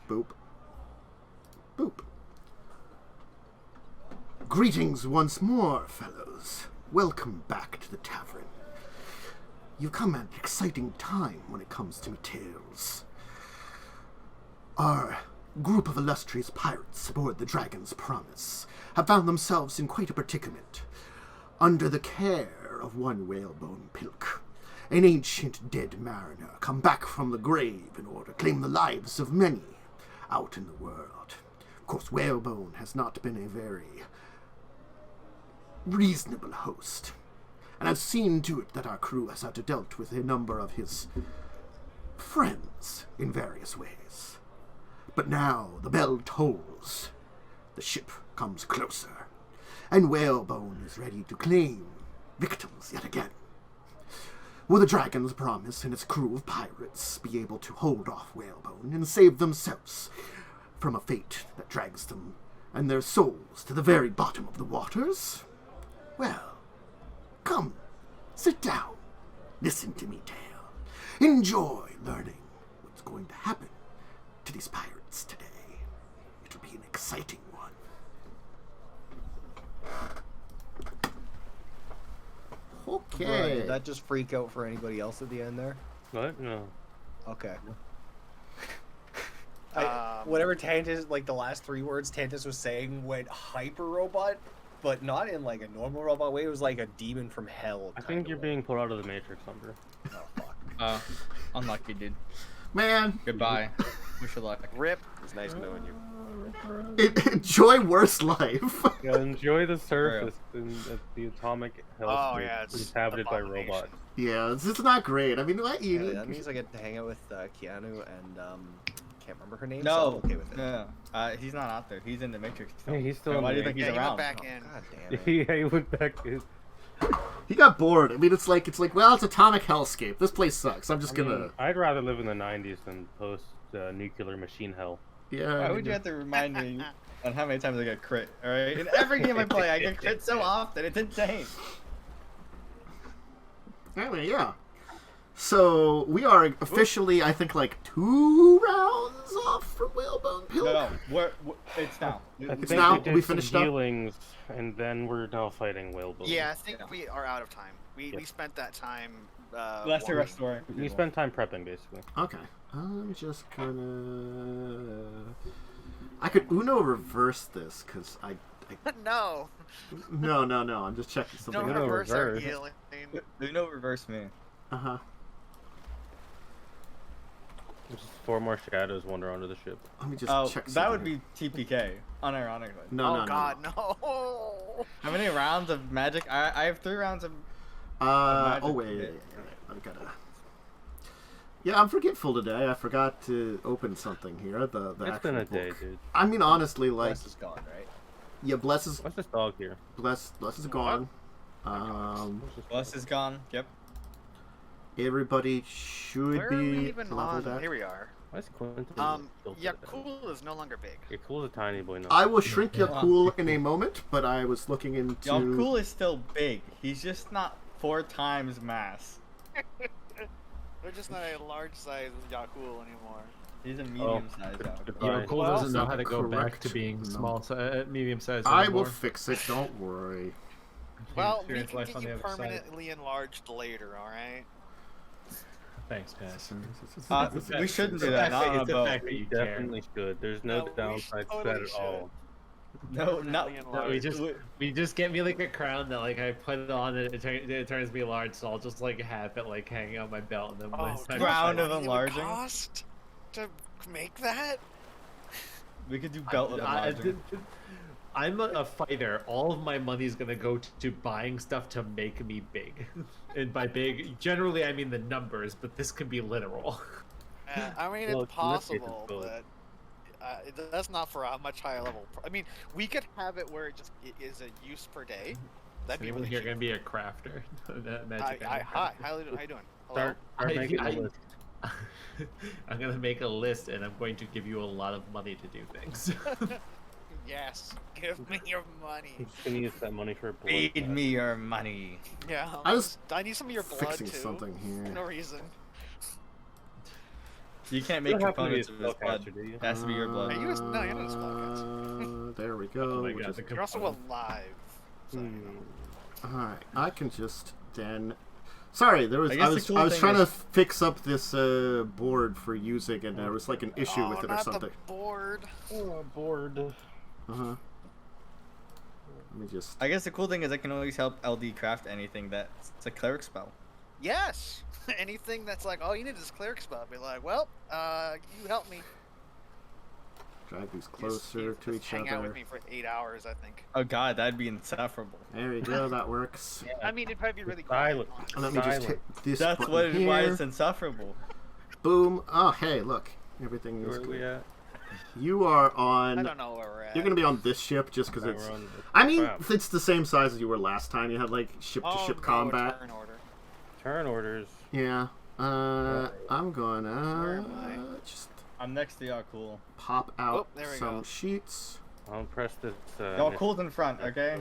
Boop. Boop. Greetings once more, fellows. Welcome back to the tavern. You've come at an exciting time when it comes to me tales. Our group of illustrious pirates aboard the Dragon's Promise have found themselves in quite a predicament, under the care of one Whalebone Pilk, an ancient dead mariner come back from the grave in order to claim the lives of many out in the world. Of course, Whalebone has not been a very reasonable host, and I've seen to it that our crew has had to dealt with a number of his friends in various ways. But now the bell tolls, the ship comes closer, and Whalebone is ready to claim victims yet again. Will the Dragon's Promise and its crew of pirates be able to hold off Whalebone and save themselves from a fate that drags them and their souls to the very bottom of the waters? Well, come, sit down, listen to me tale. Enjoy learning what's going to happen to these pirates today. It'll be an exciting one. Okay. Right, did that just freak out for anybody else at the end there? What? No. Okay. Whatever Tantus, like the last 3 words Tantus was saying went hyper robot, but not in like a normal robot way. It was like a demon from hell. I think you're being pulled out of the Matrix, Umber. Oh, fuck. Unlucky, dude. Man. Goodbye. Wish you luck. Rip. It's nice knowing you. Enjoy worse life. Yeah, enjoy the surface and the atomic hellscape. Oh, yeah, it's inhabited by abomination. robots. Yeah, it's not great. I mean, what you? Yeah, that means I get to hang out with Keanu and can't remember her name. No, so I'm okay with it. no, he's not out there. He's in the Matrix. Yeah, he's still in Why the do you think he's Yeah, he around? went back in. God damn it. Yeah, he went back in. He got bored. I mean, it's like, well, it's atomic hellscape. This place sucks. I'm just gonna. I'd rather live in the 90s than post nuclear machine hell. Yeah. Why would you have to remind me on how many times I get crit? All right, in every game I play, I get crit so often. It's insane. Anyway, yeah. So we are officially, I think, like 2 rounds off from Whalebone Pilk. No, it's now. I think now? did We some finished up? healings, and then we're now fighting Whalebone. Yeah, I think we are out of time. We spent that time. Lesser warring. restoring. You spend time prepping, basically. Okay. I'm just gonna. I could Uno reverse this because I. No. No. I'm just checking something. Don't Uno reverse our reverse. healing. Do no reverse me. Uh-huh. Just 4 more shadows wander onto the ship. Let me just Oh, check. that would something. be TPK, unironically. No. Oh God, no. How many rounds of magic? I have 3 rounds of. Oh magic. wait. I've gotta. Yeah, I'm forgetful today. I forgot to open something here. The It's actual been a book. day, dude. I mean, honestly, like, Wes is gone, right? yeah, Bless is What's this dog here? gone. Bless is gone. Yep. Everybody should Where are we be even leveled on? up. Here we are. Why is Quentin? Yaalkol is no longer big. Yaalkol's a tiny boy now. I will shrink Yaalkol in a moment, but I was looking into. Yaalkol is still big. He's just not 4 times mass. They're just not a large size Yaalkol anymore. He's a medium-sized Yaalkol. Goodbye. Cool doesn't know how to go back correct. to being No. medium sized. I will fix it. Don't worry. Well, we Experience can life get on the you other side. permanently enlarged later, alright? Thanks, guys. We shouldn't do that. Not on a It's the boat. fact that You you care. definitely should. There's no No, we downside to totally that at all. No, not. Permanently No, enlarged. we just get me like a crown that like I put it on and it turns me large, so I'll just like have it like hanging on my belt and then when Oh, it's time do you know how Crown much of money it would enlarging? cost to make that? We could do belt with enlarging. I'm a fighter. All of my money's gonna go to buying stuff to make me big. And by big, generally I mean the numbers, but this could be literal. I mean, Well, it's in this case, it's possible, both. but that's not for a much higher level. I mean, we could have it where it is a use per day. That'd be Anyone really here cheap. gonna be a crafter? Hi, how you doing? Hello? Start making a I- list. I'm gonna make a list and I'm going to give you a lot of money to do things. Yes, give me your money. He's gonna use that money for a blood Feed test. me your money. Yeah, I was I need some of your blood fixing too. something For here. no reason. You can't You make don't have to be a components of his blood. spellcaster, do you? It has to be your blood. Are you no, you're not a spellcaster. There we go. Oh my which God, is- the You're also alive. So, Alright, I can just then. Sorry, there was I I guess the was cool I was thing trying to is- fix up this board for using, and there was like an issue with it or not something. the board. Oh, I'm bored. Let me just. I guess the cool thing is I can always help LD craft anything that's a cleric spell. Yes. Anything that's like, oh, you need this cleric spell. I'd be like, well, you help me. Drag these You just- closer you to just each hang out other. with me for 8 hours, I think. Oh god, that'd be insufferable. There we go. That works. I mean, it'd probably be really Silent. quiet, And honestly. let me just hit this That's button why here. it's insufferable. Boom. Oh, hey, look. Everything is Where are we good. at? You are I on. don't know where we're at. You're gonna be on this ship just because Right, it's. we're on the- I mean, crap. it's the same size as you were last time. You had like Oh, ship-to-ship no, combat. turn order. Turn orders. Yeah. I'm gonna Where am I? just I'm next to Yaalkol. pop out Oh, there we some go. sheets. I'll press this. Yaalkol's in front, okay?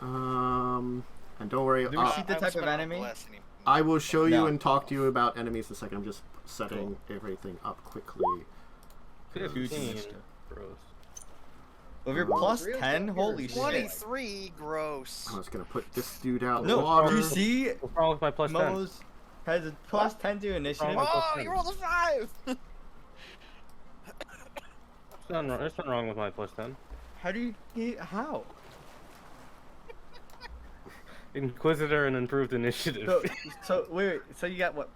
And don't worry. Do we see the I type of don't enemy? bless any- I will show you No. and talk to you about enemies in a second. I'm just setting everything up quickly. Huge 15. initiative. Gross. With your Oh. plus Real 10, good holy here. shit. 23, gross. I was gonna put this dude out in the No, water. do you see What's wrong with my plus 10? Momo's has a plus 10 to initiative? Wrong. Oh, you rolled a 5! There's nothing wrong with my plus 10. How do you how? Inquisitor and improved initiative. So so you got what?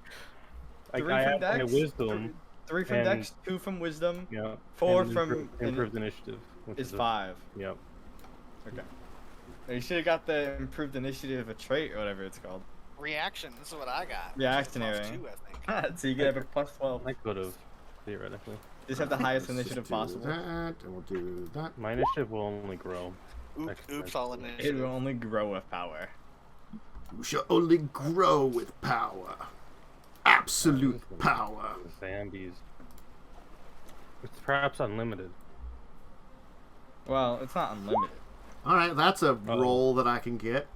I 3 have from my Dex? wisdom. 3 from and- Dex, 2 from Wisdom, Yeah. 4 and from improved initiative. Which is a- 5. Yep. Okay. You should have got the improved initiative a trait or whatever it's called. Reaction, this is what I got. Reactionary. +2, I think. So you get a plus 12. I could have, theoretically. Just have the highest Let's initiative just do possible. That, and we'll do that. My initiative will only grow. Oops, all It initiative. will only grow with power. You shall only grow with power. Absolute power. Zambies. It's perhaps unlimited. Well, it's not unlimited. Alright, that's a Uh-oh. roll that I can get.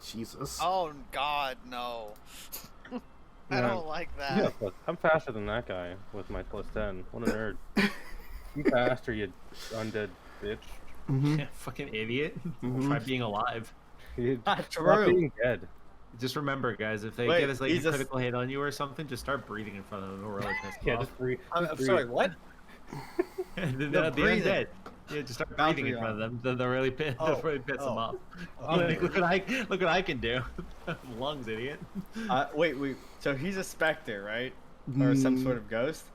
Jesus. Oh, God, no. I Yeah. don't like that. Yeah, but I'm faster than that guy with my plus 10. What a nerd. You faster, you undead bitch. Mm-hmm. Yeah, fucking idiot. Mhm. Try being alive. You Not stop true. being dead. Just remember, guys, if they Wait, get us like a he's a- critical hit on you or something, just start breathing in front of them. It'll really piss them Yeah, off. just breathe. I'm just sorry, breathe. what? And then No, they're breathing. undead. Yeah, just start Boundary breathing in front of on. them. Then they'll really piss, Oh, they'll really piss them oh. off. Oh, Like, look what I can do. Lungs, idiot. Wait. So he's a specter, right? Or some sort of ghost?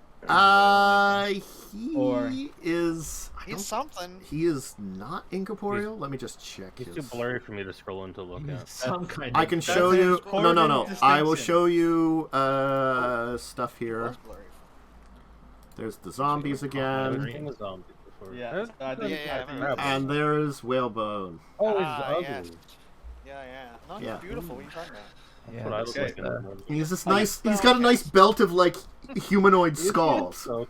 He Or- is. I He's don't- something. He is not incorporeal. Let me just check It's too his. blurry for me to scroll in to look at. Some kind I of. can That's show an you. No. important I will distinction. show you stuff here. Was blurry. There's the zombies I've again, seen the zombies before. Yeah, That's- I think- Yeah, I think- I remember. and there's Whalebone. Oh, he's Ah, ugly. yes. Yeah. No, he's Yeah. beautiful. What are you talking about? That's what I look okay. like in the movie. He's this nice. He's got a nice belt of like humanoid skulls. So,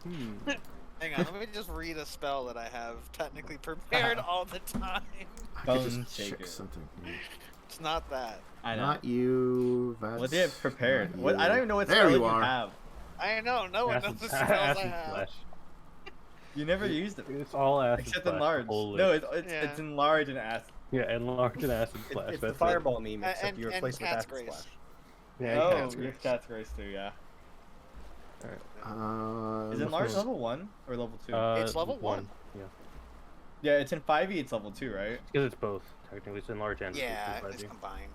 Hang on, let me just read a spell that I have technically prepared all the time. I could Bone just check shaker. something. Here. It's not that. I know. Not you. That's What do you have prepared? not What? I you. don't even know what There spell you you are. have. I know, no one knows acid, the spells I acid have. splash. You never used it. It's all acid Except splash. enlarged. Holy- No, it's Yeah. enlarged and acid. Yeah, enlarge and acid It, splash. it's the that's fireball meme, except And- you and replace it with Cat's acid Grace. splash. It. Yeah, Oh, Cat's you Grace. have Cat's Grace too, yeah. Uh, Is enlarged level 1 or level 2? It's level 1. Yeah, Yeah, it's in 5e, it's level 2, right? because it's both. Technically, it's enlarge and Yeah, it's it's 5e. combined.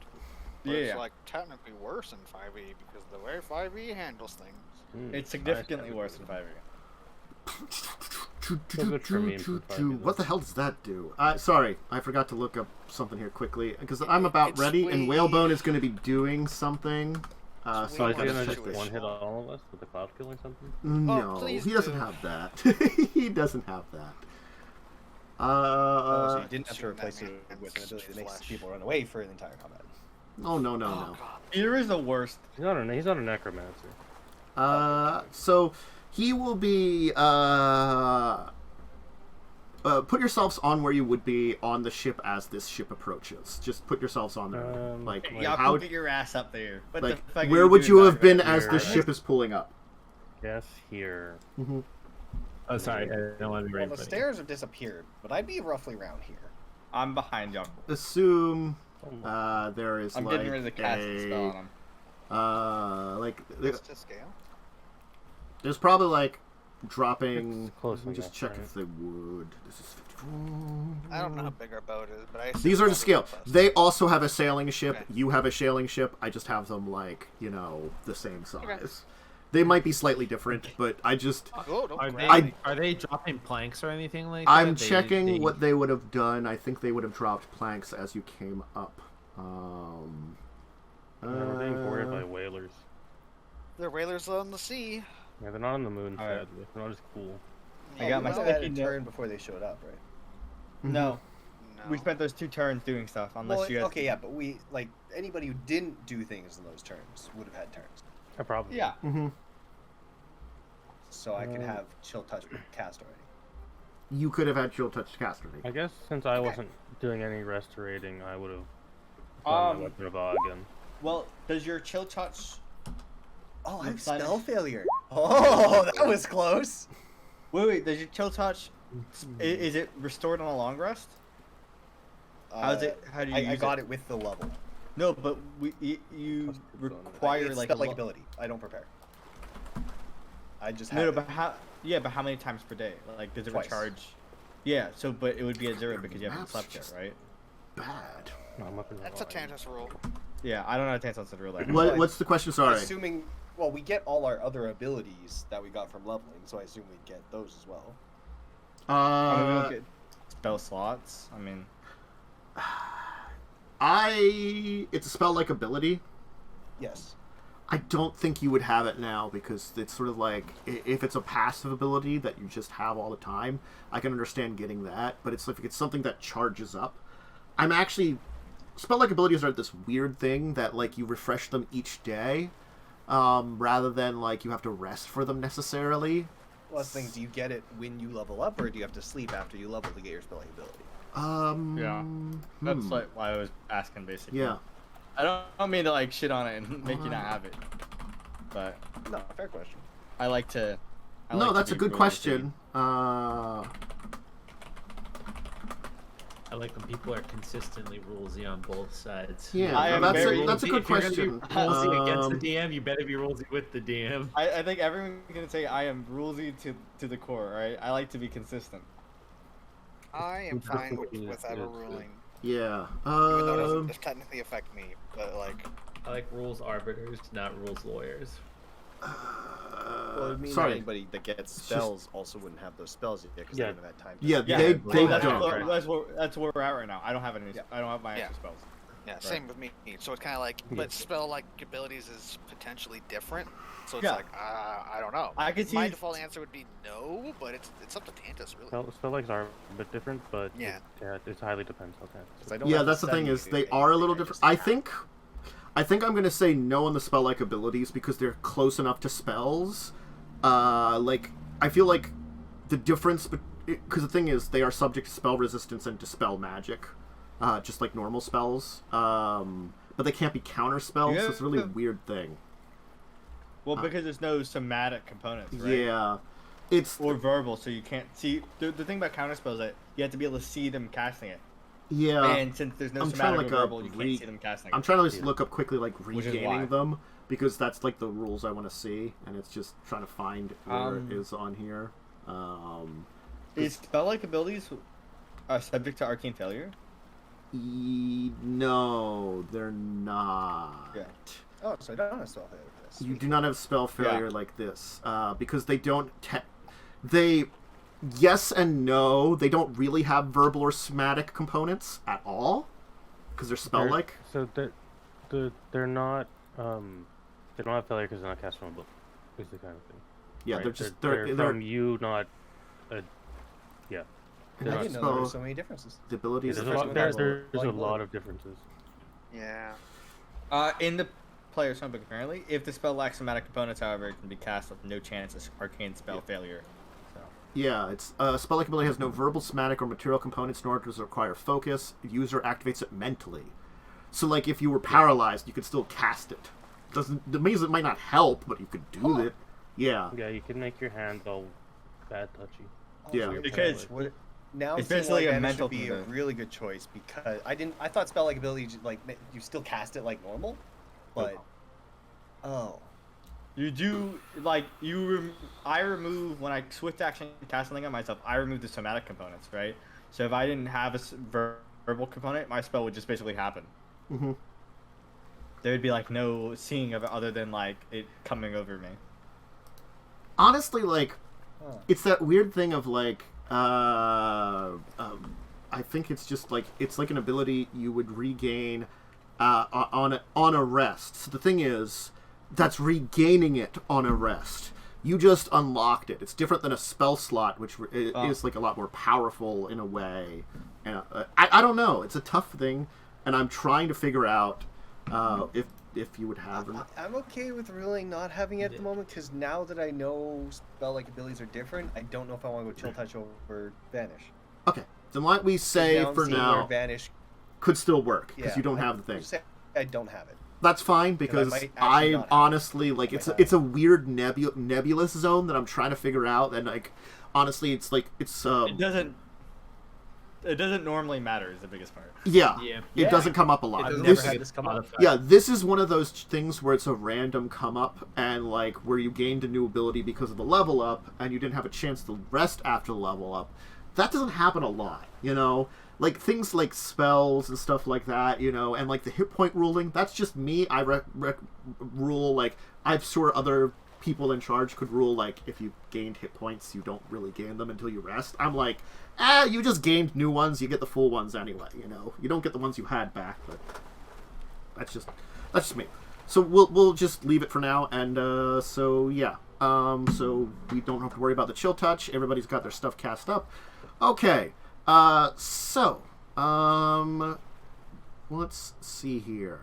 But Yeah. it's like technically worse in 5e because the way 5e handles things. It's significantly worse than 5e. good for me in food fighting, What the hell does that do? Sorry, I forgot to look up something here quickly because I'm about It's ready, and way- Whalebone is going to be doing something. So way I So is he more gotta gonna check just this. one hit all of us with the cloud killing something? No, please he doesn't do. have that. He doesn't have that. Oh, so you didn't have to Shoot replace that it man with an ability that makes flesh. people run away for the entire combat. Oh no. God. Peter is the worst. He's not a necromancer. So he will be. Put yourselves on where you would be on the ship as this ship approaches. Just put yourselves on there. Like, Y'all how? get your ass up there. What Like, the fuck are where would doing you back have been there? as the Here. ship is pulling up? guess here. Mm-hmm. Oh, sorry, I don't want to be right. Well, the stairs have disappeared, but I'd be roughly around here. I'm behind Yaalkol. Assume there is I'm like getting ready to cast a spell on him. like It's to scale. there's probably like dropping. It's close Let me just enough, check right? if they would. This is 54. I don't know how big our boat is, but I assume These are to it's scale. probably They also have a sailing ship. Okay. You have a sailing ship. I just have them like, you know, the same size. Okay. They might be slightly different, but I just Oh, don't Are grab they dropping planks or anything like I'm that? checking what they would have done. I think they would have dropped planks as you came up. We're being boarded by whalers. They're whalers on the sea. Yeah, they're not on the moon, All right. sadly. They're not as cool. I got my We had a sticky note. turn before they showed up, right? No, No. we spent those 2 turns doing stuff. Unless Well, you guys. okay, yeah, but we like anybody who didn't do things in those turns would have had turns. Probably. Yeah. Mm-hmm. So I could have chill touch cast already. You could have had chill touch caster. I guess since I wasn't doing any restorating, I would have done my Weapon of Awe again. Well, does your chill touch? Oh, I have Replenish. spell failure. Oh, that was close. Wait. Does your chill touch? Is it restored on a long rest? How's it? How do you? I use got it with the level. No, but you require It's like spell like ability. I don't prepare. I just have No, it. but how? Yeah, but how many times per day? Like, does it Twice. recharge? Yeah. So, but it would be at 0 because you haven't Maps slept yet, just- right? Bad. No, Weapon of That's a Awe. Tantus rule. Yeah, I don't know how to answer the real life. What's the question? Sorry. Assuming, well, we get all our other abilities that we got from leveling, so I assume we get those as well. I mean, we don't get spell slots. I mean, it's a spell like ability. Yes. I don't think you would have it now because it's sort of like if it's a passive ability that you just have all the time, I can understand getting that. But it's like if it's something that charges up. I'm actually spell like abilities are this weird thing that like you refresh them each day, rather than like you have to rest for them necessarily. Well, that's the thing. Do you get it when you level up, or do you have to sleep after you level to get your spelling ability? yeah, that's like why I was asking basically. Yeah. I don't mean to like shit on it and make you not have it, but No, fair question. I like to. No, that's a good question. I like when people are consistently rulesy on both sides. Yeah, I am that's very- that's a good If you're gonna question. be rulesy against Um, the DM, you better be rulesy with the DM. I think everyone's gonna say I am rulesy to the core. Right? I like to be consistent. I am fine with Is- whatever is- ruling, Yeah. even though it doesn't technically affect me. But like, I like rules arbiters, not rules lawyers. Well, it would mean sorry. anybody that gets just- spells also wouldn't have those spells yet because Yeah. they wouldn't have had time. To Yeah, Yeah, they so that's, don't. that's where we're at right now. I don't have any. Yeah. I don't have my Yeah. extra spells. yeah, same with me. So it's kind of like, but spell like abilities is potentially different. So it's Yeah. like, I don't know. I could see. My default answer would be no, but it's up to Tantus really. Spell likes are a bit different, but Yeah. it highly depends on that. 'Cause I don't Yeah, have to that's the thing study is they anything, are a little I different. just- I think I'm gonna say no on the spell like abilities because they're close enough to spells. Like I feel like the difference, because the thing is they are subject to spell resistance and dispel magic, just like normal spells. But they can't be counter spells. So it's a really weird thing. Well, because there's no somatic components, right? Yeah, it's Or verbal, so you can't see. The thing about counterspells is that you have to be able to see them casting it. yeah. And since there's no I'm trying somatic to or look verbal, up you can't see them casting I'm it. trying to just look up quickly like Which is regaining why. them because that's like the rules I want to see, and it's just trying to find where it Um, is on here. Is spell-like abilities subject to arcane failure? No, they're not. Yeah. Oh, so I don't have spell failure for this. You do not have spell failure Yeah. like this because they don't. They, yes and no. They don't really have verbal or somatic components at all because they're spell-like. So they're not. They don't have failure because they're not cast from a book. Is the kind of thing. Yeah, right? they're just they're they're from you, not. Yeah. I They're didn't not- know there were spell- so many differences. the abilities. There's the a first lot. one There's has a a light lot bulb. of differences. Yeah. In the player's handbook, apparently, if the spell lacks somatic components, however, it can be cast with no chance of arcane spell failure. So. Yeah, it's spell-like ability has no verbal, somatic, or material components, nor does it require focus. The user activates it mentally. So, like, if you were paralyzed, you could still cast it. It means it might not help, but you could do it. Yeah. Yeah, you can make your hand all bad touchy. Yeah. So you're Because- playing What, now It's it's basically like a Vanish mental would be a thing. really good choice because I thought spell like ability like you still cast it like normal, but You do like I remove when I swift action cast something on myself. I remove the somatic components, right? So if I didn't have a verbal component, my spell would just basically happen. Mm-hmm. There would be like no seeing of it other than like it coming over me. Honestly, like, Huh. it's that weird thing of like, I think it's just like it's like an ability you would regain on a rest. So the thing is, that's regaining it on a rest. You just unlocked it. It's different than a spell slot, which is like a lot more powerful in a way. And I don't know. It's a tough thing, and I'm trying to figure out if you would have. I'm okay with really not having it at the moment because now that I know spell like abilities are different, I don't know if I want to go chill touch over Vanish. Okay, then like we say I'm for seeing where now, Vanish. could still work because you don't I- have the thing. say I don't have it. That's fine because might actually I not have honestly like might it's a weird nebulous zone that I'm trying to figure out, and like honestly it's like it's It doesn't normally matter is the biggest part. yeah, Yeah. it doesn't come up a lot. It doesn't This- ever this come up. modified. yeah, this is one of those things where it's a random come up and like where you gained a new ability because of the level up and you didn't have a chance to rest after the level up. That doesn't happen a lot, you know? Like things like spells and stuff like that, you know, and like the hit point ruling, that's just me. I rule like I'm sure other people in charge could rule like if you gained hit points, you don't really gain them until you rest. I'm like, you just gained new ones, you get the full ones anyway, you know. You don't get the ones you had back, but that's just me. So we'll just leave it for now, and so yeah. So we don't have to worry about the chill touch. Everybody's got their stuff cast up. Okay. So let's see here.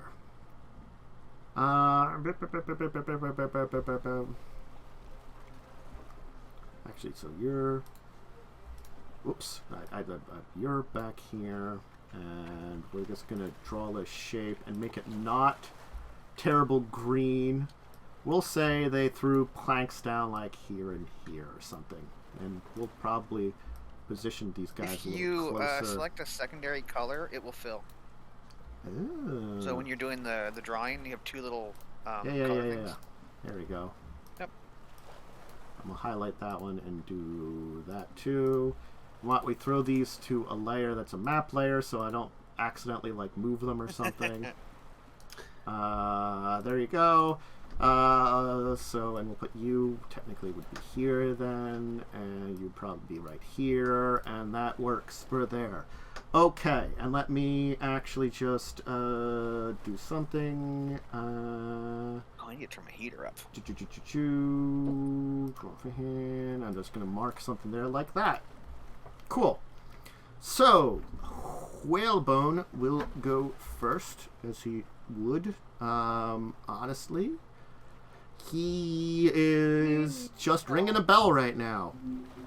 Actually, so you're. Oops, you're back here, and we're just gonna draw this shape and make it not terrible green. We'll say they threw planks down like here and here or something, and we'll probably position these guys If a little you closer. select a secondary color, it will fill. Oh. So when you're doing the drawing, you have two little yeah. color things. There we go. Yep. I'm gonna highlight that one and do that too. Why don't we throw these to a layer that's a map layer so I don't accidentally like move them or something. There you go. So, and we'll put you technically would be here then, and you'd probably be right here, and that works for there. Okay, and let me actually just do something. Oh, I need to turn my heater up. Draw for him. I'm just gonna mark something there like that. Cool. So, Whalebone will go first, as he would. Honestly, he is just ringing a bell right now.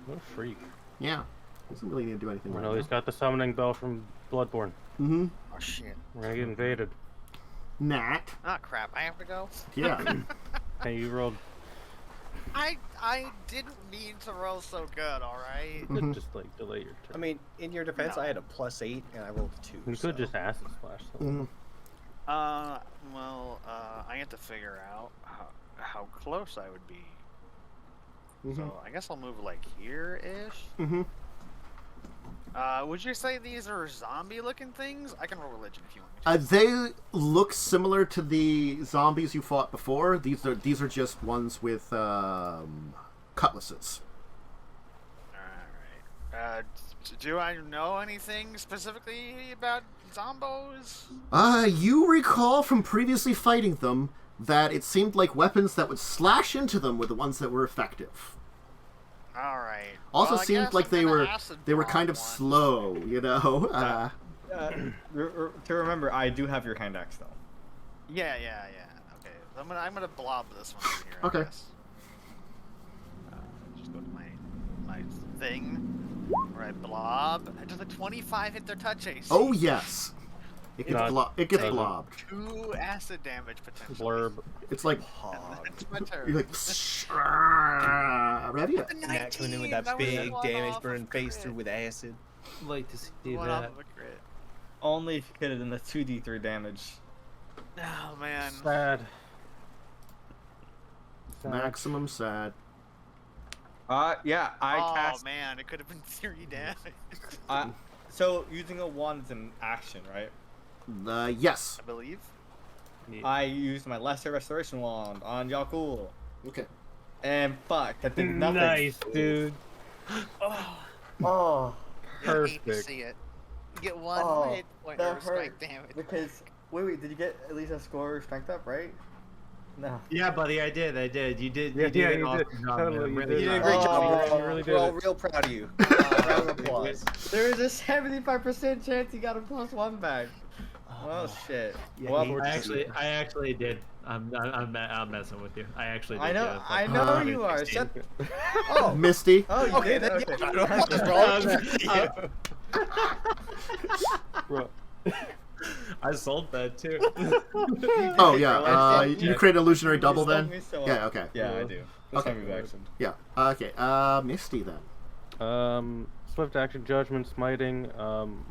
What a freak. Yeah, doesn't really need to do anything I right know he's got the summoning bell from Bloodborne. Mm-hmm. Oh shit. We're gonna get invaded. Nat. Ah crap, I have to go. Yeah. Hey, you rolled. I didn't mean to roll so good, alright? You could just like delay your turn. I mean, in your defense, I had a +8 and I rolled a 2. You so. could just acid splash something. Well, I have to figure out how close I would be. Mhm. So I guess I'll move like here-ish. Mm-hmm. Would you say these are zombie-looking things? I can roll religion if you want me to. They look similar to the zombies you fought before. These are just ones with cutlasses. Alright. Do I know anything specifically about zombos? You recall from previously fighting them that it seemed like weapons that would slash into them were the ones that were effective. Alright. Also Well, I seemed guess like I'm they gonna were acid kind bomb of one. slow, you know. To remember, I do have your hand axe though. Yeah. Okay. I'm gonna blob this one over here. I Okay. guess. Just go to my thing where I blob. Does a 25 hit their touch AC? Oh yes, it gets Not- it gets doesn't. blobbed. 2 acid damage potentially. Blurb. It's like It's my turn. you're like Revia. The Matt coming in with 19, that was big one damage, off burning of face crit. through with acid. Like to see One off that. of a crit. Only if you could have done the 2d3 damage. Oh man. Sad. Maximum sad. Yeah, I Oh cast. man, it could have been 3 damage. So using a wand is an action, right? Yes. I believe. I used my lesser restoration wand on Yaalkol. Okay. And fuck, that did nothing. Nice, dude. Oh, You hate to Perfect. see it. You get 1 Oh, hit point that of strike hurt. damage. because wait, did you get at least a score strength up, right? No. Yeah, buddy, I did. You did. Yeah, You did yeah, an you awesome did. job, Totally, man. you Really did. You did a good. great job. Oh, Erik. you really We're all did. real proud of you. Round of applause. There is a 75% chance you got a +1 back. Oh shit. Yeah, Well, I actually did. I'm messing with you. I actually did. I know, yeah, I know Uh, you are. Shut. Oh, Misty. Oh, you okay. did. Then, Okay. yeah, I don't know. Bro. I sold that too. Oh yeah. Well, You create an illusionary double You stung then. me so Yeah. hard. Okay. Yeah, I do. That's Okay. my move action. Yeah. Okay. Misty then. Swift action, judgment, smiting.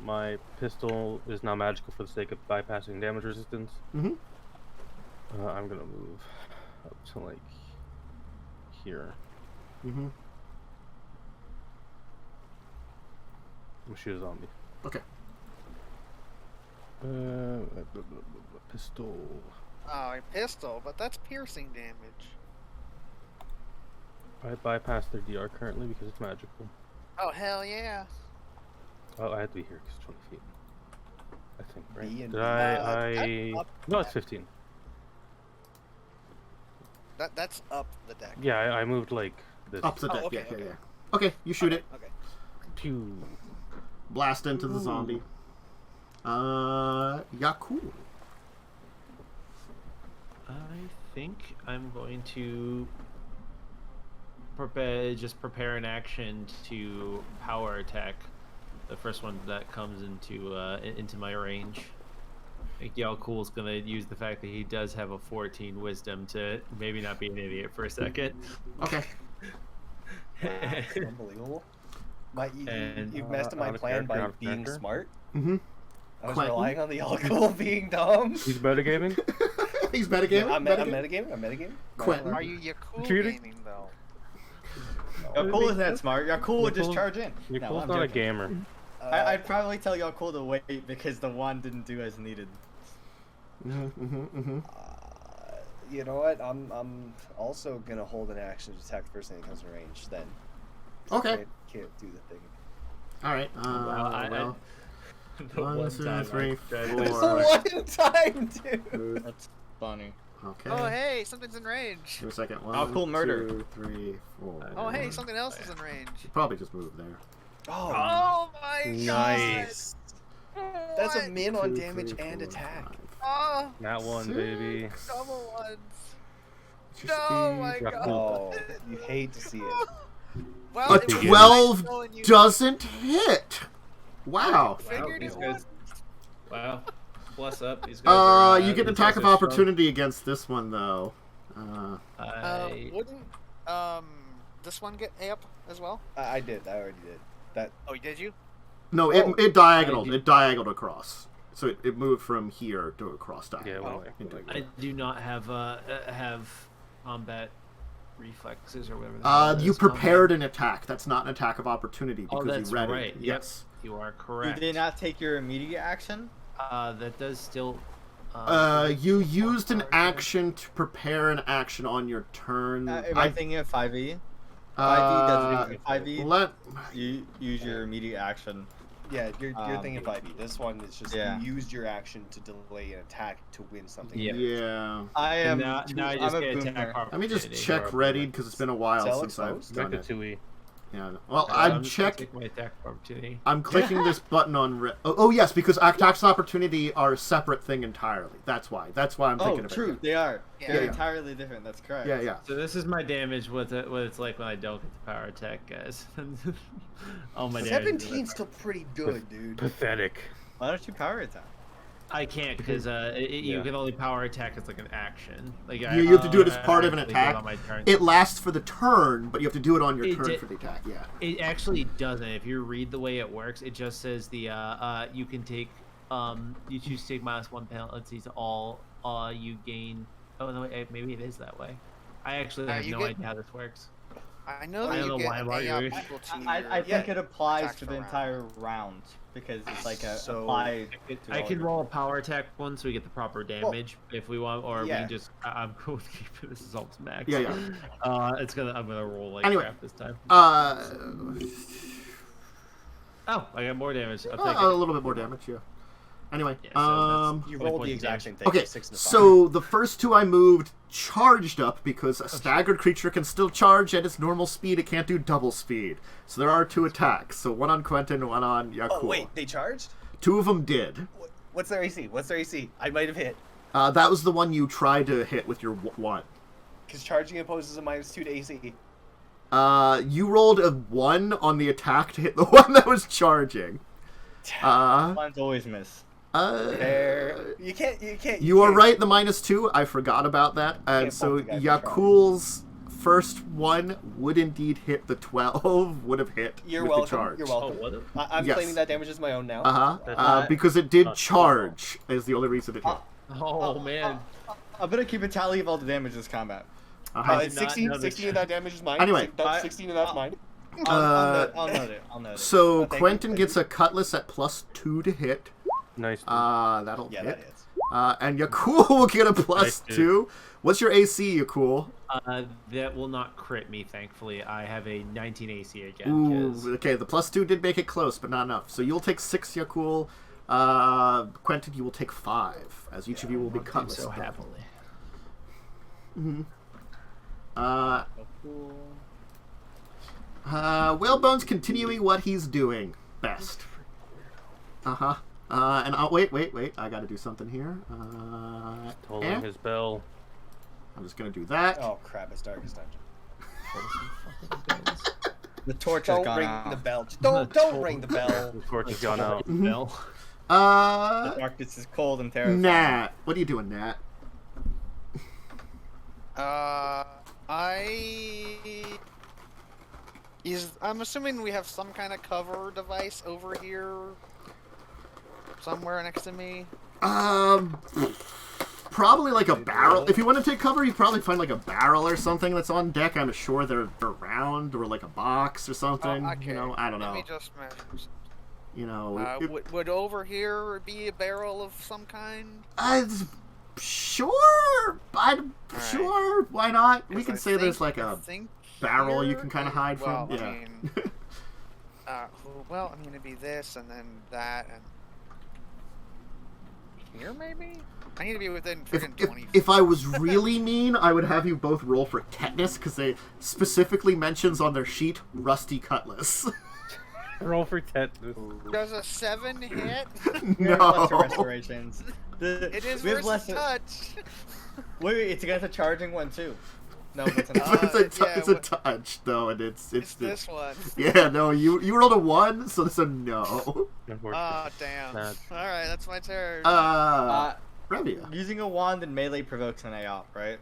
My pistol is now magical for the sake of bypassing damage resistance. Mhm. I'm gonna move up to like here. Mhm. I'm gonna shoot a zombie. Okay. Pistol. Oh, a pistol, but that's piercing damage. I bypass their DR currently because it's magical. Oh hell yeah. Oh, I have to be here because it's 20 feet. I think, right? B and Did B. I? Up No, it's 15. That's up the deck. Yeah, I moved like this. Up the deck. okay, yeah. okay. Okay. You shoot it. Okay. Pew. Blast into the zombie. Yaalkol. I think I'm going to prepare an action to power attack the first one that comes into my range. I think Yaalkol's gonna use the fact that he does have a 14 wisdom to maybe not be an idiot for a second. Okay. Unbelievable. And- You've messed up Out my of plan by character, out of being character. smart. Mhm. I was Quentin? relying on the alcohol being dumb. He's metagaming. He's metagaming. I'm metagaming. I'm metagaming. Quentin? Are you Yakul Cheating? gaming though? Yaalkol isn't that smart. Yaalkol would just Yaalkol- charge in. Yaalkol's I'm not a joking. gamer. I'd probably tell Yaalkol to wait because the wand didn't do as needed. You know what? I'm also gonna hold an action to attack the person that comes in range. Then. Okay. Can't do the thing. All right. Well, the One, one two, time three, I tried four. this- One time, dude. That's funny. Okay. Oh hey, something's in range. Give me a second. One, Yaalkol murder. 2, 3, 4. Oh hey, something else is in range. You probably just moved there. Oh my Nice. god. That's a What? min on 2, damage 3, and 4, attack. 5. Oh, That one, Six. baby. double ones. It's your No, speed. my Yeah, god. Oh, you hate to see it. Well, A it was 12 nice knowing you. doesn't hit. Wow. Figured these it guys- would. Wow. Bless up. These guys are, You get an these attack guys of are strong. opportunity against this one though. Wouldn't this one get up as well? I did. I already did. That. Oh, did you? No, Oh, it diagonaled. I did- It diagonaled across. So it moved from here to across Yeah, diagonal. one way. into One here. way. I do not have combat reflexes or whatever. the hell it You is, prepared combat- an attack. That's not an attack of opportunity Oh, because that's you read right. it. Yep. Yes. You are You correct. did not take your immediate action? That does still. You used an action to prepare an action on your turn. Am I thinking of 5e? 5e doesn't. 5e, Let you use your immediate action. Yeah, you're Um, thinking 5e. This one is just yeah. you used your action to delay an attack to win something. Yeah. yeah. I am. Now I I'm just a get boomer. attack Let me just opportunity check or- ready because it's been a while Tell since I've exposed? done Back it. to 2E. Yeah. Well, I'm I'm just gonna check. take my attack opportunity. I'm clicking this button on. Oh yes, because attacks of opportunity are a separate thing entirely. That's why. That's why I'm Oh, thinking of true. it. They are. Yeah. They're Yeah. entirely different. That's correct. Yeah, yeah. So this is my damage. What it's like when I don't get the power attack, guys. All my damage. 17's still pretty good, dude. Pathetic. Why don't you power attack? I can't because you can only power attack as like an action. Like You have to do it as part of an actually do it attack. on my turn. It lasts for the turn, but you have to do it on your turn did- for the attack. Yeah. It actually doesn't. If you read the way it works, it just says you can take you choose to take -1 penalties to all you gain. Oh no, maybe it is that way. I actually have no idea how this works. I know I that don't you know get why I'm arguing. equal to I your think it applies attacks to per the round. entire round because it's like a So, applied. to I all can your- roll a power attack one so we get the proper damage if we want, or we yeah. can just. I'm cool with keeping this results max. Yeah. I'm gonna roll like Anyway, crap this time. Oh, I got more damage. I'll take a it. little bit more damage. Yeah. Anyway, Yeah, so that's- You Only rolled point the of exact damage. same thing. okay. 6 and a 5. So the first two I moved charged up because a staggered creature can still charge at its normal speed. It can't do double speed. So there are 2 attacks. So one on Quentin, one on Yaalkol. Oh wait, they charged? 2 of them did. What's their AC? What's their AC? I might have hit. That was the one you tried to hit with your one. Because charging imposes a -2 to AC. You rolled a 1 on the attack to hit the one that was charging. Mine's always miss. There. You can't. You are can't- right, the -2. I forgot about that. And Can't so fault the guy for Yaalkol's first one would indeed hit the 12, would have hit You're with welcome. the charge. You're Oh, welcome. what? I'm Yes. claiming that damage as my own now. Because it did not charge is the only reason it hit. Oh man. I'm gonna keep a tally of all the damage this combat. It's did not 16 know this. 16 of that damage is mine. Anyway. That's 16 of that's mine. I'll note it. I'll note it. So thank you, Quentin thank gets a cutlass at +2 to hit. Nice. That'll Yeah, hit. that hits. And Yaalkol will get a Nice, dude. +2. What's your AC, Yaalkol? That will not crit me, thankfully. I have a 19 AC again. Ooh, 'cause- okay, the +2 did make it close, but not enough. So you'll take 6, Yaalkol. Quentin, you will take 5, as each of you will be I'm doing cutlass. so happily. Whalebone's continuing what he's doing best. And I'll wait. I gotta do something here. Tolling his bell. I'm just gonna do that. Oh crap! It's Darkest Dungeon. The torch has Don't gone ring out. the bell. Don't ring the bell. The torch has gone out. Bell. The darkness is cold and terrifying. Nat. What are you doing, Nat? I'm assuming we have some kind of cover device over here, somewhere next to me. Probably like a barrel. If you want to take cover, you probably find like a barrel or something that's on deck. I'm sure they're around, or like a box or something. Okay. You know, I don't Let know. me just measure. You know, Would over here be a barrel of some kind? Sure. Sure. Why not? We 'Cause can I say there's think- like I a think barrel you here can kind of it- hide well, from. Yeah. I mean, it'd be this and then that and here maybe. I need to be within freaking 20. If I was really mean, I would have you both roll for tetanus because they specifically mentions on their sheet rusty cutlass. Roll for tetanus. Does a 7 hit? We have lesser No. restorations. It is we have versus lesser- touch. Wait, it's against a charging one too. No, it's an It's a touch though, and it's It's this one. Yeah, no, you rolled a 1, so it's a no. Unfortunately. Oh damn. Sad. Alright, that's my turn. Revia. Using a wand in melee provokes an AOP, right?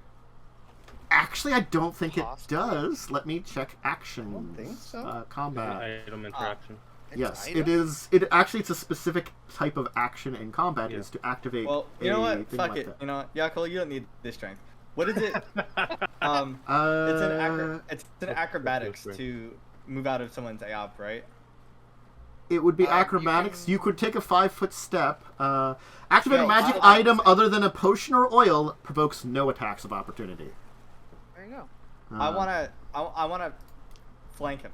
Actually, I don't think it Possibly. does. Let me check action. I don't think so. Combat. Item interaction. It's Yes, item? it is. It actually, it's a specific type of action in combat. Yeah. Is to activate. Well, you know a what? thing Fuck like it. that. You know what? Yaalkol, you don't need this strength. What is it? It's an acrobatics That's to move out of someone's AOP, right? It would be You acrobatics. can- You could take a 5-foot step. Activate a Yeah, magic I'll- item other than a potion or oil provokes no attacks of opportunity. There you go. I wanna flank him.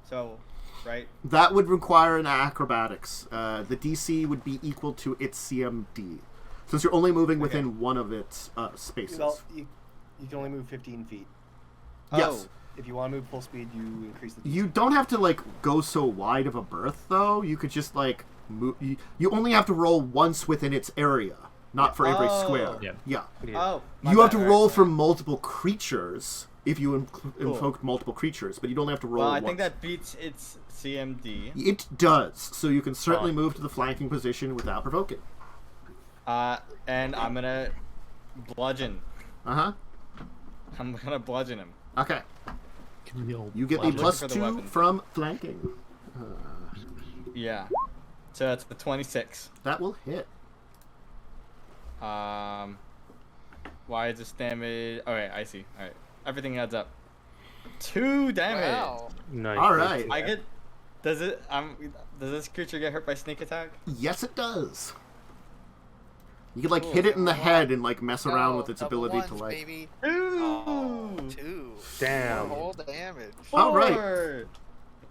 So, right? That would require an acrobatics. The DC would be equal to its CMD, since you're only moving within one of its spaces. Well, you can only move 15 feet. Yes. Oh. If you want to move full speed, you increase the. You don't have to like go so wide of a berth though. You could just like move. You only have to roll once within its area, not for every Oh. square. Yeah. Yeah. Oh. my You have bad, to right, roll right. for multiple creatures if you invoke multiple creatures, but you don't have to roll. Well, I once. think that beats its CMD. It does, so you can certainly Oh. move to the flanking position without provoking. And I'm gonna bludgeon. Uh-huh. I'm gonna bludgeon him. Okay. Give me the old You get the bludgeon. plus For the 2 weapon. from flanking. Yeah. So that's the 26. That will hit. Why is this damage? Oh wait, I see. All right, everything adds up. 2 damage. Wow. Nice. All right. I get. Does it? Does this creature get hurt by sneak attack? Yes, it does. You could like Cool. hit it in the Double head one. and like mess around No, with its double ability to ones, like. Baby. 2. Oh, 2. Damn. Whole damage. All right. 4.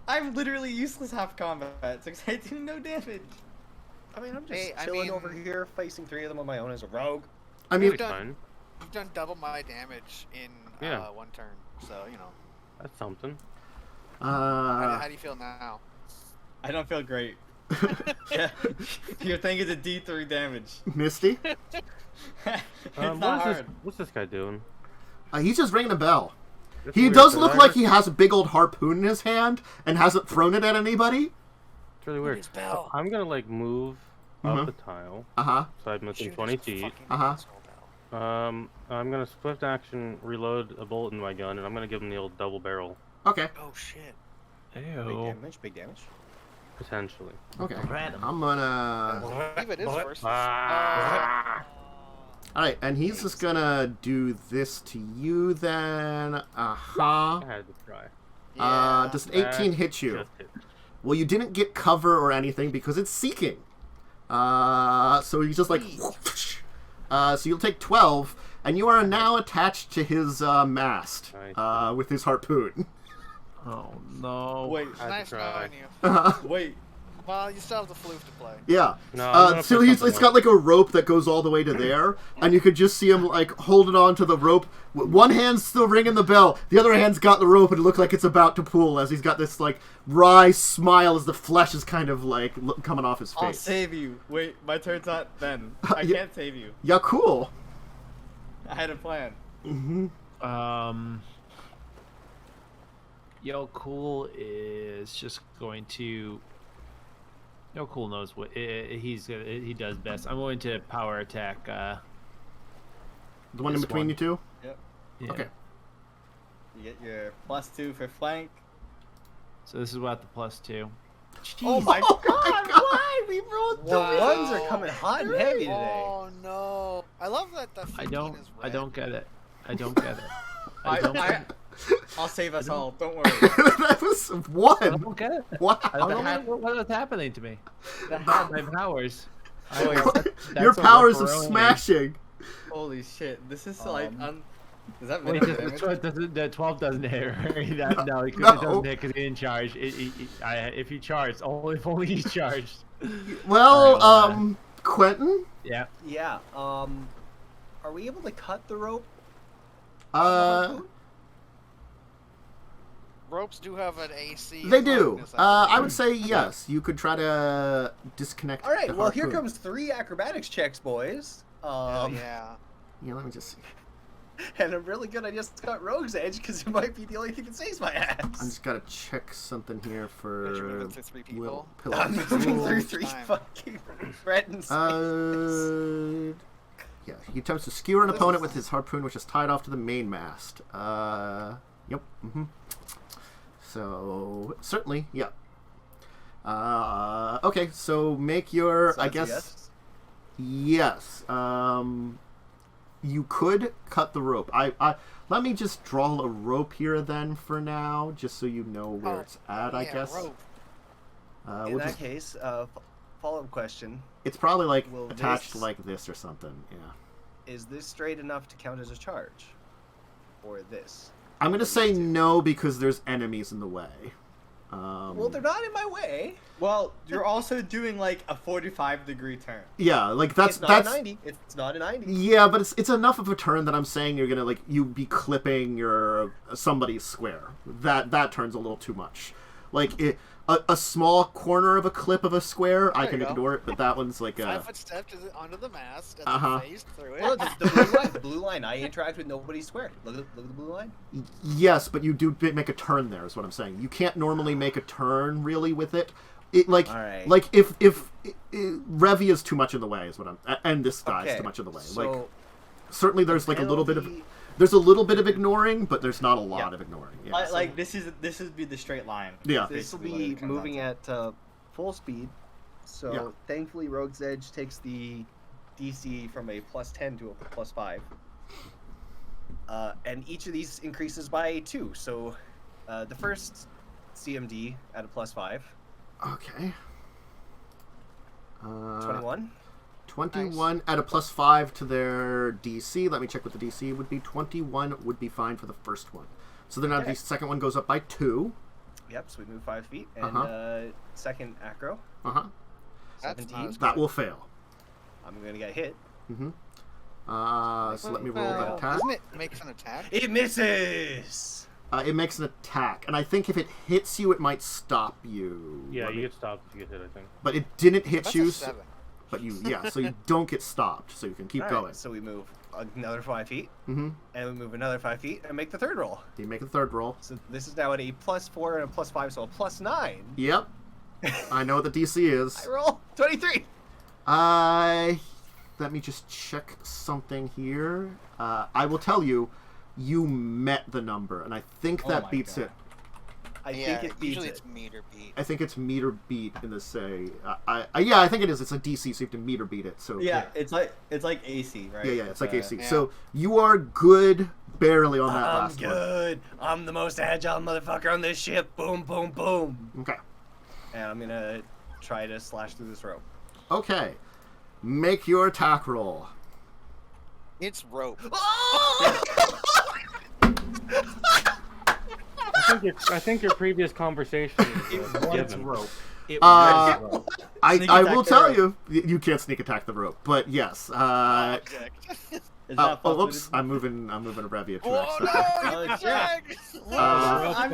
I'm literally useless half combat, so I do no damage. I mean, I'm just Hey, I chilling mean- over here, facing 3 of them on my own as a rogue. I mean, You've done- Fine. You've done double my damage in Yeah. 1 turn, so you know. That's something. How do you feel now? I don't feel great. Yeah. Your thing is a D3 damage. Misty. It's not hard. What's this guy doing? He's just ringing a bell. That's He weird, does 'cause look I like heard- he has a big old harpoon in his hand and hasn't thrown it at anybody. It's really weird. his bell. I'm gonna like move Mhm. up the tile, Uh huh. so I'm missing Shoot 20 his feet. fucking Uh-huh. asshole bell. I'm gonna swift action reload a bullet in my gun, and I'm gonna give him the old double barrel, Okay. Oh shit. Big Ew. damage, big damage. potentially. Okay. Random. I'm gonna. Leave it is first. Ah. All right, and he's just gonna do this to you then. Uh huh. I had to try. Does an 18 hit you? Just hit. Well, you didn't get cover or anything because it's seeking. So he's just like. So you'll take 12, and you are now attached to his mast Nice. with his harpoon. Oh no. Wait, I had Nice to try. knowing you. wait. Well, you still have the flute to play. Yeah. No, I'm gonna So put it's something got else. like a rope that goes all the way to there, and you could just see him like holding on to the rope. One hand's still ringing the bell, the other hand's got the rope, and it looks like it's about to pull as he's got this like wry smile as the flesh is kind of like coming off his I'll face. save you. Wait, my turn's not then. I Yeah. can't save you. Yeah, cool. I had a plan. Yaalkol is just going to. Yaalkol knows what he does best. I'm going to power attack. The one in This between one. you two. Yeah. Okay. You get your +2 for flank. So this is about the +2. Oh my Oh god, my God. why? We rolled The wow. ones are coming hot and heavy today. Oh no! I love that the 15 I don't is red. get it. I don't get it. I don't get it. I'll save us all. Don't worry. That was I one. don't get it. Wow. I don't know what is happening to me. The My powers. Oh, Your That's a powers of pepperoni. smashing. Holy shit! This is like Is that Wait, minimum damage? the 12 doesn't hit, right? No, it No. doesn't hit because he didn't charge. If he charged, if only he's charged. Well, Alright, Quentin. Yeah. Yeah. Are we able to cut the rope? Ropes do have an AC. They do. hardness, I would say yes. You could try to disconnect. All right. the Well, here harpoon. comes 3 acrobatics checks, boys. Hell yeah. Yeah, let me just see. And I'm really good. I just got Rogue's Edge because it might be the only thing that saves my ass. I just gotta check something here You're for moving through 3 Will people. I'm moving through Pilk. 3 Time. fucking threatens. Yeah, he attempts to skewer an opponent with his harpoon, which is tied off to the mainmast. Yep. So certainly, yeah. Okay, so make your. So I that's a guess. yes? Yes. You could cut the rope. I let me just draw a rope here then for now, just so you know where Oh, it's at. I yeah, guess. rope. In We'll that just- case, follow-up question: it's probably like will attached this- like this or something. Yeah. is this straight enough to count as a charge, or this? I'm gonna say no because there's enemies in the way. Well, they're not in my way. Well, you're also doing like a 45-degree turn. Yeah, like that's It's not that's a 90. It's not a 90. yeah, but it's enough of a turn that I'm saying you're gonna like you be clipping your somebody's square. That turns a little too much. Like a small corner of a clip of a square, I There can you go. ignore it, but that one's like 5-foot step to onto the mast and Uh-huh. then phase through it. Well, it's the blue line. The blue line. I interact with nobody's square. Look at the blue line. yes, but you do make a turn there. Is what I'm saying. You can't normally make a turn really with it. like Alright. like if Revia is too much in the way is what I'm, and this guy's Okay, too much in the way. so Like certainly there's like a little bit of penalty- there's a little bit of ignoring, but there's not a lot of ignoring. Yeah, Like this would be the straight line. Yeah. This will basically what be it comes moving down at full speed. So Yeah. thankfully, Rogue's Edge takes the DC from a +10 to a +5. And each of these increases by 2. So the first CMD at a +5. Okay. 21. 21 at a +5 to their DC. Let me check what the DC would be. 21 would be fine for the first one. So then now Okay. the second one goes up by 2. Yep, so we move 5 feet. And second acro, Uh-huh. That's 17. not as That good. will fail. I'm going to get hit. Mm-hmm. So let me roll that Well, attack. Doesn't it make an attack? It misses! It makes an attack, and I think if it hits you, it might stop you. Yeah, Let you me- get stopped if you get hit, I think. But it didn't hit That's you, a 7. but so you don't get stopped, so you can keep All right, going. so we move another 5 feet. Mm-hmm. And we move another 5 feet and make the third roll. You make the third roll. So this is now at a +4 and a +5, so a +9. Yep. I know what the DC is. I roll 23. Let me just check something here. I will tell you, you met the number, and I think Oh that my beats God. it. I Yeah, think it beats usually it. it's meter beat. I think it's meter beat in the say. Yeah, I think it is. It's a DC, so you have to meter beat it. So Yeah, it's like AC, right? yeah, it's like AC. Yeah. So you are good, barely on that I'm last one. good. I'm the most agile motherfucker on this ship. Boom, boom, boom. Okay. And I'm gonna try to slash through this rope. Okay. Make your attack roll. It's rope. I think your previous conversation It is wants given. rope. It Uh, wants rope. Sneak I attack will the tell rope. you can't sneak attack the rope, but yes. Object. Is that Whoops! I'm moving a Revia to Oh no! Oh, It's a shit. drag! The rope I'm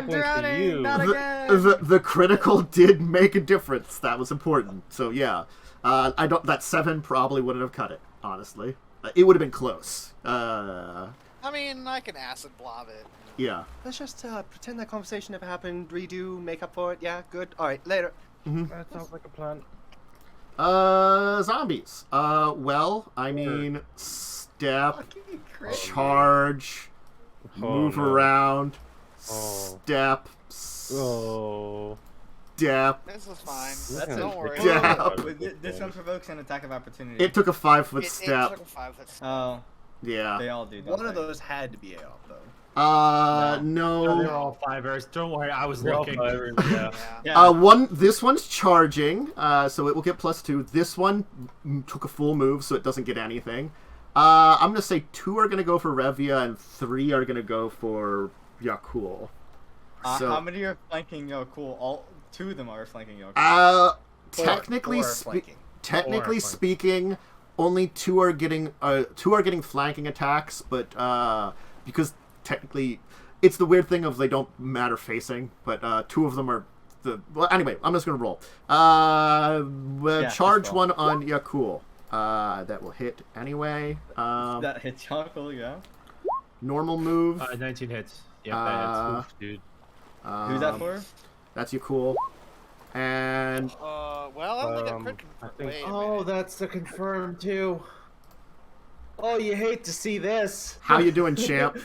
went to drowning, you. not again. the critical did make a difference. That was important. So yeah, I don't. That 7 probably wouldn't have cut it. Honestly, it would have been close. I mean, I can acid blob it. Yeah. Let's just pretend that conversation never happened. Redo, make up for it. Yeah, good. All right, later. That sounds like a plan. Zombies. Well, I mean, step, Fucking crit. charge, move no. around, Oh. step, Oh. step. This is fine. That's Don't a- worry. Yeah. This one provokes an attack of opportunity. It took a 5-foot It step. took a 5 foot step. Oh, they Yeah. all do. don't One of they? those had to be AOP, though. No, they're No. all 5ers. Don't worry, I was They're all looking. fire, yeah. Yeah. This one's charging, so it will get +2. This one took a full move, so it doesn't get anything. I'm gonna say 2 are gonna go for Revia, and 3 are gonna go for Yaalkol. So, How many are flanking Yaalkol? All 2 of them are flanking Yaalkol. technically, Four are flanking. technically Four are speaking, only 2 are getting flanking attacks, but because technically, it's the weird thing of they don't matter facing, but 2 of them are the. Well, anyway, I'm just gonna roll. Charge just roll. one on Yaalkol. That will hit anyway. That hits Yaalkol, yeah. Normal move. 19 hits. Yeah, Uh, that hits. Oof, dude. Who's that for? That's Yaalkol. And Well, I only got crit I confirmed. think- Wait a Oh, minute. that's the confirm too. Oh, you hate to see this. how you doing, champ?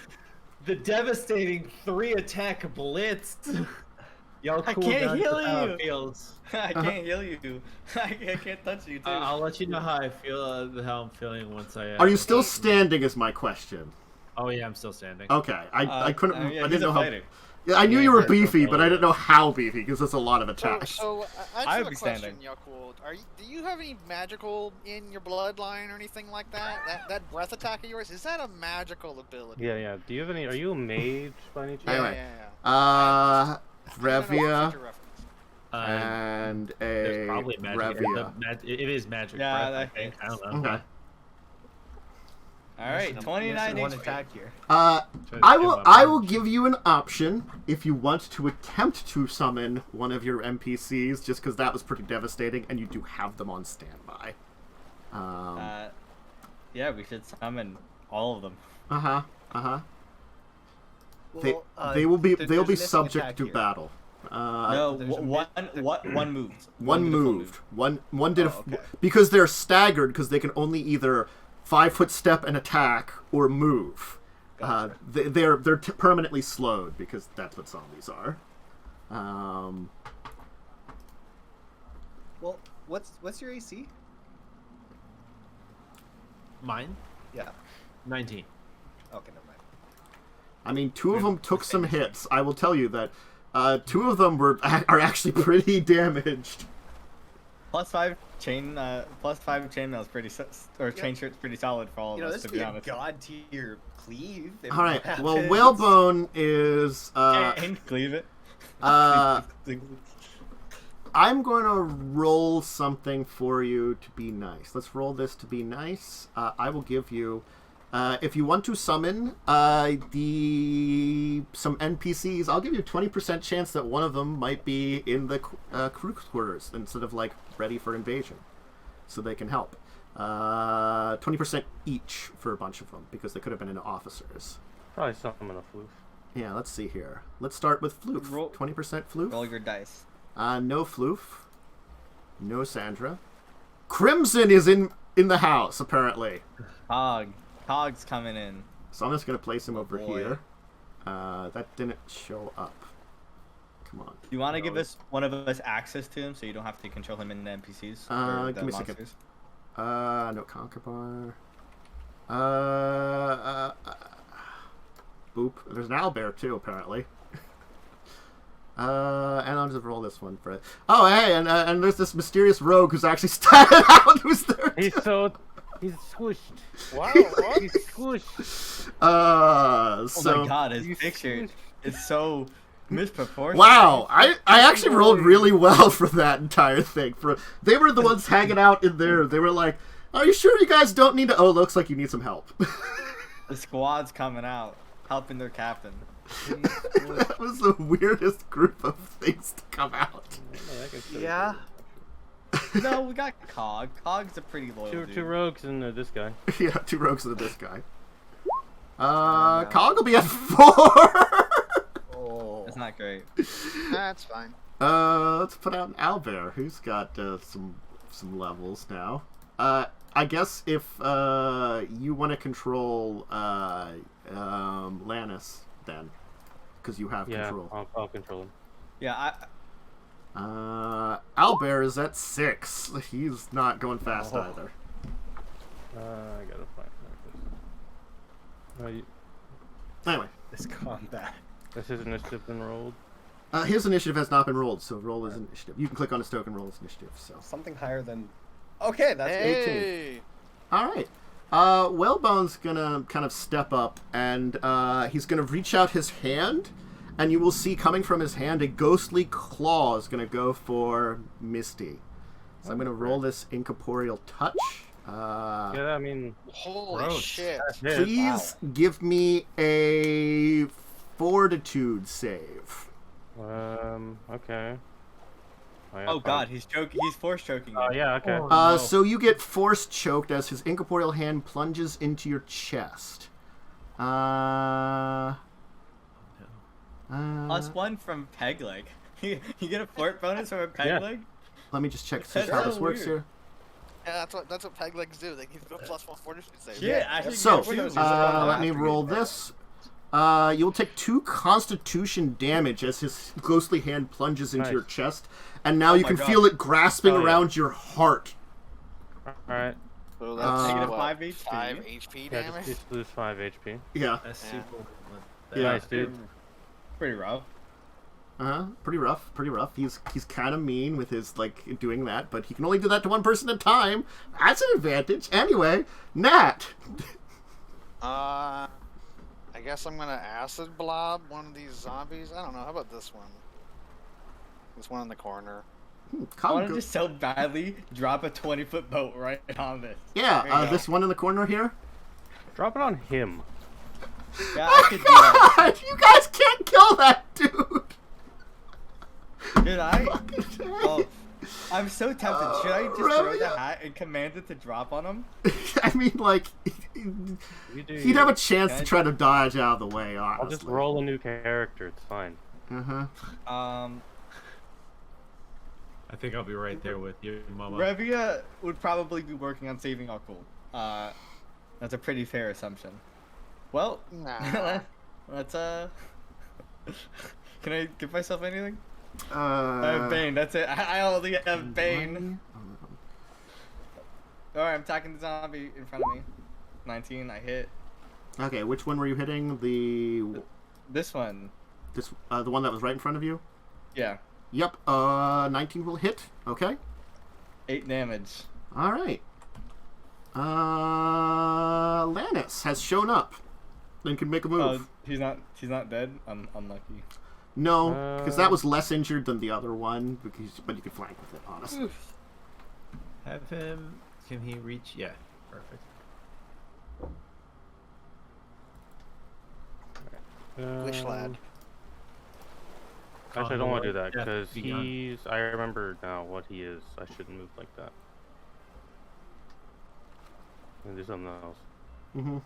The devastating 3-attack blitz. Y'all I cool can't down to heal how you. it feels. I can't heal you. I can't touch you too. I'll let you know how I feel, how I'm feeling once I. Are you still standing? Is my question. Oh yeah, I'm still standing. Okay, I couldn't. Yeah, I he's didn't a know how. fighter. Yeah, I knew Yeah, you were yeah, beefy, yeah. but I didn't know how beefy because that's a lot of So, attacks. so I I just have would a be question, standing. Yaalkol. Do you have any magical in your bloodline or anything like that? That breath attack of yours, is that a magical ability? Yeah. Do you have any? Are you a mage by any chance? Yeah, Anyway, yeah. I don't know what Revia future reference. and There's a probably magic. Revia. It is magic. Yeah, breath, I that think. I hits. don't know. Okay. All right, Missing 29 one HP. attack here. Try to I get will. my I will punch. give you an option if you want to attempt to summon one of your NPCs, just because that was pretty devastating, and you do have them on standby. Yeah, we should summon all of them. Uh huh. Well, They will be. there- They'll be there's a missing subject attack to here. battle. No, one moved. One did a full moved. One did Oh, okay. because they're staggered because they can only either 5-foot step and attack or move. Gotcha. They're permanently slowed because that's what zombies are. Well, what's your AC? Mine? Yeah. 19. Okay, never mind. I mean, 2 of them took some hits. I will tell you that 2 of them are actually pretty damaged. +5 chainmail is pretty chain shirt's pretty solid for all of us, This to would be be a honest. god tier cleave. if All right. it Well, happens. Whalebone is. And cleave it. I'm going to roll something for you to be nice. Let's roll this to be nice. I will give you, if you want to summon some NPCs, I'll give you a 20% chance that one of them might be in the crew quarters instead of like ready for invasion, so they can help. 20% each for a bunch of them because they could have been in officers. Probably summon a floof. Yeah, let's see here. Let's start with floof. Roll- 20% floof. Roll your dice. No floof. No Sandra. Crimson is in the house, apparently. Cog's coming in. So I'm just going to place him over boy. here. That didn't show up. Come on. You want to give one of us access to him so you don't have to control him in the NPCs? or the Give me a second. monsters? No conquer bar. Boop. There's an owlbear too, apparently. And I'll just roll this one for it. Oh, hey, and there's this mysterious rogue who's actually started out. Who's there? He's squished. Wow, what? He's squished. Oh So my god, his he's picture squished. is so misproportionate. wow, I actually rolled really well for that entire thing. They were the ones hanging out in there. They were like, "Are you sure you guys don't need to?" Oh, looks like you need some help. The squad's coming out, helping their captain. That was the weirdest group of things to come out. Yeah. No, we got Cog. Cog's a pretty loyal dude. Two rogues and this guy. Yeah, 2 rogues and this guy. Cog will be at 4. Oh. That's not great. That's fine. Let's put out an owlbear who's got some levels now. I guess if you want to control Lannis, then, because you have control. I'll control him. Yeah, Owlbear is at 6. He's not going fast either. I gotta find this. Anyway, This combat. This his initiative been rolled. his initiative has not been rolled, so roll his initiative. You can click on his token, roll his initiative. So. Something higher than. Okay, that's 18. Hey. All right. Whalebone's gonna kind of step up, and he's gonna reach out his hand, and you will see coming from his hand a ghostly claw is gonna go for Misty. So I'm gonna roll this incorporeal touch. Yeah, I mean, Holy Gross. shit. that's it. Please give me a fortitude save. Okay. oh god, he's choking. He's force choking. Oh, yeah, okay. So you get force choked as his incorporeal hand plunges into your chest. +1 from peg leg. You get a fort bonus from a peg Yeah. leg. Let me just check That's how this so works weird. here. Yeah, that's what peg legs do. They give you a +1 fortitude save. Shit, I should So, get two. let me roll this. You'll take 2 constitution damage as his ghostly hand plunges into Nice. your chest, and now you my can God. feel it grasping Oh, yeah. around your heart. Alright. So that's Negative what, 5 HP. 5 HP Yeah, damage? just lose 5 HP. Yeah, That's Yeah. super. Yeah. Nice, dude. Pretty rough. pretty rough, pretty rough. He's kind of mean with his doing that, but he can only do that to one person at a time. That's an advantage. Anyway, Nat. I guess I'm gonna acid blob one of these zombies. I don't know. How about this one? This one in the corner. I Come want go- to just so badly drop a 20-foot boat right on this. yeah, There you go. this one in the corner here. Drop it on him. Yeah, I could do that. God, you guys can't kill that dude. Dude, oh, I'm so tempted. Should I just throw the Revia. hat and command it to drop on him? I mean, You do he'd have a chance Can to I try to dodge out of the way, honestly. I'll just roll a new character. It's fine. Uh-huh. I think I'll be right there with you, Momo. Revia would probably be working on saving Yaalkol. That's a pretty fair assumption. Well, Nah. let's Can I give myself anything? Uh, I have Bane. That's it. I only have Bane. Alright, I'm attacking the zombie in front of me. 19, I hit. Okay, which one were you hitting? This one. The one that was right in front of you? Yeah. Yep, 19 will hit. Okay. 8 damage. Alright. Lannis has shown up and can make a move. Oh, he's not dead? I'm unlucky. No, because that was less injured than the other one, but you could flank with it, honestly. Have him. Can he reach? Yeah. Perfect. Wish lad. Actually, I don't want to do that Death because begun. I remember now what he is. I shouldn't move like that. And do something else. Mm-hmm.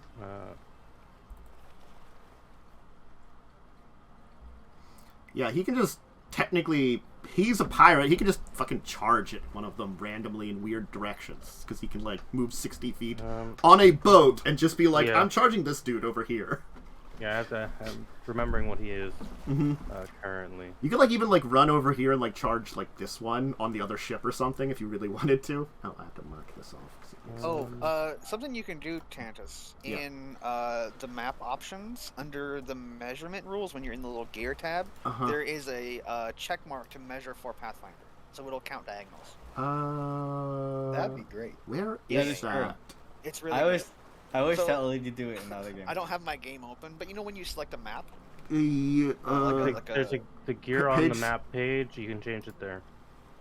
Yeah, he can just technically. He's a pirate. He can just fucking charge at one of them randomly in weird directions because he can like move 60 feet on a boat and just be like, yeah. "I'm charging this dude over here." Yeah, I'm remembering what he is currently. You could like even like run over here and like charge like this one on the other ship or something if you really wanted to. I'll have to mark this off. Oh, something you can do, Tantus, in the map options under the measurement rules when you're in the little gear tab, there is a check mark to measure for Pathfinder, so it'll count diagonals. That'd be great. Where Yeah, is that's that? true. It's really. I always So- tell Ellie to do it in the other game. I don't have my game open, but you know when you select a map, The There's the gear on the page- map page. You can change it there.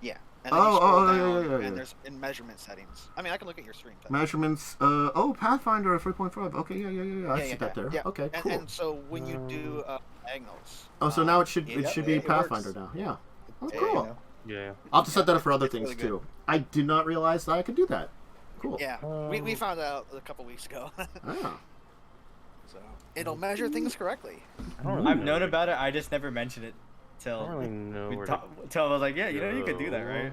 yeah. And then you scroll down, yeah. and there's in measurement settings. I mean, I can look at your stream. measurements. Pathfinder 3.5. Okay, yeah. I see that there. Yeah. Okay, and, cool. And so when you do diagonals. So now it should be it Pathfinder works. now. Yeah. Oh, Yeah, cool. you know. Yeah. I'll have to set that up for other It's things really good. too. I did not realize that I could do that. Cool. Yeah, we found out a couple weeks ago. Ah. So it'll measure things correctly. I don't really I've know known where about it. I just never mentioned it I don't really know where to till I was like, yeah, you know, you could do that, right?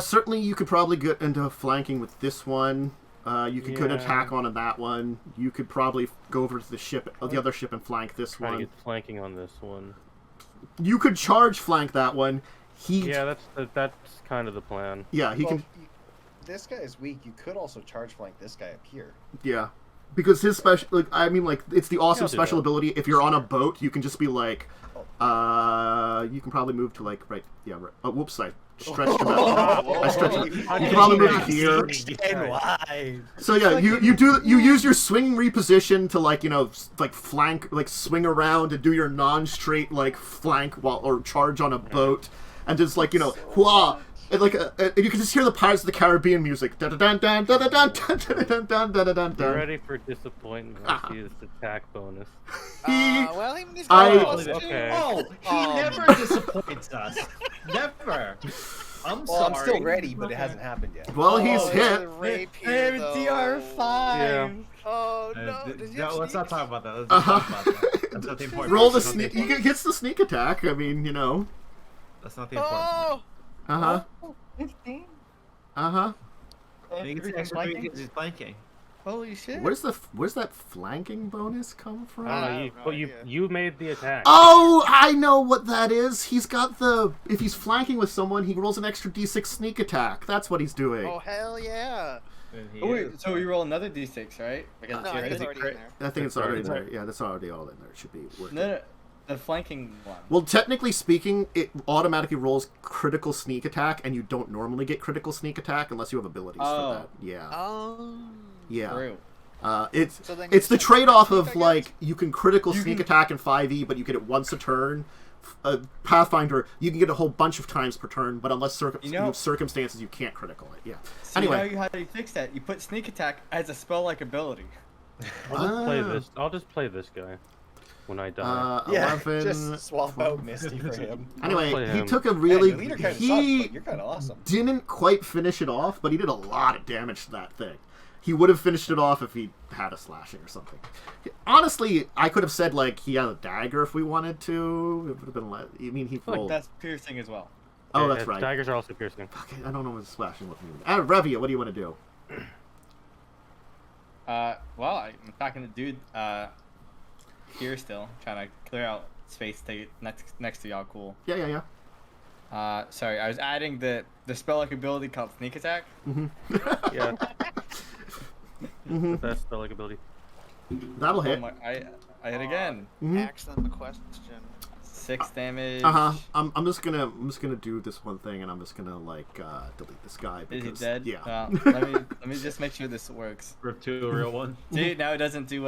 Certainly you could probably get into flanking with this one. You could Yeah. attack on that one. You could probably go over to the ship, the other ship, and flank this try to one. get flanking on this one. You could charge flank that one. Yeah, that's kind of the plan. Yeah, he can. This guy is weak. You could also charge flank this guy up here. Yeah, because his special, it's the awesome I'll do special that. ability. If you're on a boat, you can just be like, you can probably move to like right. Yeah, right. Oh, whoops! I stretched him out. I stretched. You can probably move to here. And wide. So yeah, you use your swing reposition to like flank, like swing around and do your non-straight like flank or charge on a boat, and just like whoa. And like and you can just hear the Pirates of the Caribbean music. Be ready for disappointment. See this attack bonus. Well, he's got plus two. Okay. Oh, he never disappoints us. Never. I'm Well, I'm sorry. still ready, but it hasn't happened yet. Well, he's Oh, hit. there's a rape here, though. DR5. Yeah. Oh no! Did you have let's not sneak? talk about that. Let's not talk about that. That's not the important Roll part. the That's not sneak. important He gets the sneak attack. I mean, That's not the important part. Oh, 15. He gets extra flanking? because he's flanking. Holy shit. Where's that flanking bonus come from? I don't know. I have no You idea. you made the attack. Oh, I know what that is. He's got if he's flanking with someone, he rolls an extra d6 sneak attack. That's what he's doing. oh hell yeah! And he Oh, wait, is. so we roll another d6, right? Because No, I think it's it already in crit? there. I think it's That's already already there. Yeah, that's already all in there. It should be working. No, the flanking one. Well, technically speaking, it automatically rolls critical sneak attack, and you don't normally get critical sneak attack unless you have abilities for that. Yeah. Oh. Yeah. True. It's So then it's the you get trade-off sneak, of I guess? like you can critical sneak attack in 5e, but you get it once a turn. Pathfinder, you can get a whole bunch of times per turn, but unless you have circumstances, you can't critical it. Yeah. So Anyway, you know how you fix that? You put sneak attack as a spell-like ability. I'll just play this guy when I die. Yeah, 11. just swap out Misty for him. Anyway, play he him. took a Yeah, really your leader kind of sucks, he but you're kind of awesome. didn't quite finish it off, but he did a lot of damage to that thing. He would have finished it off if he had a slashing or something. Honestly, I could have said like he had a dagger if we wanted to. It would have been. I mean, he Like rolled. that's piercing as well. Oh, Yeah, that's right. Daggers are also piercing. Okay, I don't know what's slashing with me. Revia, what do you want to do? Well, I'm attacking the dude here still, trying to clear out space to get next to Yaalkol. Yeah. Sorry, I was adding the spell-like ability called Sneak Attack. Yeah. The best spell-like ability. That'll hit. I hit again. Ask them the question. 6 damage. I'm just gonna do this one thing, and I'm just gonna delete this guy. Is Because, he dead? Yeah. Let me just make sure this works. Rip to a real one. See, now it doesn't do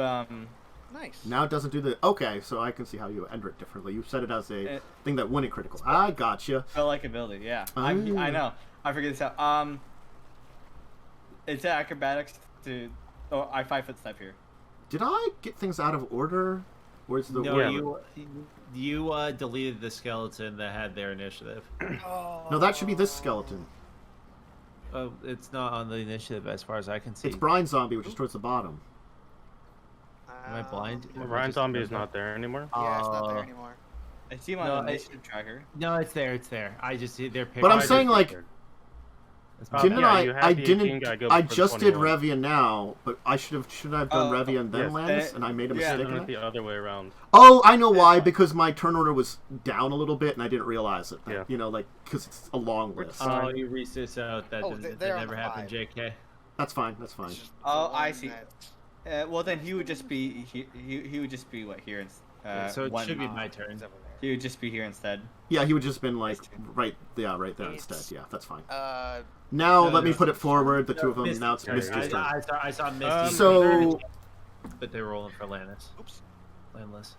Nice. Now it doesn't do the. Okay, so I can see how you enter it differently. You set it as a thing that wouldn't critical. I gotcha. spell-like ability. Yeah, I know. I figured this out. It's acrobatics to. Oh, I 5-foot step here. Did I get things out of order? Where's the? No, order? you deleted the skeleton that had their initiative. No, that should be this skeleton. Oh, it's not on the initiative as far as I can see. It's Brine Zombie, which is towards the bottom. Am I blind? Ryan Zombie is not there anymore. Yeah, it's not there anymore. I see him on the initiative tracker. No, it's there. It's there. I just see their. But I'm saying didn't yeah, I didn't. I just did 21. Revia now, but should I have done Revia and then yes. Landis, and I made a mistake. Done in it the other way around. Oh, I know why. Because my turn order was down a little bit, and I didn't realize it. Yeah. You know, because it's a long list. Oh, you resist out. That, Oh, that they're on never the happened, 5. JK. That's fine. That's fine. It's just Oh, the I one see. that- Well, then he would just be he would just be here. So it should be my turn. He would just be here instead. Yeah, he would just been right there It's- instead. Yeah, that's fine. Uh, Now No, let me no. put it forward. The two of them. Misty. Now it's Yeah, Misty's turn. I saw Misty. So- but they're rolling for Lannis. oops. Landless.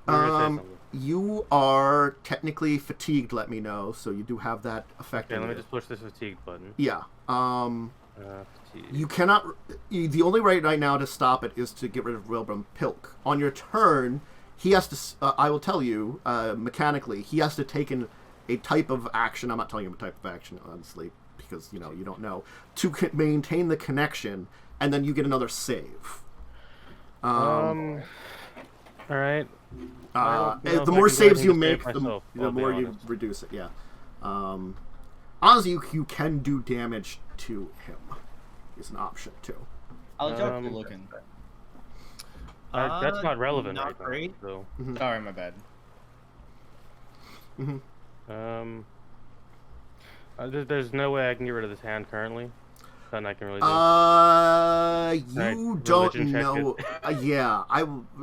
You were gonna say something. You are technically fatigued. Let me know. So you do have that effect. Okay, on let me you. just push this fatigue button. Yeah. Fatigue. You cannot. The only way right now to stop it is to get rid of Whalebone Pilk. On your turn, he has to. I will tell you mechanically. He has to take a type of action. I'm not telling you a type of action, honestly, because you don't know to maintain the connection, and then you get another save. All right. I don't know The if I more can go saves ahead you and make, save the myself, I'll be more you honest. reduce it. Yeah. Honestly, you can do damage to him. Is an option too. I'll jump to looking. That's not relevant Not right now, great. so. Sorry, my bad. There's no way I can get rid of this hand currently. Nothing I can really do. You Right, don't religion check know. it. Yeah,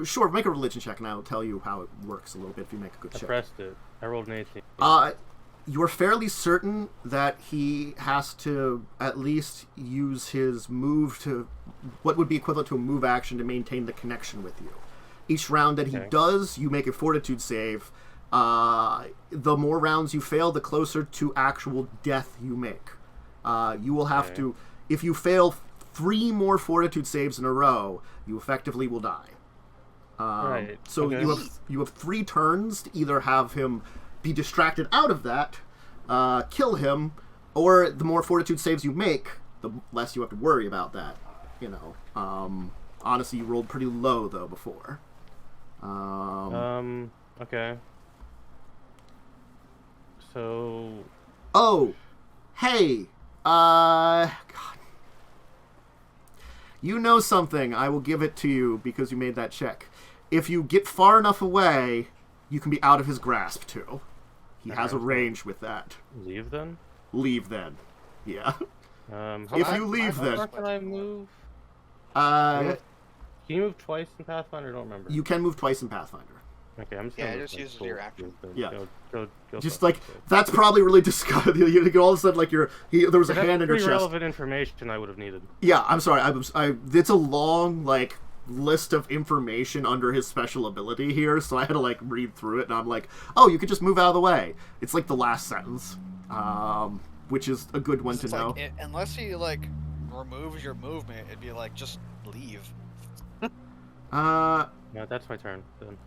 sure. Make a religion check, and I will tell you how it works a little bit if you make a good I check. pressed it. I rolled an 18. You're fairly certain that he has to at least use his move to what would be equivalent to a move action to maintain the connection with you. Each round that he Okay. does, you make a fortitude save. The more rounds you fail, the closer to actual death you make. You will have Okay. to, if you fail 3 more fortitude saves in a row, you effectively will die. Right, So okay. you have 3 turns to either have him be distracted out of that, kill him, or the more fortitude saves you make, the less you have to worry about that. Honestly, you rolled pretty low though before. Okay. So, Oh, hey, God. You know something. I will give it to you because you made that check. If you get far enough away, you can be out of his grasp too. He has a range with that. leave then? Leave then. Yeah. How If far- you leave how then. far can I move? Can Can you move twice in Pathfinder? I don't remember. you can move twice in Pathfinder. Okay, I'm just Yeah, gonna it move just my uses full your action. move then. Yeah. Go Just fuck like yourself. that's probably really disgusting. You get all of a sudden like there was a That's hand in your pretty chest. relevant information I would have needed. Yeah, I'm sorry. It's a long list of information under his special ability here, so I had to read through it, and I'm like, oh, you could just move out of the way. It's like the last sentence, which is a good one to It's know. unless he removes your movement, it'd be just leave. No, that's my turn then.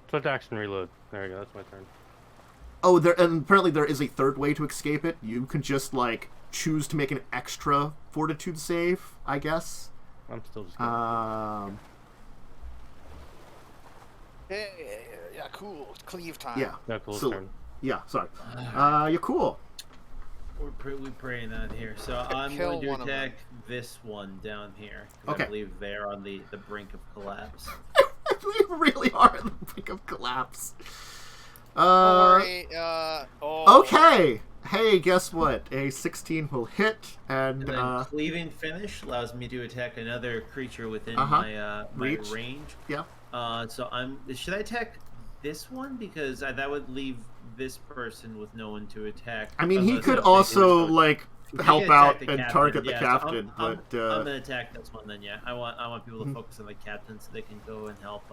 Swift action reload. There you go. That's my turn. Oh, and apparently there is a third way to escape it. You can just choose to make an extra fortitude save, I guess. I'm still just. Yeah, Cool. Cleave time. Yeah. Yakul's So, turn. yeah. Sorry. You're cool. We're praying on here. So I'm Kill going to one of them. attack this one down here. 'Cause Okay. I believe they're on the brink of collapse. We really are on the brink of collapse. Don't worry. Okay. Hey, guess what? A 16 will hit, and And then cleaving finish allows me to attack another creature within my Reach. range. yeah. So should I attack this one because that would leave this person with no one to attack. I mean, he unless could I'm also thinking- like He help can attack out the and captain, target the yeah, so captain, I'm but gonna attack this one then. Yeah, I want people to focus on the captain so they can go and help.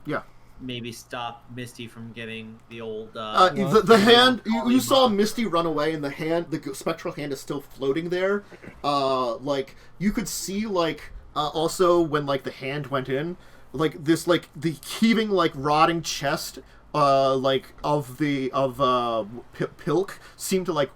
yeah. Maybe stop Misty from getting the old. The hand you saw Misty run away, and the spectral hand is still floating there. Like you could see, like also when like the hand went in, like this, like the heaving, like rotting chest, like of Pilk seemed to like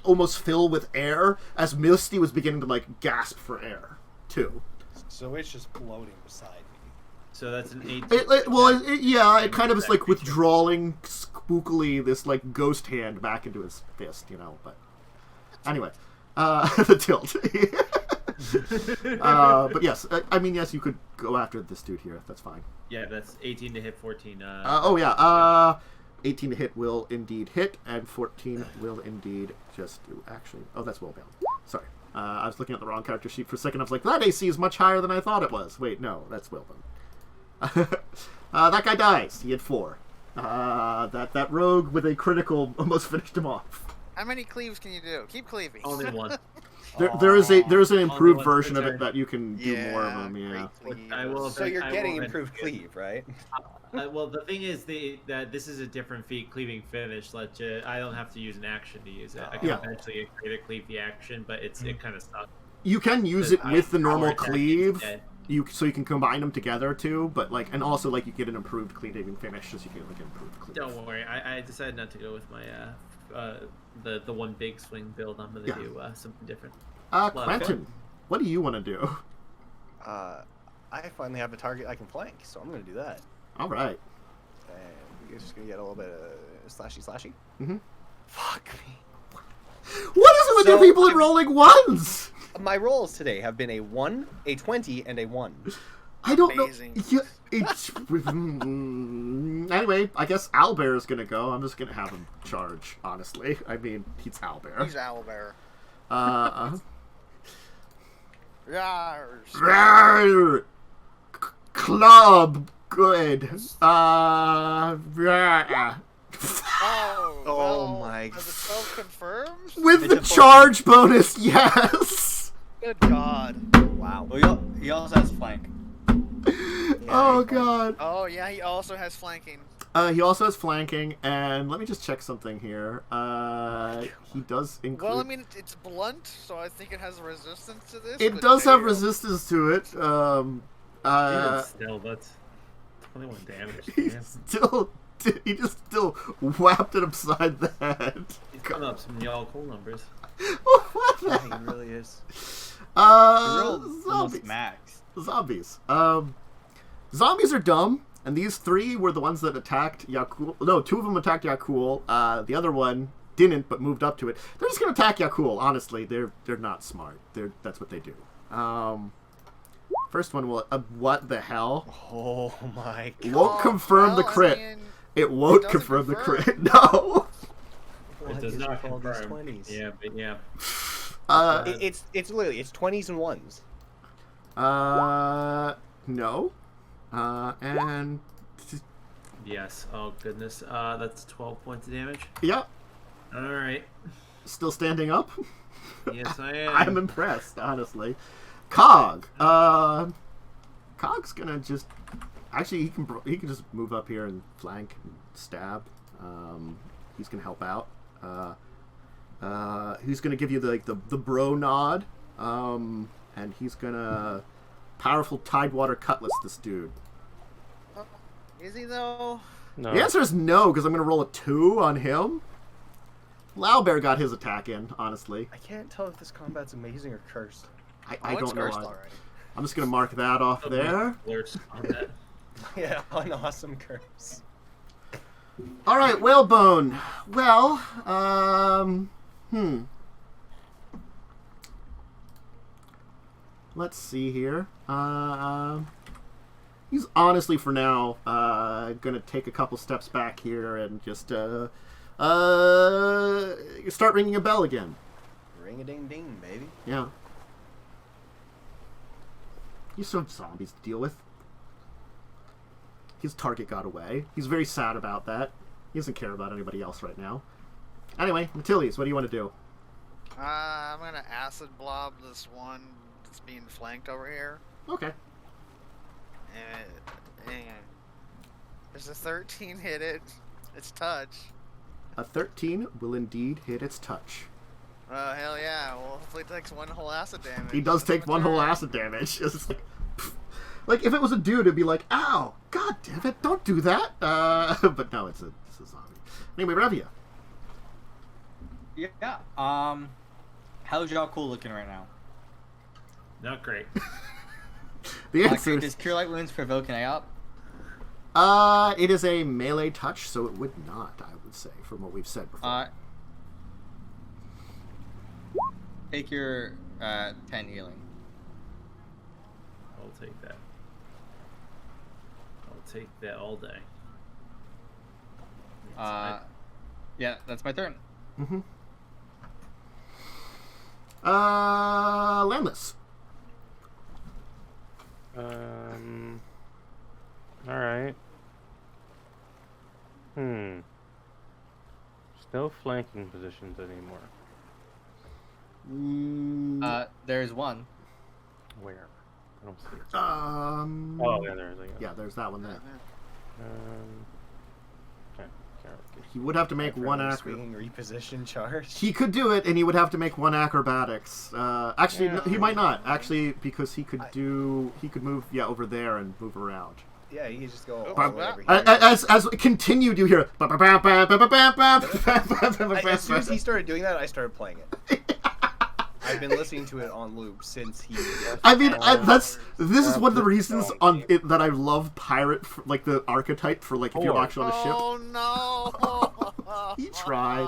almost fill with air as Misty was beginning to like gasp for air too. So it's just floating beside me. So that's an 18. It kind of is like withdrawing spookily this like ghost hand back into his fist, you know. But anyway, the tilt. But yes, I mean, yes, you could go after this dude here. That's fine. Yeah, that's 18 to hit, 14. 18 to hit will indeed hit, and 14 will indeed just do. Actually, that's Whalebone. Sorry. I was looking at the wrong character sheet for a second. I was like, that AC is much higher than I thought it was. Wait, no, that's Whalebone. That guy dies. He had 4. That rogue with a critical almost finished him off. How many cleaves can you do? Keep cleaving. Only one. There is an improved one's version of return. it that you can do more of them. Yeah. great cleaves. I will. So you're I getting will improved eventually- cleave, right? Well, the thing is that this is a different feat, cleaving finish. I don't have to use an action to use it. I can Yeah. eventually create a cleave the action, but it kind of sucks. You can use it with the normal Power attack cleave. instead. So you can combine them together too, but like, and also like you get an improved cleaving finish, as you get like an improved cleave. Don't worry, I decided not to go with my the one big swing build. I'm gonna do something different. of Quentin, what do you want to do? I finally have a target I can flank, so I'm going to do that. All right. And we're just going to get a little bit of slashy. Mm-hmm. Fuck me. What is it with So, you people in rolling ones? My rolls today have been a 1, a 20, and a 1. I don't Amazing. know. Yeah, anyway, I guess Owlbear is gonna go. I'm just gonna have him charge. Honestly, I mean, he's Owlbear. He's Owlbear. Yars. Rawr. Club. Good. Oh, Oh well, my- Are the 12 confirmed? With the It's a charge bonus, yes. Good God. Wow. Well, he also has flank. Oh god. Oh, yeah, he also has flanking. He also has flanking, and let me just check something here. He does include. Well, I mean, it's blunt, so I think it has resistance to this. it but does have damn. resistance to it. Even still, that's 21 damage. Damn. He just still whapped it upside the head. He's coming up some Yaalkol numbers. What the Yeah, heck? he really is. He rolled almost Zombies. max. Zombies are dumb, and these 3 were the ones that attacked Yaalkol. No, 2 of them attacked Yaalkol. The other one didn't, but moved up to it. They're just gonna attack Yaalkol. Honestly, they're not smart. That's what they do. First one will. What the hell? Oh my god. Won't confirm the well, I crit. mean, It won't doesn't confirm the confirm. crit. No. What It does is not with all these confirm. 20s? Yeah, but yeah. It's literally, it's 20s and 1s. No. And Yes. Oh goodness. That's 12 points of damage. yeah, All right. still standing up. Yes, I am. I'm impressed, honestly. Cog. Cog's gonna just. Actually, he can just move up here and flank and stab. He's gonna help out. He's gonna give you the bro nod. And he's gonna powerful Tidewater Cutlass this dude. Is he, though? No. The answer is no, because I'm gonna roll a 2 on him. Owlbear got his attack in, honestly. I can't tell if this combat's amazing or cursed. I Oh, it's don't know. cursed why. already. I'm just gonna mark that off there. Alerts on that. Yeah, an awesome curse. All right, Whalebone. Well, let's see here. He's honestly, for now, gonna take a couple steps back here and just start ringing a bell again. Ring-a-ding-ding, baby. Yeah. He's some zombies to deal with. His target got away. He's very sad about that. He doesn't care about anybody else right now. Anyway, Natileis, what do you want to do? I'm gonna acid blob this one that's being flanked over here. Okay. And there's a 13 hit it. It's touch. A 13 will indeed hit its touch. Oh, hell yeah. Well, hopefully it takes one whole acid damage. He does take one whole acid damage. It's like, if it was a dude, it'd be like, ow, god damn it, don't do that. But no, it's a zombie. Anyway, Revia. Yeah. How's Yaalkol looking right now? Not great. The answer Does Cure Light Wounds provoke an AOP? it is a melee touch, so it would not, I would say, from what we've said before. Take your 10 healing. I'll take that. I'll take that all day. Yeah, that's my turn. Mm-hmm. Landless. Alright. There's no flanking positions anymore. There's one. Where? I don't see it. Oh, yeah, there is. yeah, there's that one there. Okay. He would have to make one swinging reposition charge. He could do it, and he would have to make one acrobatics. Actually, no, he might not. Actually, because he could move, over there and move around. Yeah, he could just go. As continued, you hear. As soon as he started doing that, I started playing it. I've been listening to it on loop since he. I mean, this is one of the reasons that I love pirate, like the archetype for like if you're actually on a ship. Oh no! He tried.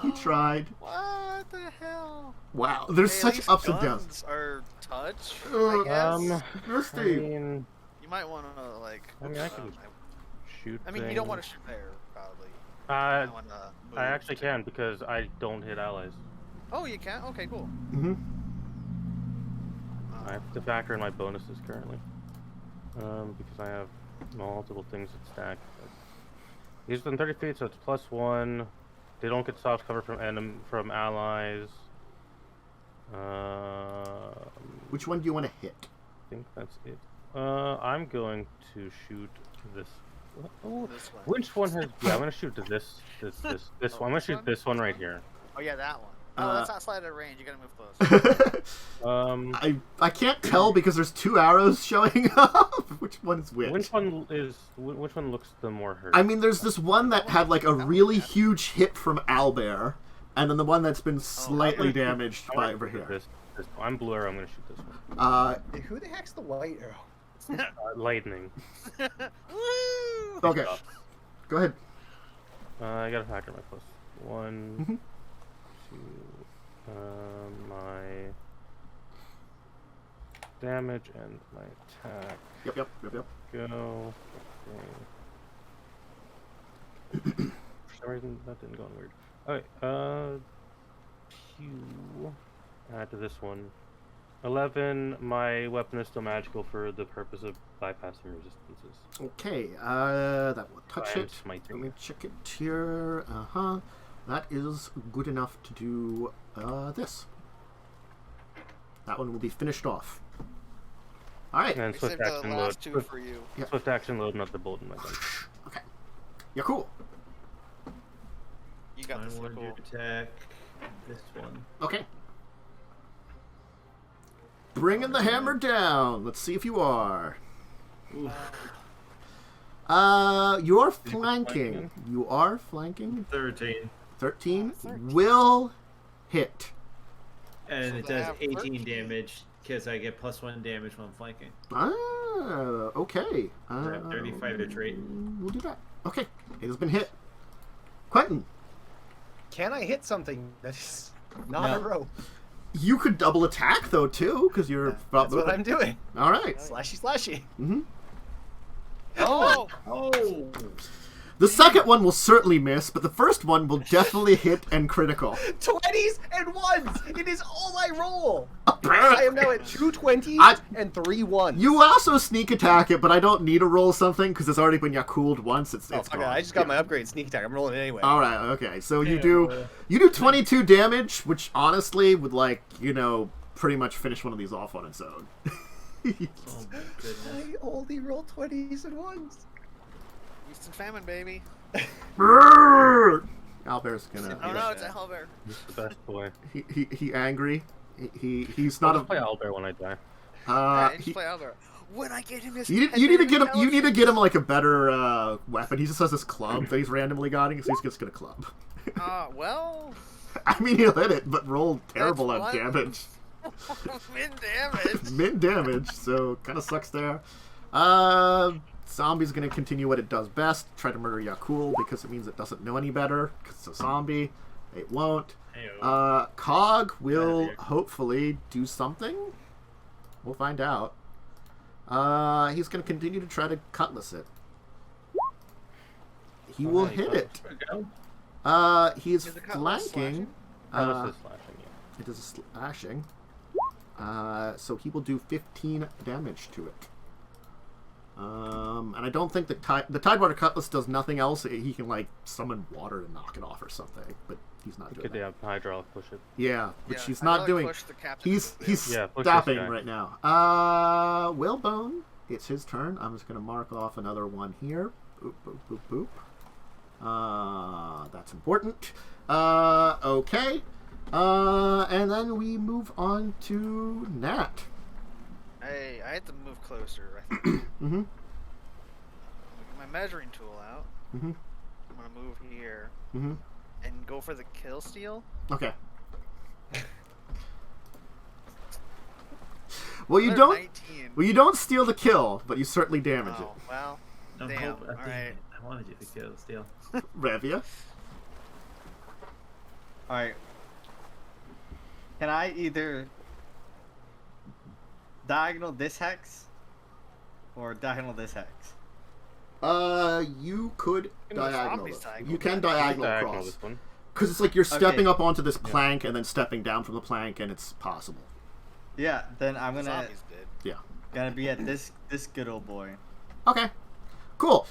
He tried. What the hell? Wow, there's such ups and downs. Guns are touch, I guess. Thirsty. You might want to like. I mean, I can shoot. I mean, you don't want to shoot there, probably. I actually can because I don't hit allies. Oh, you can? Okay, cool. Mm-hmm. I have to factor in my bonuses currently, because I have multiple things that stack. He's within 30 feet, so it's +1. They don't get soft cover from allies. Which one do you want to hit? I think that's it. I'm going to shoot this. Oh, This one. which one has? Yeah, I'm gonna shoot this one. I'm gonna shoot this one right here. Oh yeah, that one. Oh, that's outside of range. You gotta move close. I can't tell because there's two arrows showing up. Which one is which? Which one looks the more hurt? I mean, there's this one that had like a really huge hit from owlbear, and then the one that's been slightly damaged by over here. This I'm blue arrow. I'm gonna shoot this one. Hey, who the heck's the white arrow? Lightning. Woo! Okay, go ahead. I gotta factor my +1 Mhm. to my damage and my attack. Yep. Go. For some reason that didn't go on weird. Okay, add to this one. 11. My weapon is still magical for the purpose of bypassing resistances. Okay, that will touch I'm it. smiting. Let me check it here. That is good enough to do this. That one will be finished off. All right. And We swift saved the action last load. two for you. Yeah. Swift action load, not the bolt in my gun. Okay. Yeah, cool. You got I this. want Cool. to attack this one. Okay. Bringing the hammer down. Let's see if you are. You are flanking. You are flanking. 13. 13 will hit. And So it they does have 18 13. damage because I get +1 damage when I'm flanking. Okay. I have 35 to trait. We'll do that. Okay, it has been hit. Quentin, Can I hit something that is not a rope? you could double attack though too, because you're. That's what I'm doing. All right. Slashy, slashy. Mm-hmm. Oh! Oh. The second one will certainly miss, but the first one will definitely hit and critical. 20s and 1s! It is all I roll! I Apparently. am now at 2 20s and 3 1s. You also sneak attack it, but I don't need to roll something because it's already been Yakuled once. It's fuck gone. it, I just got my upgrade sneak attack. I'm rolling it anyway. All right, okay. So you do 22 damage, which honestly would pretty much finish one of these off on its own. Oh my goodness. I only roll 20s and 1s. Feast and famine, baby. Albert's gonna. Oh no, it's a Hellbear. He's the best boy. He angry. He's I'll not just play Owlbear when I die. Alright, just play Hellbear. When I get him his You need to get him. You need to get him like a better weapon. He just has this club that he's randomly gotten, so he's just gonna club. Well... I mean, he'll hit it, but roll terrible at one. damage. Min damage. Min damage, so kind of sucks there. Zombie's gonna continue what it does best, try to murder Yaalkol because it means it doesn't know any better, because it's a zombie. It won't. Heyo. Cog will Erik. hopefully do something. We'll find out. He's gonna continue to try to cutlass it. He will hit it. He is Is the cutlass flanking. Cutlass is slashing, yeah. It is a slashing. So he will do 15 damage to it. And I don't think the Tidewater Cutlass does nothing else. He can like summon water to knock it off or something, but he's not doing Could that. hydraulic push it. Yeah, which Yeah, he's I not really doing. push the captain He's to the field. Yeah, push this stopping guy. right now. Whalebone, it's his turn. I'm just gonna mark off another one here. Boop boop boop boop. That's important. Okay. And then we move on to Nat. Hey, I had to move closer. I think. Mm-hmm. Get my measuring tool out. Mm-hmm. I'm gonna move here Mm-hmm. and go for the kill steal. Okay. Well, you Another don't. 19. Well, you don't steal the kill, but you certainly damage Oh, well, No, damn. hold- All right. I wanted you to kill steal. it. Revia. Alright. Can I either diagonal this hex or diagonal this hex? You could diagonal. zombies it. diagonal You can that. diagonal Diagonal across. this one. Because it's like you're stepping Okay. up onto this plank and then stepping down from the plank, and it's possible. Yeah, then I'm gonna Zombies did. gonna be at this good old boy. Okay. Cool.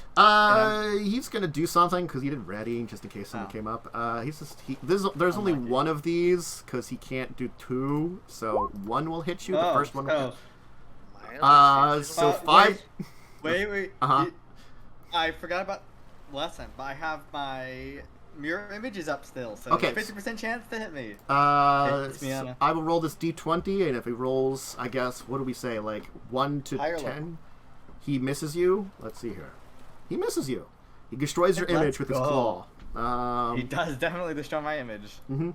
He's gonna do something because he didn't ready just in case something Oh. came up. There's only like it. one of these because he can't do two, so one will hit you. The first one will hit. My So Uh, 5. Wait. Uh-huh. I forgot about last time, but I have my mirror images up still, so Okay. 50% chance to hit me. Hits me on So a- I will roll this d20, and if he rolls, I guess, what do we say, like 1 to Higher 10, he misses you. Let's see here. He misses you. He destroys your Let's image with his go. claw. He does definitely destroy my image. Mm-hmm.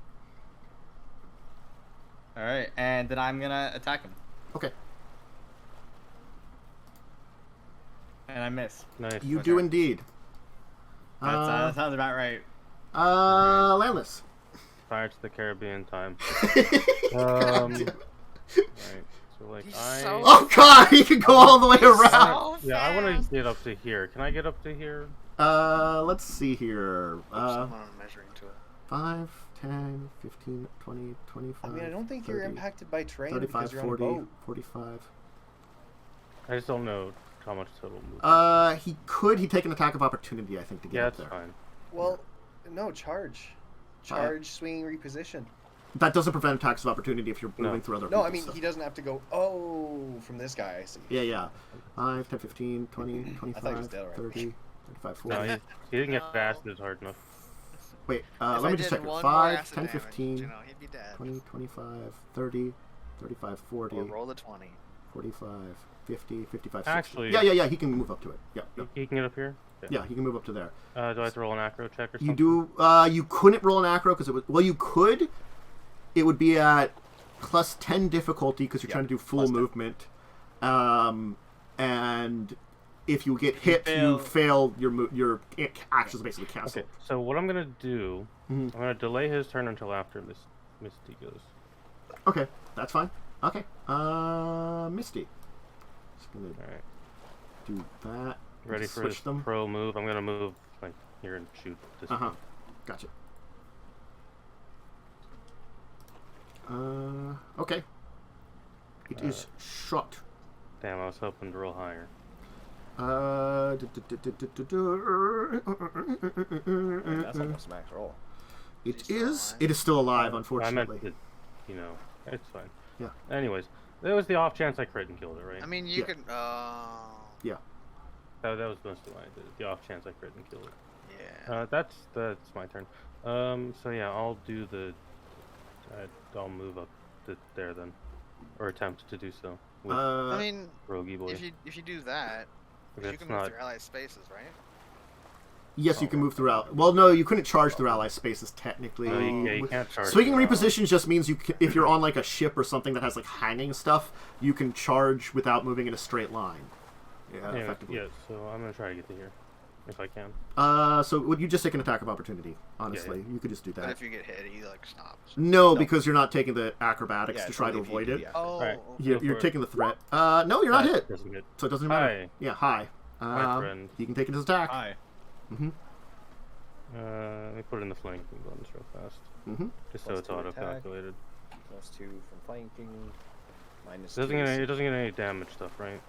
Alright, and then I'm gonna attack him. Okay. And I miss. Nice. You Okay. do indeed. That sounds about right. Landless. Pirates of the Caribbean time. Right. So like He's I. so- Oh god, he can go all the way around. So Yeah, I want to fast. get up to here. Can I get up to here? Let's see here. Someone on a measuring tool. 5, 10, 15, 20, 25. I mean, I don't think you're 30, impacted by terrain 35, because you're 40, on a boat. 45. I just don't know how much total movement. He'd take an attack of opportunity, I think, to get Yeah, up that's there. fine. Well, no, charge. Charge, swing, reposition. That doesn't prevent attacks of opportunity if you're No. moving through other No, people's I mean, stuff. he doesn't have to go, oh, from this guy, I see. Yeah. 5, 10, 15, 20, 25, thought he was dead already. 30, 35, 40. No, he didn't get No. fasted hard enough. Wait, If let I me just did check it. one more 5, acid 10, damage, 15, you know, he'd be dead. 20, 25, 30, 35, 40, Or roll the 20. 45, 50, 55, 60. Actually- Yeah, he can move up to it. Yeah, He can get up here? yeah, he can move up to there. Do I have to roll an acro check or something? You do. You couldn't roll an acro because it was. Well, you could. It would be at plus 10 difficulty because you're trying to do full plus 10. movement. And if you get hit, you fail your actions basically cancel. Okay, so what I'm gonna do, Mhm. I'm gonna delay his turn until after Misty goes. Okay, that's fine. Okay, Misty. Just gonna Alright. do that. Ready for switch his them. pro move? I'm gonna move like here and shoot this. Gotcha. Okay. It is shot. Damn, I was hoping to roll higher. That's almost max roll. It is still alive, I unfortunately. meant to, it's fine. Yeah. Anyways, there was the off chance I crit and killed it, right? I mean, you Yeah. can. Yeah. That was mostly why I did it. The off chance I crit and killed it. Yeah. That's my turn. So yeah, I'll do the. I'll move up there then, or attempt to do so. With I mean, Rogie Boy. if you do that, 'cause you That's can move not. through ally spaces, right? Yes, you can move throughout. Well, no, you couldn't charge through ally spaces technically. You can't charge. Swinging through repositions just means you can, if you're on like a ship or something that has like hanging stuff, you can charge without moving in a straight line. Yeah, effectively. Yeah, so I'm gonna try to get to here, if I can. So would you just take an attack of opportunity? Honestly, you could just do But that. if you get hit, he like stops. No, because you're not taking the acrobatics Yeah, to it's try to only if you avoid do it. the Oh, Alright. okay. You're for it. taking the threat. No, you're not hit, Doesn't get. so it doesn't matter. Hi. Yeah, hi. My friend. You can take it as attack. Hi. Mm-hmm. Let me put it in the flanking bonus real fast, Mm-hmm. just so Plus it's 2 auto attack. calculated. +2 from flanking. Minus It doesn't 2 get any damage stuff, right?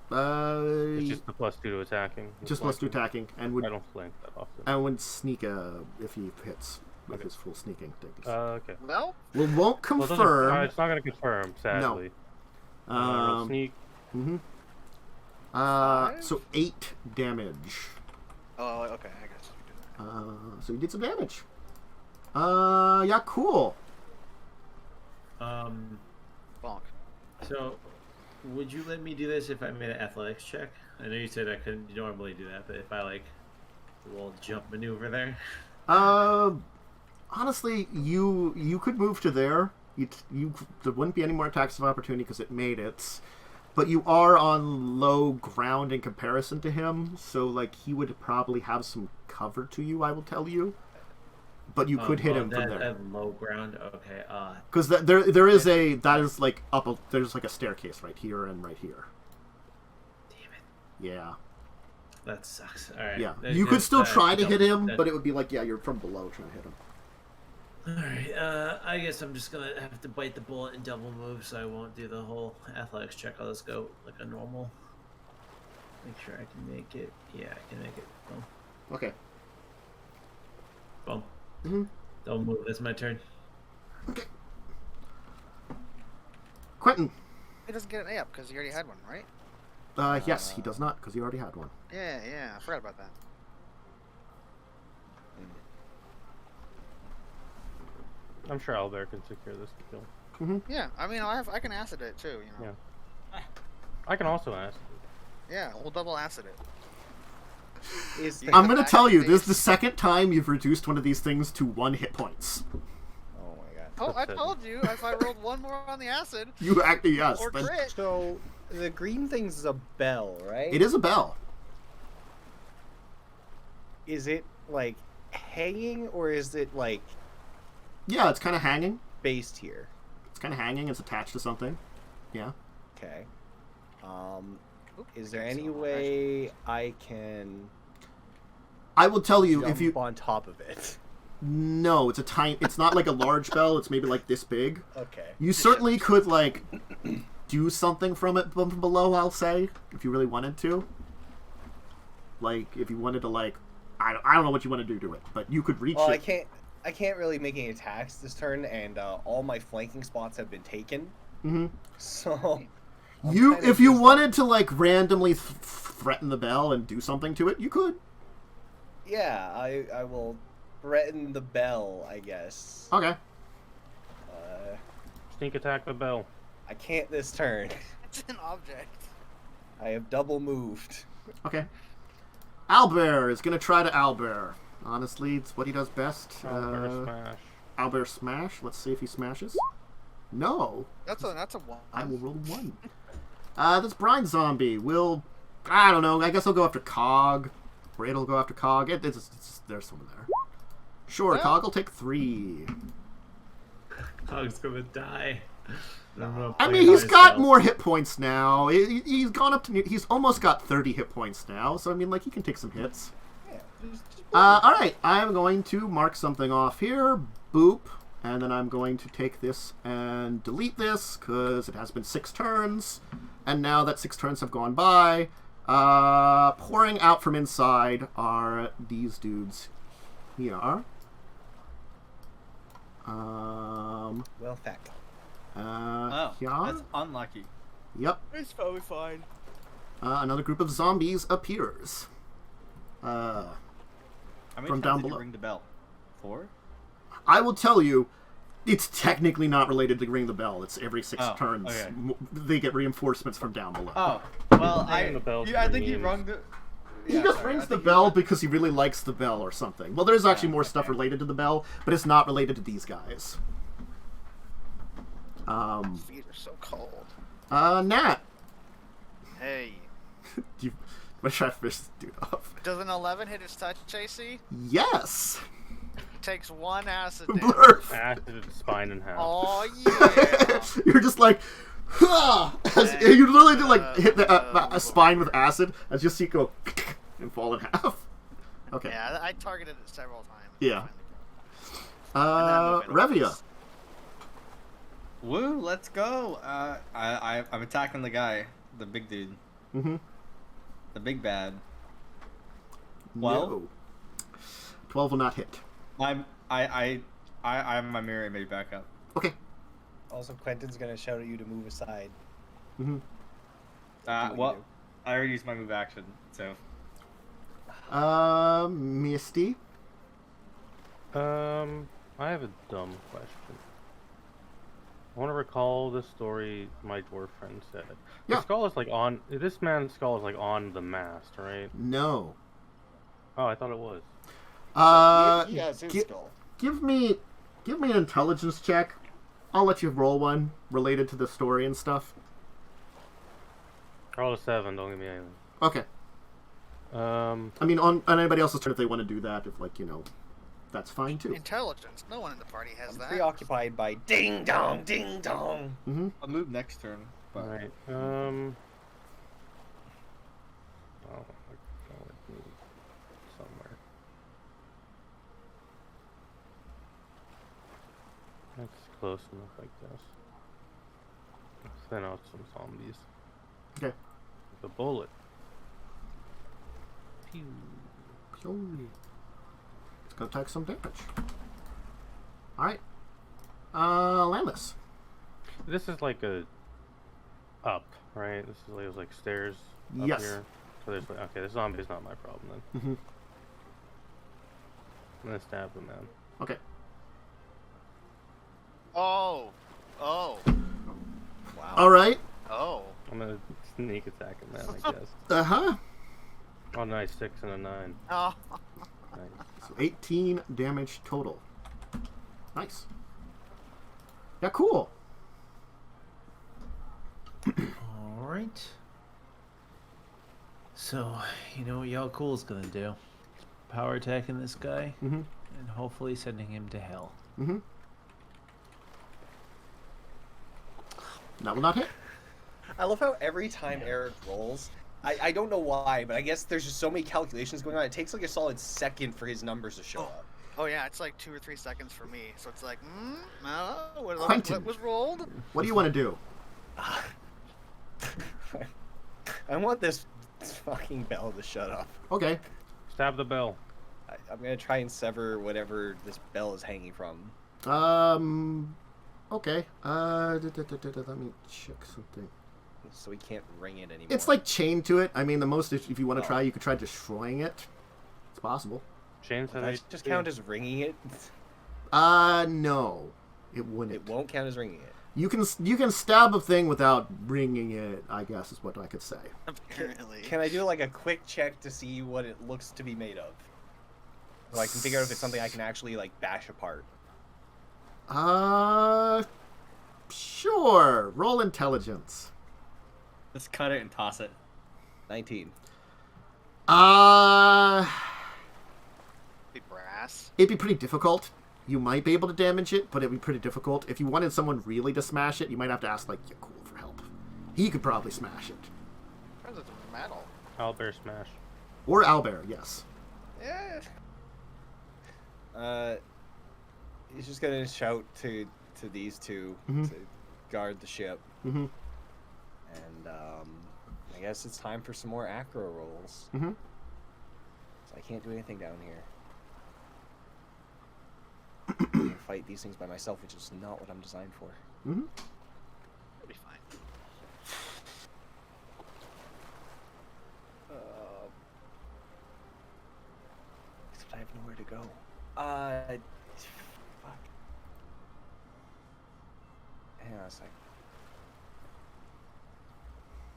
It's just the +2 to attacking. and just plus 2 flanking. attacking, and would I don't flank that often. would sneak if he hits with his full sneaking things. Okay. Well, Well, won't Well, it doesn't- confirm. it's not going to confirm, sadly. Roll sneak. Mm-hmm. So 8 damage. oh, okay, I guess we can do that. So you did some damage. Yeah, cool. Bonk. So, would you let me do this if I made an athletics check? I know you said I couldn't normally do that, but if I like a little jump maneuver there. Honestly, you could move to there. There wouldn't be any more attacks of opportunity because it made it. But you are on low ground in comparison to him, so like he would probably have some cover to you. I will tell you. But you could hit him from there. At low ground, okay. Because there is there's like a staircase right here and right here. Damn it. Yeah. That sucks. All right. Yeah. You could still try to hit him, but it would be like, yeah, you're from below trying to hit him. Alright, I guess I'm just gonna have to bite the bullet and double move, so I won't do the whole athletics check. I'll just go like a normal. Make sure I can make it. Yeah, I can make it. Boom. Okay. Boom. Mm-hmm. Double move. That's my turn. Okay. Quentin. He doesn't get an A up because he already had one, right? Yes, he does not, because he already had one. Yeah, I forgot about that. I'm sure Albert can secure this kill. Mm-hmm. Yeah, I mean, I can acid it too, you know. Yeah. I can also ask. Yeah, we'll double acid it. I'm gonna tell you, this is the second time you've reduced one of these things to 1 hit points. Oh my god. Oh, I told you, if I rolled one more on the acid, You actually, yes. or crit. So the green thing's is a bell, right? It is a bell. Is it like hanging or is it like Yeah, it's kind of hanging. based here? It's kind of hanging. It's attached to something. Yeah. Okay. Oop, Is there okay, any so way I can I will tell you, jump if you... on top of it? No, it's a tiny... It's not like a large bell. It's maybe like this big. Okay. You certainly could, like, do something from it from below, I'll say, if you really wanted to. Like, if you wanted to, like... I don't know what you want to do to it, but you could reach Well, it. I can't really make any attacks this turn, and all my flanking spots have been taken. Mm-hmm. So If you wanted to, like, randomly threaten the bell and do something to it, you could. yeah, I will threaten the bell, I guess. Okay. Sneak attack the bell. I can't this turn. It's an object. I have double moved. Okay. Albert is going to try to Albert. Honestly, it's what he does best. Albert smash. Albert smash. Let's see if he smashes. No. That's a one. I will roll 1. This brine zombie will I don't know. I guess I'll go after Cog. Braid will go after Cog. There's someone there. Sure, Well. Cog will take 3. Cog's gonna die. I mean, he's got more hit points now. He's gone up to... He's almost got 30 hit points now. So, I mean, like, he can take some hits. Yeah, just Alright, I'm going to mark something off here. Boop. And then I'm going to take this and delete this, because it has been 6 turns. And now that 6 turns have gone by, pouring out from inside are these dudes here. well, fact. Oh, here. that's unlucky. Yep. It's probably fine. Another group of zombies appears. How many From times down did below. you ring the bell? 4? I will tell you, it's technically not related to ring the bell. It's every 6 Oh, turns. okay. They get reinforcements from down below. Oh, well, Ringing the bell I think you screams. rung the. He Yeah, just sorry, rings I the think bell you- because he really likes the bell or something. Well, there's actually Yeah, more stuff okay. related to the bell, but it's not related to these guys. Feet are so cold. Nat. Hey. What should I finish this dude off? Does an 11 hit his touch, JC? Yes! Takes 1 acid damage. Blurf! Acid spine in half. Oh, yeah. You're just like, "Ah!" You literally do like hit the spine with acid as you see it go and fall in half. Okay. Yeah, I targeted it several times. Yeah. And then moving Revia. on. Woo, let's go. I'm attacking the guy, the big dude, Mm-hmm. the big bad. No. 12 will not hit. I have my mirror image back up. Okay. Also, Quentin's gonna shout at you to move aside. Mm-hmm. Do what Well, you do. I already used my move action, so. Misty. I have a dumb question. I want to recall the story my dwarf friend said. Yeah. The skull is like on. This man's skull is like on the mast, right? No. Oh, I thought it was. He has his gi- skull. give me an intelligence check. I'll let you roll one related to the story and stuff. Roll a 7. Don't give me anything. Okay. I mean, on anybody else's turn if they want to do that, if like that's fine too. Intelligence. No one in the party has I'm that. preoccupied by ding dong, ding dong. Mm-hmm. I'll move next turn. But... All right. Oh, I'll move somewhere. That's close enough, I guess. Thin out some zombies. Okay. With a bullet. Pew. It's gonna take some damage. All right. Landless. This is like a up, right? This is like, there's like stairs up Yes. here. So there's like, okay, the zombie's not my problem then. Mm-hmm. I'm gonna stab the man. Okay. Oh. Oh. Wow. All right. Oh. I'm gonna sneak attack him, man, I guess. Uh-huh. Oh, nice, 6 and a 9. Oh. Nice. So 18 damage total. Nice. Yeah, cool. All right. So, you know what Yaalkol is gonna do? Power attacking this guy, Mm-hmm. and hopefully sending him to hell. Mm-hmm. That will not hit. I love how every time Erik rolls, I don't know why, but I guess there's just so many calculations going on. It takes like a solid second for his numbers to show up. Oh yeah, it's like 2 or 3 seconds for me. So it's like, what Quentin. was rolled? What do you want to do? I want this fucking bell to shut up. Okay. Stab the bell. I'm gonna try and sever whatever this bell is hanging from. Okay. Let me check something. So we can't ring it anymore. It's like chained to it. I mean, the most if you want to Oh. try, you could try destroying it. It's possible. Chains have Does that just count as ringing it? No, it wouldn't. It won't count as ringing it. You can stab a thing without ringing it, I guess is what I could say. Apparently. Can I do like a quick check to see what it looks to be made of? So I can figure out if it's something I can actually like bash apart. Sure. Roll intelligence. Let's cut it and toss it. 19. Be brass. It'd be pretty difficult. You might be able to damage it, but it'd be pretty difficult. If you wanted someone really to smash it, you might have to ask, like, Yaalkol for help. He could probably smash it. Because it's metal. Owlbear smash. Or Owlbear, yes. Yeah. He's just gonna shout to these two to guard the ship. Mm-hmm. And I guess it's time for some more acro rolls. Mm-hmm. So I can't do anything down here. I can fight these things by myself, which is not what I'm designed for. Mm-hmm. It'll be fine. Except I have nowhere to go. Fuck. Hang on a sec.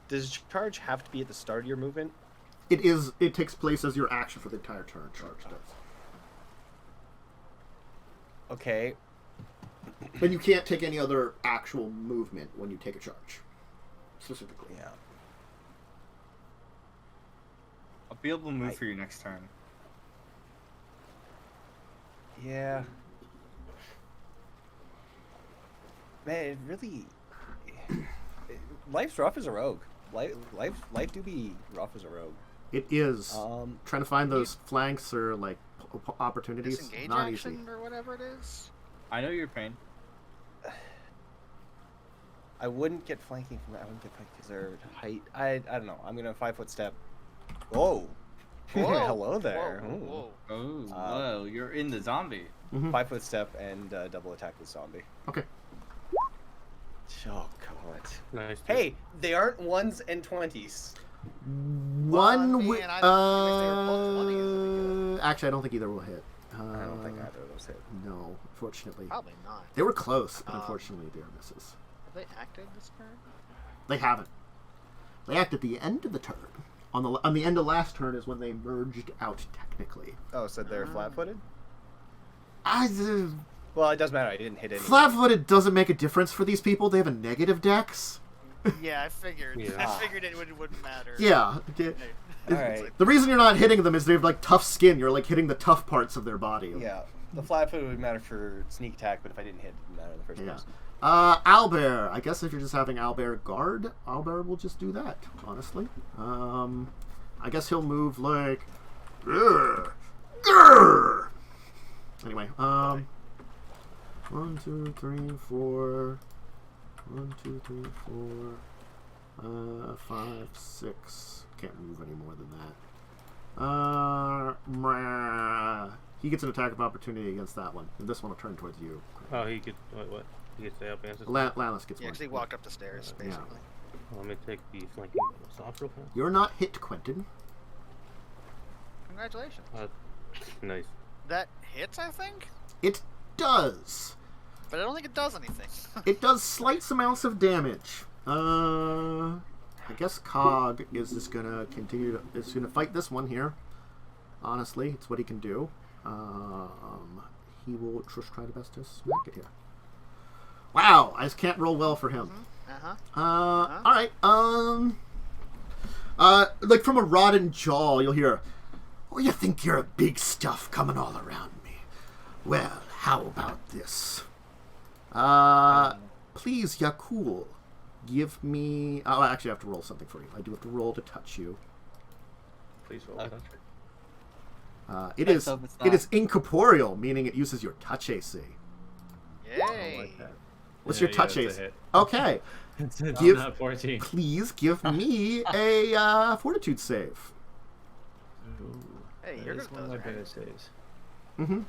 Does charge have to be at the start of your movement? It is. It takes place as your action for the entire turn. Charge does. Okay. And you can't take any other actual movement when you take a charge. Specifically. Yeah. I'll be able to move for you next turn. Yeah. Man, it really... Life's rough as a rogue. Life do be rough as a rogue. It is. Trying to find those flanks or, like, opportunities. Disengage Not action easy. or whatever it is. I know your pain. I wouldn't get flanking from that. I wouldn't get flanking because their height. I don't know. I'm gonna 5-foot step. Whoa. Whoa. Hello there. Whoa, Ooh. whoa. Oh, whoa, you're in the zombie. 5-foot step and double attack with zombie. Okay. Oh god. Nice. Hey, they aren't 1s and 20s. Actually, I don't think either will hit. I don't think either of those hit. No, unfortunately. Probably not. They were close, but unfortunately they are misses. Have they acted this turn? They haven't. They act at the end of the turn. On the end of last turn is when they merged out technically. Oh, so they're flat-footed? Well, it doesn't matter. I didn't hit any. Flat-footed doesn't make a difference for these people. They have a negative dex. Yeah, I figured. Yeah. I figured it wouldn't matter. Yeah. Alright. The reason you're not hitting them is they have, like, tough skin. You're, like, hitting the tough parts of their body. Yeah. The flat-footed would matter for sneak attack, but if I didn't hit, it didn't matter in the first place. Owlbear. I guess if you're just having Owlbear guard, Owlbear will just do that, honestly. I guess he'll move like... Grr, grr. Anyway, 1, 2, 3, 4... 1, 2, 3, 4... 5, 6... Can't move any more than that. He gets an attack of opportunity against that one. And this one will turn towards you. Oh, he could. What? He could stay up and answer. Lannis gets Yeah, one. because he walked up the stairs, basically. Let me take the flanking bonus off real fast. You're not hit, Quentin. Congratulations. Nice. That hits, I think? It does. But I don't think it does anything. It does slight amounts of damage. I guess Cog is just gonna continue to... is gonna fight this one here. Honestly, it's what he can do. He will just try the best to smack it here. Wow, I just can't roll well for him. Alright, like from a rotten jaw, you'll hear, "Oh, you think you're a big stuff coming all around me? Well, how about this? Please, Yaalkol, give me... Oh, I actually have to roll something for you. I do have to roll to touch you. Please roll. It is incorporeal, meaning it uses your touch AC. Yay. What's your touch it's AC? a hit. Okay. It's Give- not 14. Please give me a fortitude save. Hey, That you're is good one at of those, my better right? saves. Mm-hmm.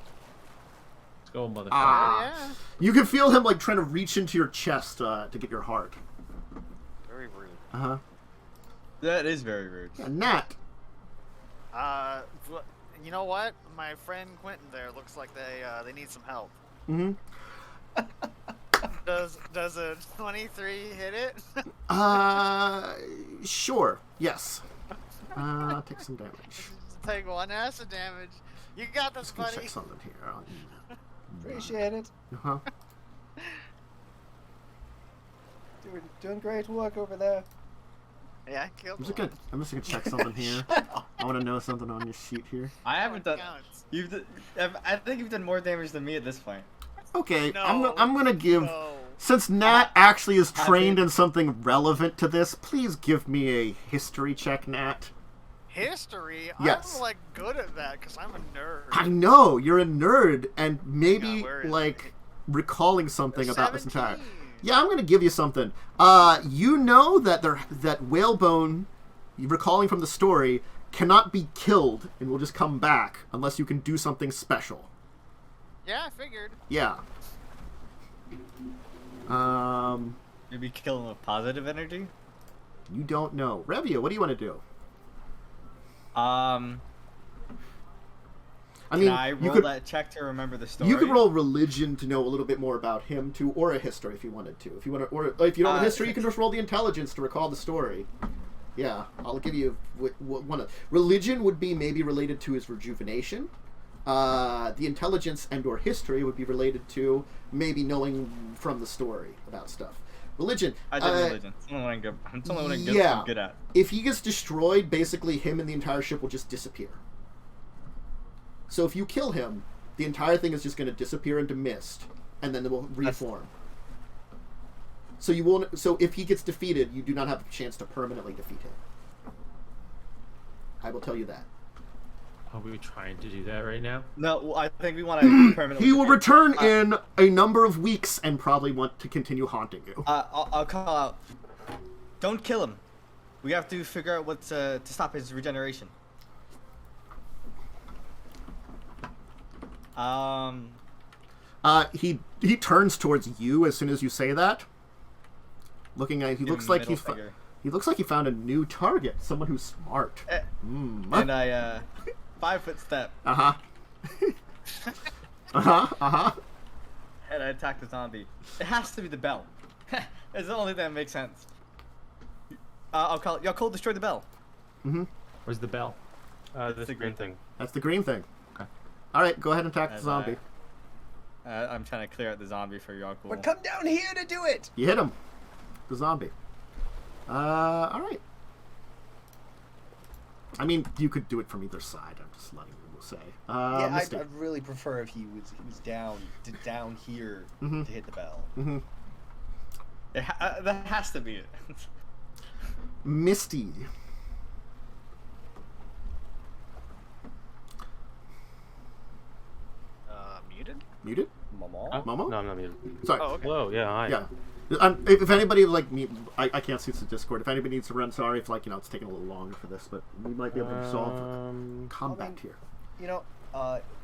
Let's go, motherfucker. Yeah. You can feel him like trying to reach into your chest to get your heart. Very rude. Uh-huh. That is very rude. Yeah, Nat. You know what? My friend Quentin there looks like they need some help. Mm-hmm. Does a 23 hit it? Sure. Yes. Take some damage. Take 1 acid damage. You got this, Just gonna buddy. check something here. Appreciate it. Uh-huh. Doing great work over there. Yeah, I killed I'm just gonna check something here. I want to know something on your sheet here. I haven't done. Counts. I think you've done more damage than me at this point. Okay, No, I'm gonna give. no. Since Nat actually is I trained think- in something relevant to this, please give me a history check, Nat. History? Yes. I'm, like, good at that, because I'm a nerd. I know you're a nerd, and maybe Yeah, where is like recalling something about this entire. 17. Yeah, I'm gonna give you something. You know that that Whalebone, recalling from the story, cannot be killed and will just come back unless you can do something special. Yeah, I figured. Yeah. Maybe kill him with positive energy. You don't know. Revia, what do you want to do? I I mean, I you roll could that check to remember the story? you could roll religion to know a little bit more about him too, or a history if you wanted to. If you want to, or if you don't have history, you can just roll the intelligence to recall the story. Yeah, I'll give you one of religion would be maybe related to his rejuvenation. The intelligence and/or history would be related to maybe knowing from the story about stuff. Religion. I did religion. It's the only one I'm good. It's the only one I'm good at. If he gets destroyed, basically him and the entire ship will just disappear. So if you kill him, the entire thing is just going to disappear into mist, and then it will reform. So you won't. So if he gets defeated, you do not have a chance to permanently defeat him. I will tell you that. Are we trying to do that right now? No, well, I think we want to permanently. He will defeat- return in a number of weeks and probably want to continue haunting you. I'll call out. Don't kill him. We have to figure out what to stop his regeneration. He turns towards you as soon as you say that. Looking at, he Give looks him like middle finger. he looks like he found a new target. Someone who's smart. And I 5-foot step Uh-huh. and I attack the zombie. It has to be the bell. It's the only thing that makes sense. I'll call it. Yaalkol, destroy the bell. Where's the bell? This the green green thing. That's the green thing. Okay. All right, go ahead and attack the As zombie. I'm trying to clear out the zombie for Yaalkol. But come down here to do it. You hit him. The zombie. All right. I mean, you could do it from either side. I'm just letting you say. Yeah, Misty. I'd really prefer if he was down here Mhm. to hit the bell. Mm-hmm. That has to be it. Misty. Muted? Muted? Mama? Momo? No, I'm not muted. Sorry. Oh, okay. Hello, yeah, hi. Yeah. If anybody like me, I can't see the Discord. If anybody needs to run, sorry if it's taking a little longer for this, but we might be able to resolve combat I mean- here. You know,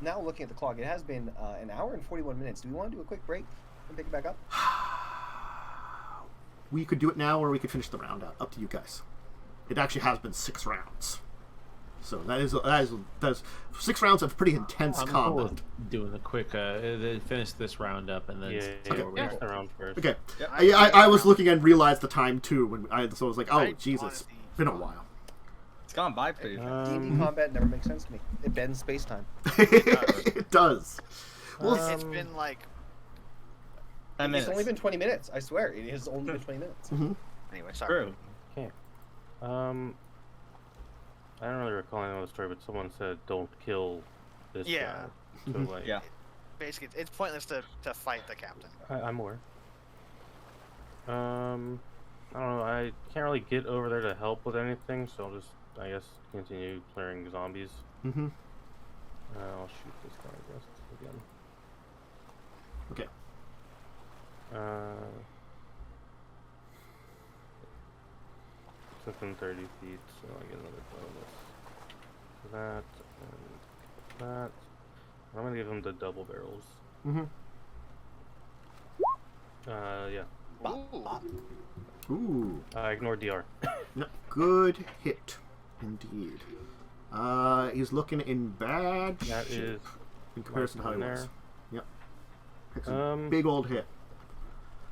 now looking at the clock, it has been an hour and 41 minutes. Do we want to do a quick break and pick it back up? We could do it now, or we could finish the round out. Up to you guys. It actually has been 6 rounds, so that is 6 rounds of pretty intense I'm cool combat. with doing the quick, finish this round up and then Yeah, see yeah, where we finish are. the round first. Okay. Yep. I was looking and realized the time too so I was like, oh I Jesus, honestly- it's been a while. It's gone by pretty fast. D&D combat never makes sense to me. It bends space-time. It does. Well, It's been like 10 minutes. It's only been 20 minutes. I swear, it has only been 20 minutes. anyway. Sorry. True. Okay. I don't really recall any of the story, but someone said don't kill this Yeah. guy. So like, Yeah. Basically, it's pointless to fight the captain. I'm aware. I don't know. I can't really get over there to help with anything, so I'll just, I guess, continue clearing zombies. Mm-hmm. I'll shoot this guy, I guess, again. Okay. It's within 30 feet, so I get another bonus. That and that. I'm gonna give him the double barrels. Mm-hmm. Yeah. Ooh. Ooh. Ignore DR. No, good hit, indeed. He's looking in bad That shape is in comparison to how he there. was. Yep. It's a Um, big old hit.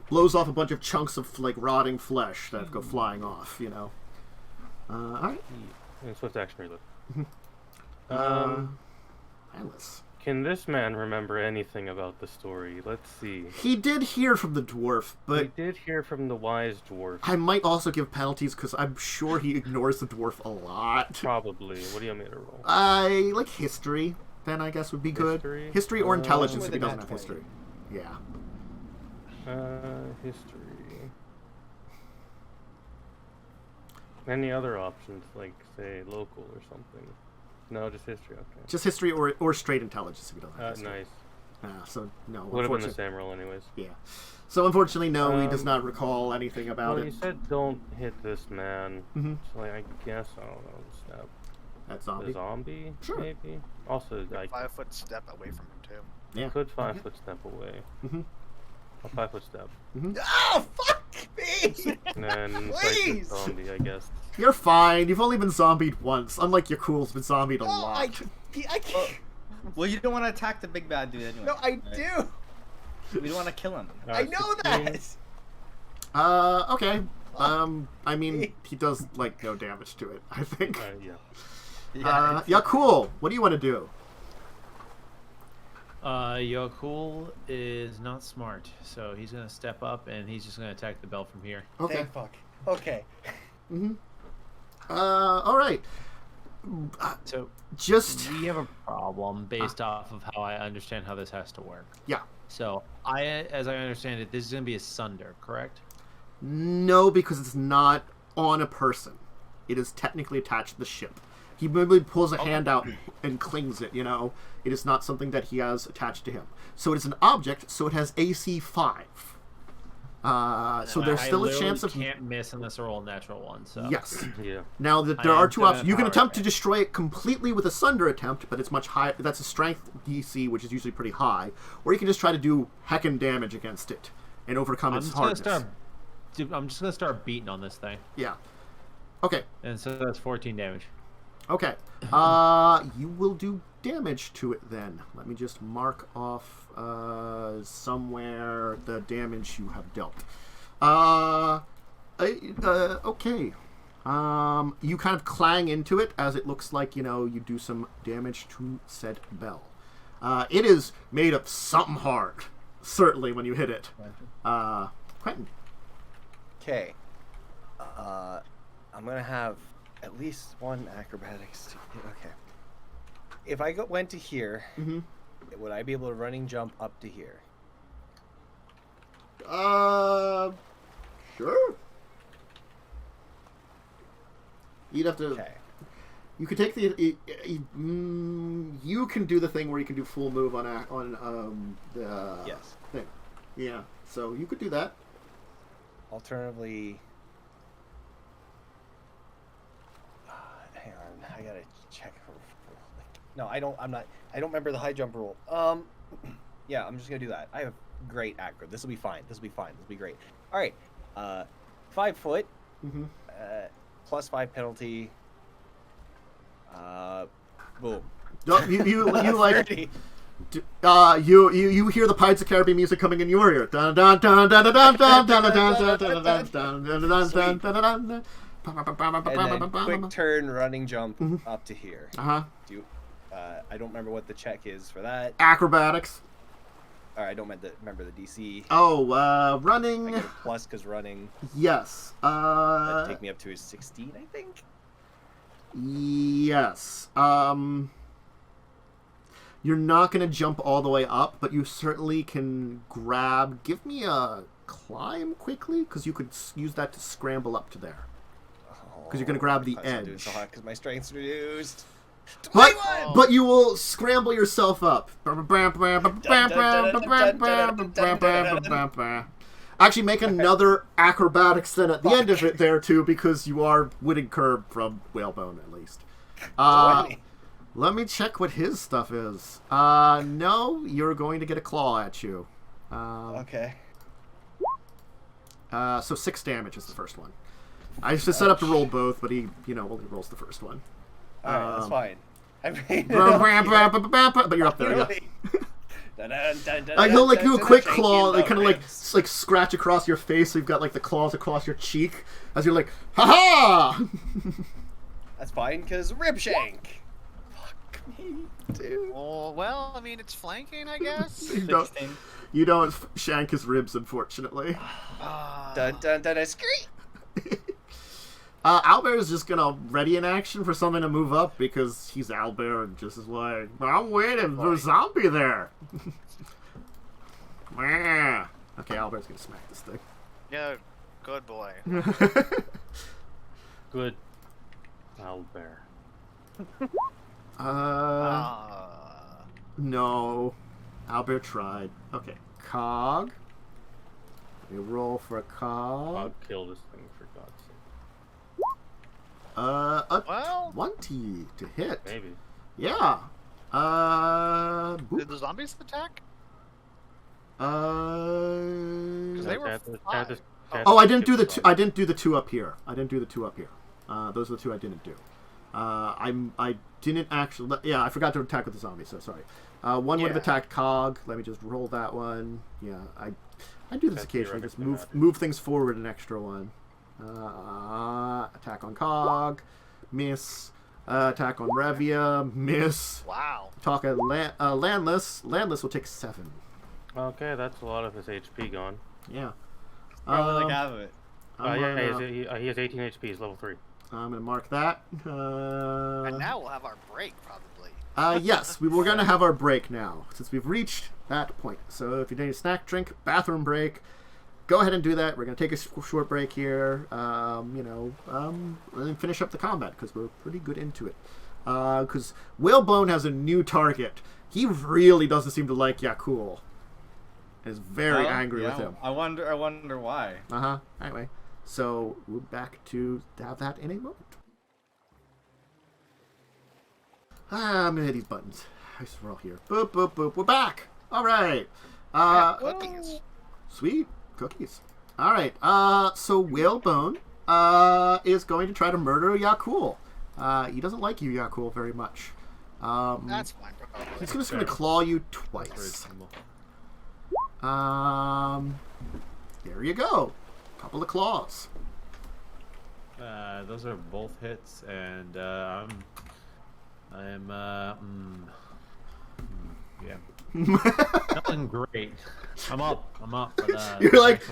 Blows off a bunch of chunks of rotting flesh that go flying off. All right. And swift action reload. Alice. Can this man remember anything about the story? Let's see. He did hear from the dwarf, but He did hear from the wise dwarf. I might also give penalties because I'm sure he ignores the dwarf a lot. Probably. What do you want me to roll? I like history. Then I guess would be good. History or intelligence if he with a doesn't nat have 20. history. Yeah. History. Any other options, like, say, local or something? No, just history, okay. Just history or straight intelligence if he doesn't have history. Nice. So, no. Would have been the unfortunately- same roll anyways. Yeah. So, unfortunately, no, he does not recall anything about Well, it. you said don't hit this man. Mhm. So, like, I guess I'll stab That the zombie. zombie, Sure. maybe? Also, I 5-foot step away from him too. Yeah. could 5-foot step away. Mhm. A 5-foot step. Oh, fuck me! And then fight Please! the zombie, I guess. You're fine. You've only been zombied once. Unlike your cool's been zombied a No, lot. I can't. Well, you don't want to attack the big bad dude anyway. No, I right? do. We don't want to kill him. I know 16. that. Okay. I mean, he does, like, no damage to it, I think. Yeah. Yeah, cool. What do you want to do? Yaalkol is not smart, so he's gonna step up and he's just gonna attack the bell from here. Okay. Thank fuck. Okay. Alright. So Just... we have a problem based off of how I understand how this has to work. Yeah. So as I understand it, this is gonna be a sunder, correct? No, because it's not on a person. It is technically attached to the ship. He maybe pulls a hand out and clings it, you know? It is not something that he has attached to him. So it is an object, so it has AC 5. So there's still a chance of... can't miss unless I roll a natural one. So Yes. Yeah. Now, there I are am two options. You can power attempt to attack. destroy it completely with a Sunder attempt, but it's much higher. That's a strength DC, which is usually pretty high. Or you can just try to do heckin' damage against it and overcome its hardness. I'm just gonna start beating on this thing, Yeah. Okay. and so that's 14 damage. Okay. You will do damage to it then. Let me just mark off somewhere the damage you have dealt. Okay. You kind of clang into it as it looks like, you know, you do some damage to said bell. It is made of something hard, certainly, when you hit it. Quentin. Okay. I'm gonna have at least one acrobatics. Okay. If I went to here, would I be able to running jump up to here? Sure. You'd have to... Okay. You could take the... you can do the thing where you can do full move on the Yes. thing. Yeah, so you could do that. Alternatively, hang on, I gotta check. No, I don't. I don't remember the high jump rule. Yeah, I'm just gonna do that. I have great acro. This will be fine. This will be fine. This will be great. All right. 5 foot. Plus 5 penalty. Boom. No, you like... 30. You hear the Pirates of the Caribbean music coming in your ear. Dun dun dun dun dun dun dun dun dun dun dun dun dun. And then quick turn, running jump up to here. Uh-huh. I don't remember what the check is for that. Acrobatics. Or I don't remember the DC. Oh, I running. get a plus because running. Yes. That'd take me up to a 16, I think. Yes. You're not going to jump all the way up, but you certainly can grab... Give me a climb quickly, because you could use that to scramble up to there. Because you're going to grab the edge. Because my strength's reduced. But you will scramble yourself up. Actually, make another acrobatics then at the end of it there, too, because you are winning curb from Whalebone, at least. Let me check what his stuff is. No, you're going to get a claw at you. Okay. So 6 damage is the first one. I used to set up to roll both, but he, only rolls the first one. Alright, that's fine. I mean, but you're up there, yeah. He'll do a quick claw, like kind of like scratch across your face. So you've got like the claws across your cheek as you're like, ha ha. That's fine, because rib shank. Fuck. Dude. Oh, well, I mean, it's flanking, I guess. You don't shank his ribs, unfortunately. Dun dun dun. I scream. Owlbear is just gonna ready in action for something to move up because he's Owlbear and just is like, I'm waiting. There's a zombie there. Okay, Owlbear's gonna smack this thing. Yeah, good boy. Good. Owlbear. No. Owlbear tried. Okay, Cog. We roll for a Cog. I'll kill this thing for God's sake. Well, 20 to hit. Maybe. Yeah. Boop. did the zombies attack? Uh. Because they were five. Oh, I didn't do the two. I didn't do the two up here. Those are the two I didn't do. I didn't actually. Yeah, I forgot to attack with the zombie. So sorry. One would have attacked Cog. Let me just roll that one. Yeah, I do this occasionally. Just move things forward an extra one. Attack on Cog, miss. Attack on Revia, miss. Wow. Talk at Landless. Landless will take 7. Okay, that's a lot of his HP gone. Yeah. Probably like half of it. He has 18 HP. He's level 3. I'm gonna mark that. And now we'll have our break, probably. Yes, we're gonna have our break now since we've reached that point. So if you need a snack, drink, bathroom break, go ahead and do that. We're gonna take a short break here. And then finish up the combat because we're pretty good into it. Because Whalebone has a new target. He really doesn't seem to like Yaalkol. Is very angry with him. I wonder why. Anyway, so we're back to have that in a moment. I'm gonna hit these buttons. I guess we're all here. Boop, boop, boop. We're back. All right. Cookies. Sweet cookies. All right. So Whalebone is going to try to murder Yaalkol. He doesn't like you, Yaalkol, very much. That's fine. Probably. He's just going to claw you twice. There you go. Couple of claws. Those are both hits, and yeah. Nothing great. I'm up. But, You're like,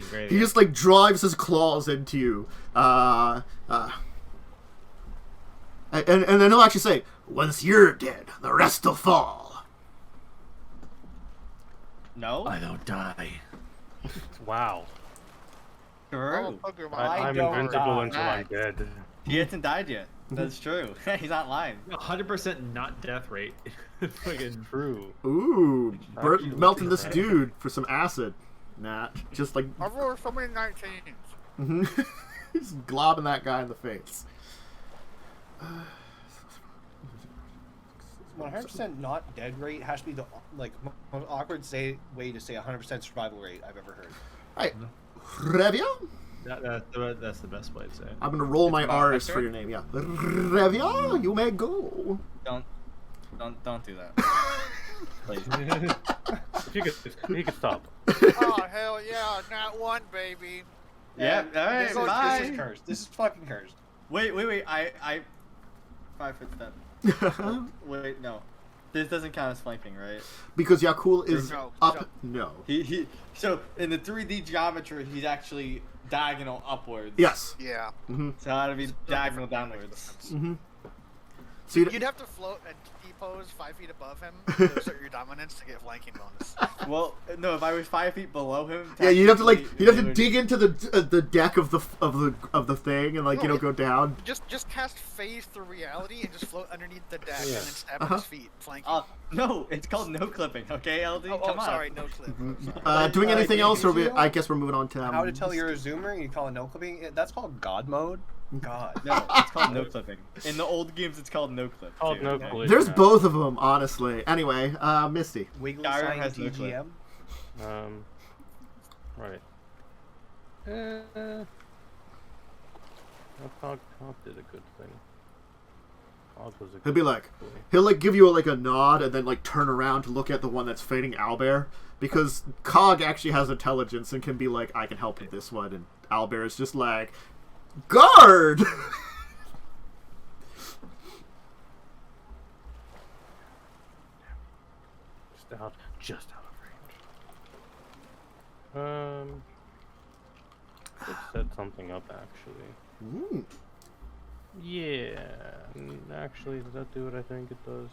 great. he just like drives his claws into you. And then he'll actually say, once you're dead, the rest will fall. No. I don't die. Wow. True. I'm invincible until I'm dead. He hasn't died yet. That's true. He's not lying. 100% not death rate. Fucking true. Ooh, melting this dude for some acid. Nah, just like... I rolled so many 19s. Just globbing that guy in the face. 100% not dead rate has to be the most awkward way to say 100% survival rate I've ever heard. Alright, Revia? That's the best way to say it. I'm gonna roll my R's for your name, yeah. Revia, you may go. Don't do that. Please. If you could stop. Oh, hell yeah. Not one, baby. Yeah, alright, This bye. is cursed. This is fucking cursed. Wait. I 5 foot step. Wait, no. This doesn't count as flanking, right? Because Yaalkol is No, up. No. He so in the 3D geometry, he's actually diagonal upwards. Yes. Yeah. So how to be diagonal downwards. So You'd have to float and T-pose 5 feet above him to assert your dominance to get flanking bonus. Well, no, if I was 5 feet below him. yeah, you'd have to technically, dig into the deck of the thing and No, go down. Just cast phase through reality and just float underneath the deck and then stab at his feet, flanking. No, it's called no clipping, okay, LD? Come on. Sorry, no clip. Doing anything else, or I guess we're moving on to How to tell you're a zoomer? You call it no clipping? That's called God mode. God. No, it's called no clipping. In the old games, it's called no clip. Called too, no okay? clip. There's both of them, honestly. Anyway, Misty. Wiggly Skyrim sign has no clip. DGM. Right. Cog did a good thing. Cog was a He'll be like, he'll give you a nod and then turn around to look at the one that's fighting Owlbear, because Cog actually has intelligence and can be like, I can help with this one, and Owlbear is just like, guard. out of range. Let's set something up actually. Ooh. Yeah. Actually, does that do what I think it does?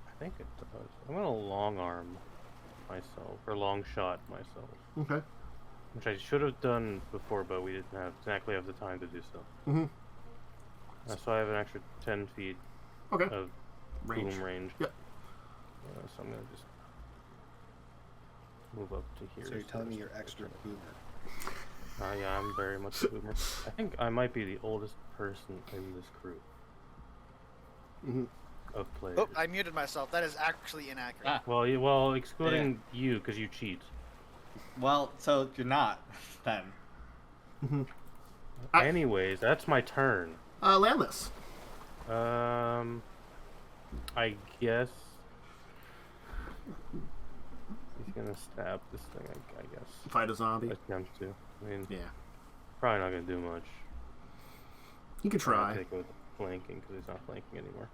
I think it does. I'm gonna long arm myself, or long shot myself. Okay. Which I should have done before, but we didn't exactly have the time to do so. Mm-hmm. So I have an extra 10 feet Okay. of Range. boom range. Yep. So I'm gonna just move up to here. So you're telling me you're extra boomer. Yeah, I'm very much a boomer. I think I might be the oldest person in this crew Mm-hmm. of players. Oh, I muted myself. That is actually inaccurate. Well, excluding you because you cheat. Well, so you're not then. Mm-hmm. Anyways, that's my turn. Landless. I guess he's gonna stab this thing. I guess. Fight a zombie. Attempt to. I mean, Yeah. probably not gonna do much. You can I'll try. take it with flanking because he's not flanking anymore.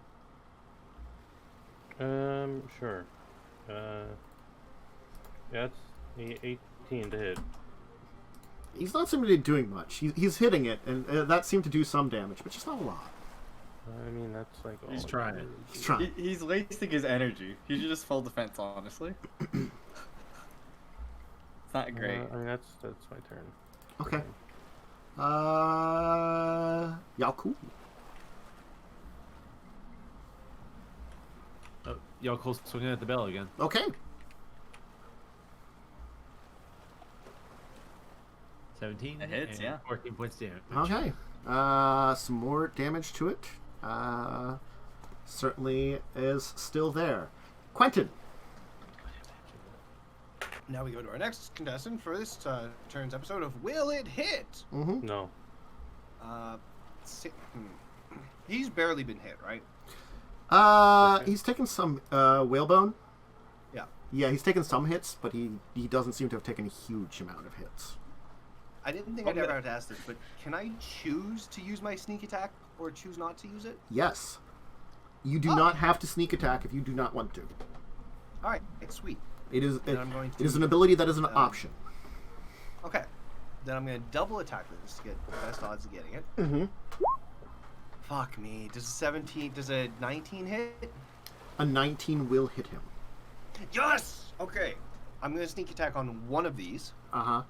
Sure. Yeah, it's 18 to hit. He's not seeming to be doing much. He's hitting it, and that seemed to do some damage, but just not a lot. I mean, that's like all He's it trying. is. He's trying. He's wasting his energy. He should just full defense, honestly. It's not great. I mean, that's my turn. Okay. Yaalkol. Oh, Yaalkol's swinging at the bell again. Okay. 17. That hits, and yeah. 14 points damage. Okay. Some more damage to it. Certainly is still there. Quentin. Now we go to our next contestant for this turn's episode of Will It Hit? Mm-hmm. No. He's barely been hit, right? He's taken some whalebone. Yeah. Yeah, he's taken some hits, but he doesn't seem to have taken a huge amount of hits. I didn't think I'd ever have to ask this, but can I choose to use my sneak attack or choose not to use it? Yes. You do not have to sneak attack if you do not want to. All right, it's sweet. It is Then I'm going to, it is an ability that is an option. Okay. Then I'm going to double attack this to get the best odds of getting it. Mm-hmm. Fuck me. Does a 19 hit? A 19 will hit him. Yes! Okay. I'm going to sneak attack on one of these. Uh-huh.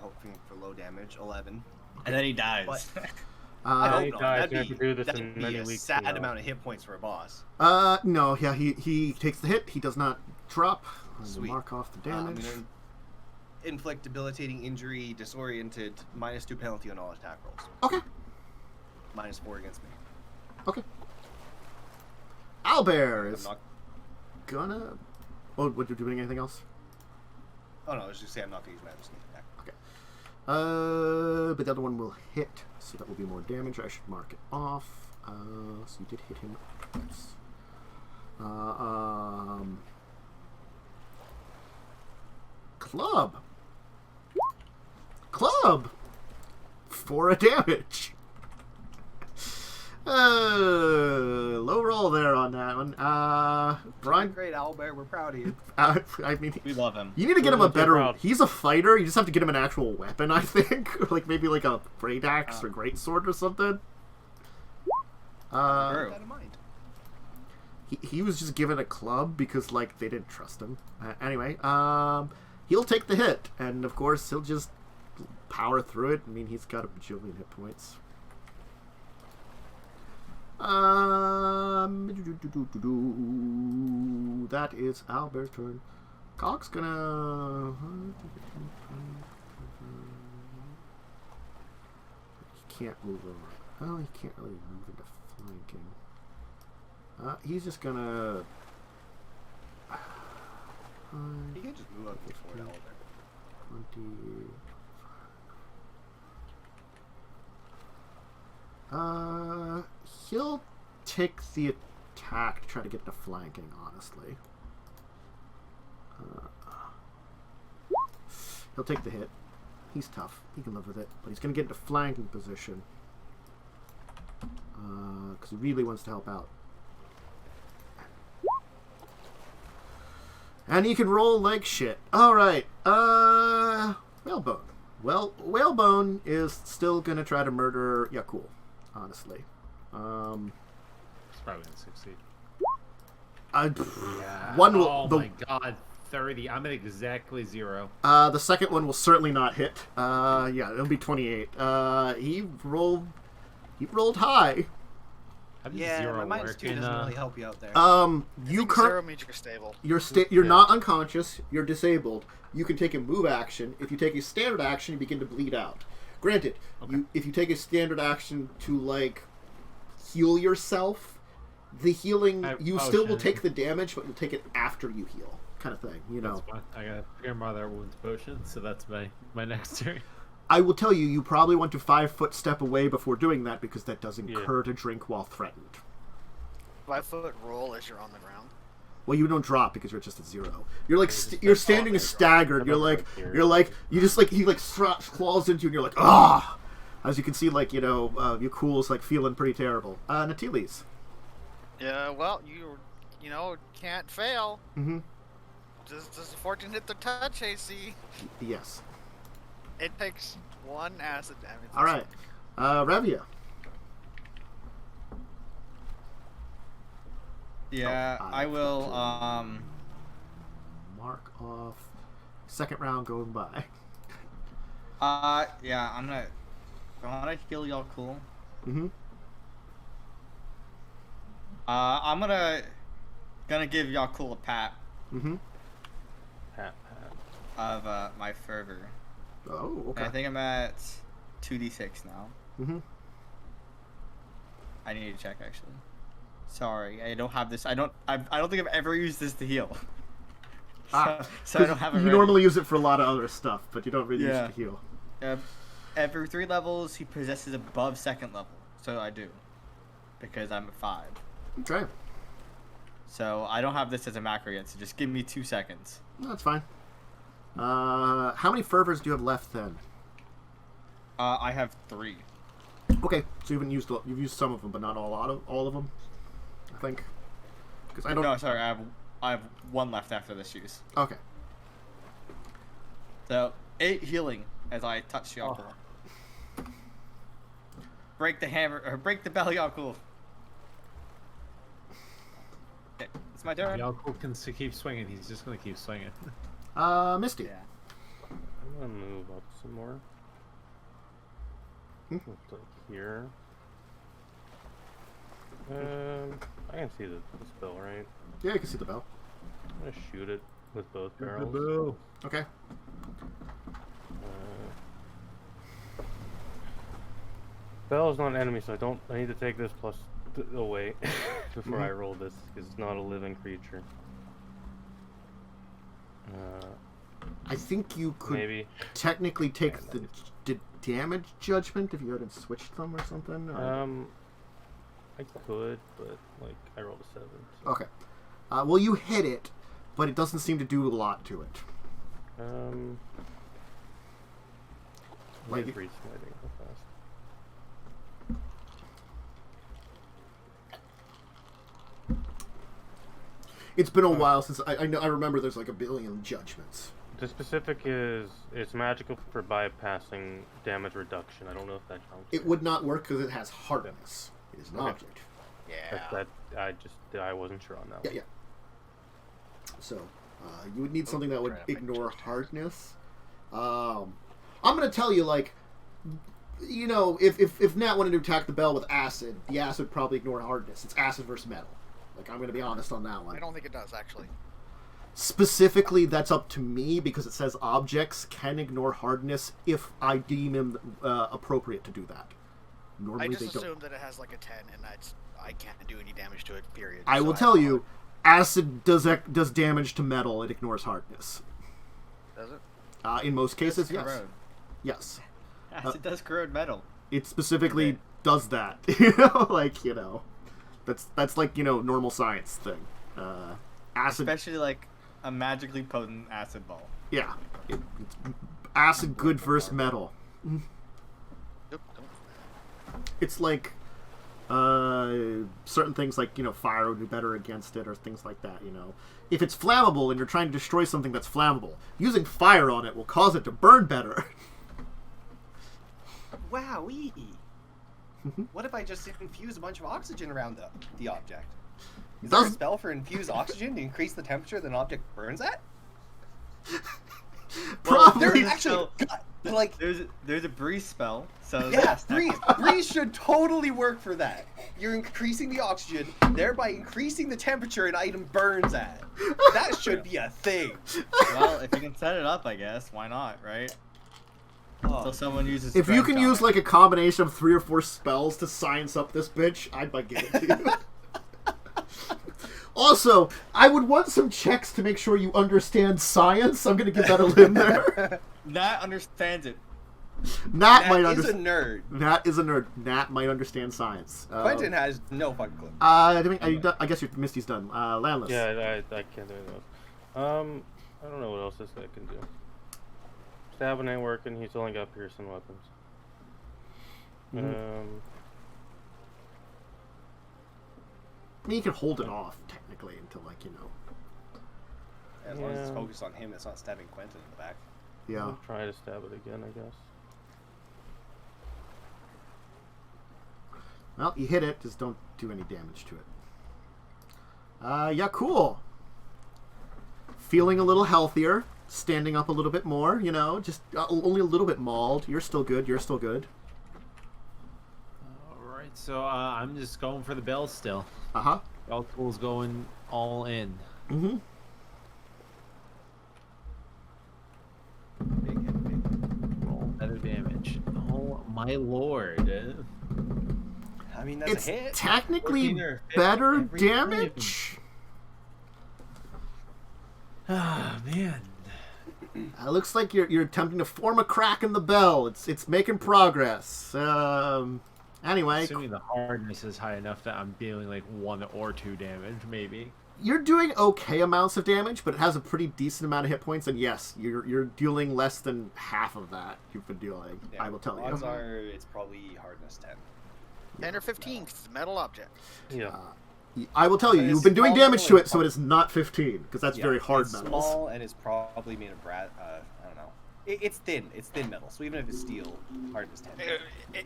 Hoping for low damage. 11. And then he dies. But, Uh, I he hope not. dies, That'd you have be, to do this that'd in be many a weeks sad from now. amount of hit points for a boss. no, yeah, he takes the hit. He does not drop. I will Sweet. mark off the I'm damage. going to inflict debilitating injury, disoriented, -2 penalty on all attack rolls. Okay. -4 against me. Okay. Owlbear I'm is not, gonna... Oh, what, you doing anything else? oh no, I was just saying I'm not going to use my sneak attack. Okay. But the other one will hit, so that will be more damage. I should mark it off. So you did hit him twice. Club! Club! 4 damage! Low roll there on that one. Brian, Great, Owlbear, we're proud of you. I mean, We love him. you need to get him a We're better. proud. He's a fighter. You just have to get him an actual weapon, I think, or like maybe like a great axe or great sword or something. True. Keep that in mind. He was just given a club because like they didn't trust him. Anyway, he'll take the hit, and of course he'll just power through it. I mean, he's got a bajillion hit points. That is Albert's turn. Cock's gonna... He can't move over. Oh, he can't really move into flanking. He's just gonna... You can just move up before Owlbear. 20... he'll take the attack to try to get to flanking, honestly. He'll take the hit. He's tough. He can live with it. But he's going to get into flanking position. Because he really wants to help out. And he can roll like shit. Alright, Whalebone. Well, Whalebone is still gonna try to murder Yaalkol, honestly. It's probably gonna succeed. Yeah. One will, oh my god, 30. I'm at exactly 0. The second one will certainly not hit. Yeah, it'll be 28. He rolled high. Yeah, 0 my -2 working, doesn't really help you out there. You zero means you're stable. You're not unconscious. You're disabled. You can take a move action. If you take a standard action, you begin to bleed out. Granted, if you take a standard action to like heal yourself, the healing still will take the damage, but you'll take it after you heal, kind of thing. You know. I got grandmother wounds potion, so that's my next turn. I will tell you, you probably want to 5-foot step away before doing that because that does incur to drink while threatened. 5-foot roll as you're on the ground. Well, you don't drop because you're just at 0. You're like you're standing staggered. He claws into you, and you're like ah. As you can see, like Yaalkol's like feeling pretty terrible. Natileis. Yeah, well, you can't fail. Mm-hmm. Does the 14 hit the touch AC? Yes. It takes 1 acid damage. All right, Revia. Yeah, I will. Mark off. Second round going by. Yeah, I'm gonna heal Yaalkol. Mm-hmm. I'm gonna give Yaalkol a pat. Mm-hmm. Pat. Of my fervor. Oh, okay. And I think I'm at 2d6 now. Mm-hmm. I need to check actually. Sorry, I don't have this. I don't think I've ever used this to heal. So I don't have it. You normally use it for a lot of other stuff, but you don't really use it to heal. Every 3 levels, he possesses above 2nd level. So I do, because I'm at 5. Okay. So I don't have this as a macro yet. So just give me 2 seconds. No, that's fine. How many fervors do you have left then? I have 3. Okay, so you've used some of them, but not all of them. I think. Because I don't. No, sorry, I have 1 left after this use. Okay. So 8 healing as I touch Yaalkol. Break the hammer or break the bell, Yaalkol. Okay, it's my turn. Yaalkol can keep swinging. He's just gonna keep swinging. Misty. Yeah. I'm gonna move up some more. Like here. I can see the spell, right? Yeah, you can see the bell. I'm gonna shoot it with both barrels. Okay. Bell is not an enemy, so I need to take this plus away before I roll this, because it's not a living creature. I think you could maybe technically take the damage judgment if you hadn't switched them or something. Or... I could, but like I rolled a 7. So. Okay. Well, you hit it, but it doesn't seem to do a lot to it. Like free smiting real fast. It's been a while since I remember there's like a billion judgments. The specific is it's magical for bypassing damage reduction. I don't know if that counts. It would not work because it has hardness. It is an object. Yeah. I wasn't sure on that one. Yeah. So you would need something that would ignore hardness. I'm gonna tell you, like, you know, if Nat wanted to attack the bell with acid, the acid would probably ignore hardness. It's acid versus metal. Like, I'm gonna be honest on that one. I don't think it does, actually. Specifically, that's up to me because it says objects can ignore hardness if I deem them appropriate to do that. Normally, I just they assume don't. that it has like a 10, and I can't do any damage to it. Period. I will tell you, acid does damage to metal. It ignores hardness. Does it? In most cases, yes. Corrode. Yes. Acid does corrode metal. It specifically does that. You know, like, you know, that's like, you know, normal science thing. Acid, especially like a magically potent acid ball. Yeah, it's acid good versus metal. Yep. It's like Certain things like, fire would be better against it or things like that, If it's flammable and you're trying to destroy something that's flammable, using fire on it will cause it to burn better. Wowee. What if I just infuse a bunch of oxygen around the object? Is there a spell for infuse oxygen to increase the temperature that an object burns at? Probably. There's a breeze spell. So yeah, breeze should totally work for that. You're increasing the oxygen, thereby increasing the temperature an item burns at. That should be a thing. Well, if you can set it up, I guess why not, right? So someone uses. If you can use like a combination of 3 or 4 spells to science up this bitch, I'd give it to you. Also, I would want some checks to make sure you understand science. I'm gonna give that a limb there. Nat understands it. Nat is a nerd. Nat is a nerd. Nat might understand science. Quentin has no fucking clue. I guess your Misty's done. Landless. Yeah, I can't do those. I don't know what else this guy can do. Stabbing ain't working. He's only got piercing weapons. I mean, you can hold it off technically until As long as it's focused on him, it's not stabbing Quentin in the back. Yeah. I'll try to stab it again, I guess. Well, you hit it, just don't do any damage to it. Yeah, cool. Feeling a little healthier, standing up a little bit more, just only a little bit mauled. You're still good, Alright, so I'm just going for the bell still. Uh-huh. Yaalkol's going all in. Mm-hmm. Big. Roll better damage. Oh, my lord. I mean, that's It's a hit. technically 14 or better every damage. Ah, man. It looks like you're attempting to form a crack in the bell. It's making progress. Anyway, Assuming the hardness is high enough that I'm dealing like 1 or 2 damage, maybe. you're doing okay amounts of damage, but it has a pretty decent amount of hit points. And yes, you're dealing less than half of that you've been dealing. Yeah, I will tell odds you. are it's probably hardness 10. 10 or 15, 'cause it's a metal object. Yeah. I will tell you, But you've it's been doing small damage to and it, so it is not 15, because that's very hard it's metals. small and it's probably made of I don't know. It's thin. It's thin metal. So even if it's steel, hardness 10.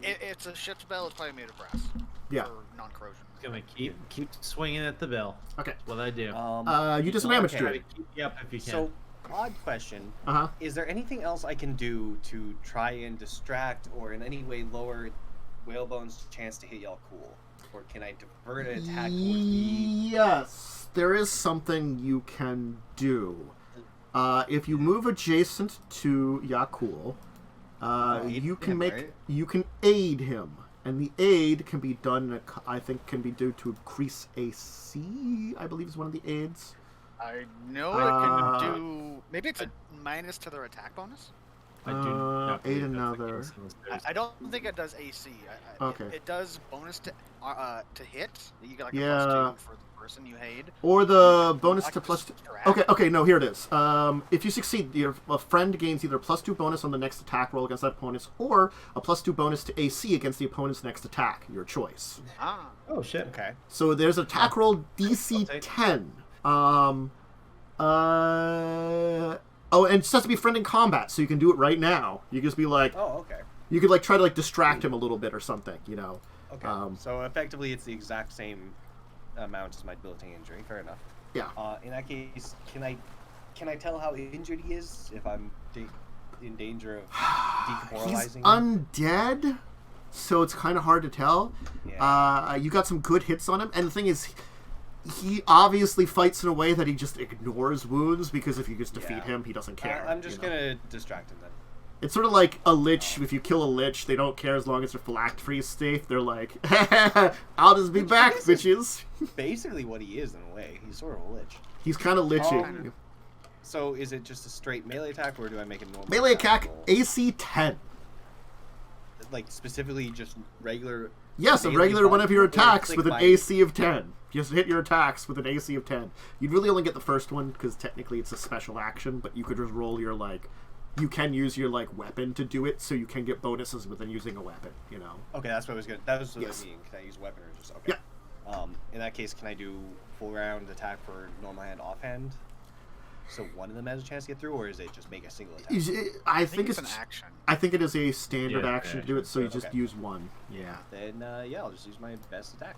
It's a ship spell. It's probably made of brass. Yeah. For non-corrosion. Gonna keep swinging at the bell. Okay. That's what I do. You did some damage to okay. it. Keep me up if you can. So, odd question. Uh-huh. Is there anything else I can do to try and distract or in any way lower Whalebone's chance to hit Yaalkol? Or can I divert an attack towards me? Yes, there is something you can do. If you move adjacent to Yaalkol, you can you can aid him, and the aid can be done. I think can be due to increase AC. I believe is one of the aids. I know it can do. Maybe it's a minus to their attack bonus. I do not aid believe that's the another. case unless there's- I don't think it does AC. Okay. It does bonus to hit. You get like Yeah. a +2 for the person you aid. Or the bonus I to can plus. distract. Okay, no, here it is. If you succeed, a friend gains either +2 bonus on the next attack roll against that opponent, or a +2 bonus to AC against the opponent's next attack. Your choice. Ah. Oh shit. Okay. So there's an attack roll DC 10. Oh, and it just has to be friend in combat, so you can do it right now. You can just be like, Oh, okay. you could try to distract him a little bit or something, Okay. So effectively, it's the exact same amount as my debilitating injury. Fair enough. Yeah. In that case, can I tell how injured he is if I'm in danger of He's decoralizing him? undead, so it's kind of hard to tell. Yeah. You got some good hits on him, and the thing is, he obviously fights in a way that he just ignores wounds, because if you just defeat him, he doesn't care. I'm just gonna distract him then. It's sort of like a lich. If you kill a lich, they don't care as long as they're phylactery safe. They're like, I'll just be back, bitches. Basically what he is in a way. He's sort of a lich. He's kind of liching. So is it just a straight melee attack, or do I make a normal Melee attack, roll? AC 10. Like specifically just regular. Yes, a melee regular one of your attack, or attacks click with an my- AC of 10. You just hit your attacks with an AC of 10. You'd really only get the first one, because technically it's a special action, but you could just roll your, you can use your like weapon to do it, so you can get bonuses within using a weapon. You know. Okay, that's what I was good. That was what Yes. I mean. Can I use weapon or just okay? Yeah. In that case, can I do full round attack for normal hand, offhand? So one of them has a chance to get through, or is it just make a single attack? I think it's it's an action. I think it is a standard Yeah, action to do it, so you just okay. use one. Yeah. Then I'll just use my best attack.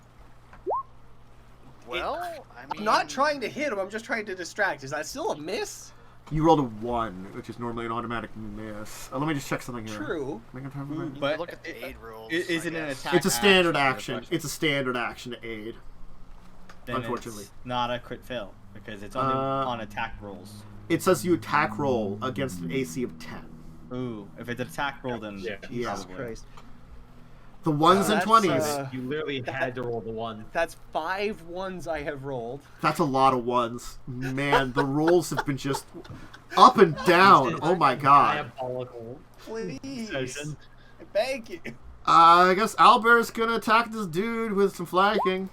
Well, I mean, I'm not trying to hit him. I'm just trying to distract. Is that still a miss? You rolled a 1, which is normally an automatic miss. Let me just check something here. True. Make a time for that. But look at the aid rules. Is I it an guess. attack? It's a standard action. action. It's a standard action to aid. Then unfortunately. it's not a crit fail because it's only on attack rolls. It says you attack roll against an AC of 10. Ooh, if it's an attack roll, then Yeah. probably. The 1s and that's, 20s. You literally had to roll the 1. That's 5 ones I have rolled. That's a lot of 1s. Man, the rolls have been just up and down. Oh my god. Diabolical. Please. Session. I beg you. I guess Albert's gonna attack this dude with some flanking.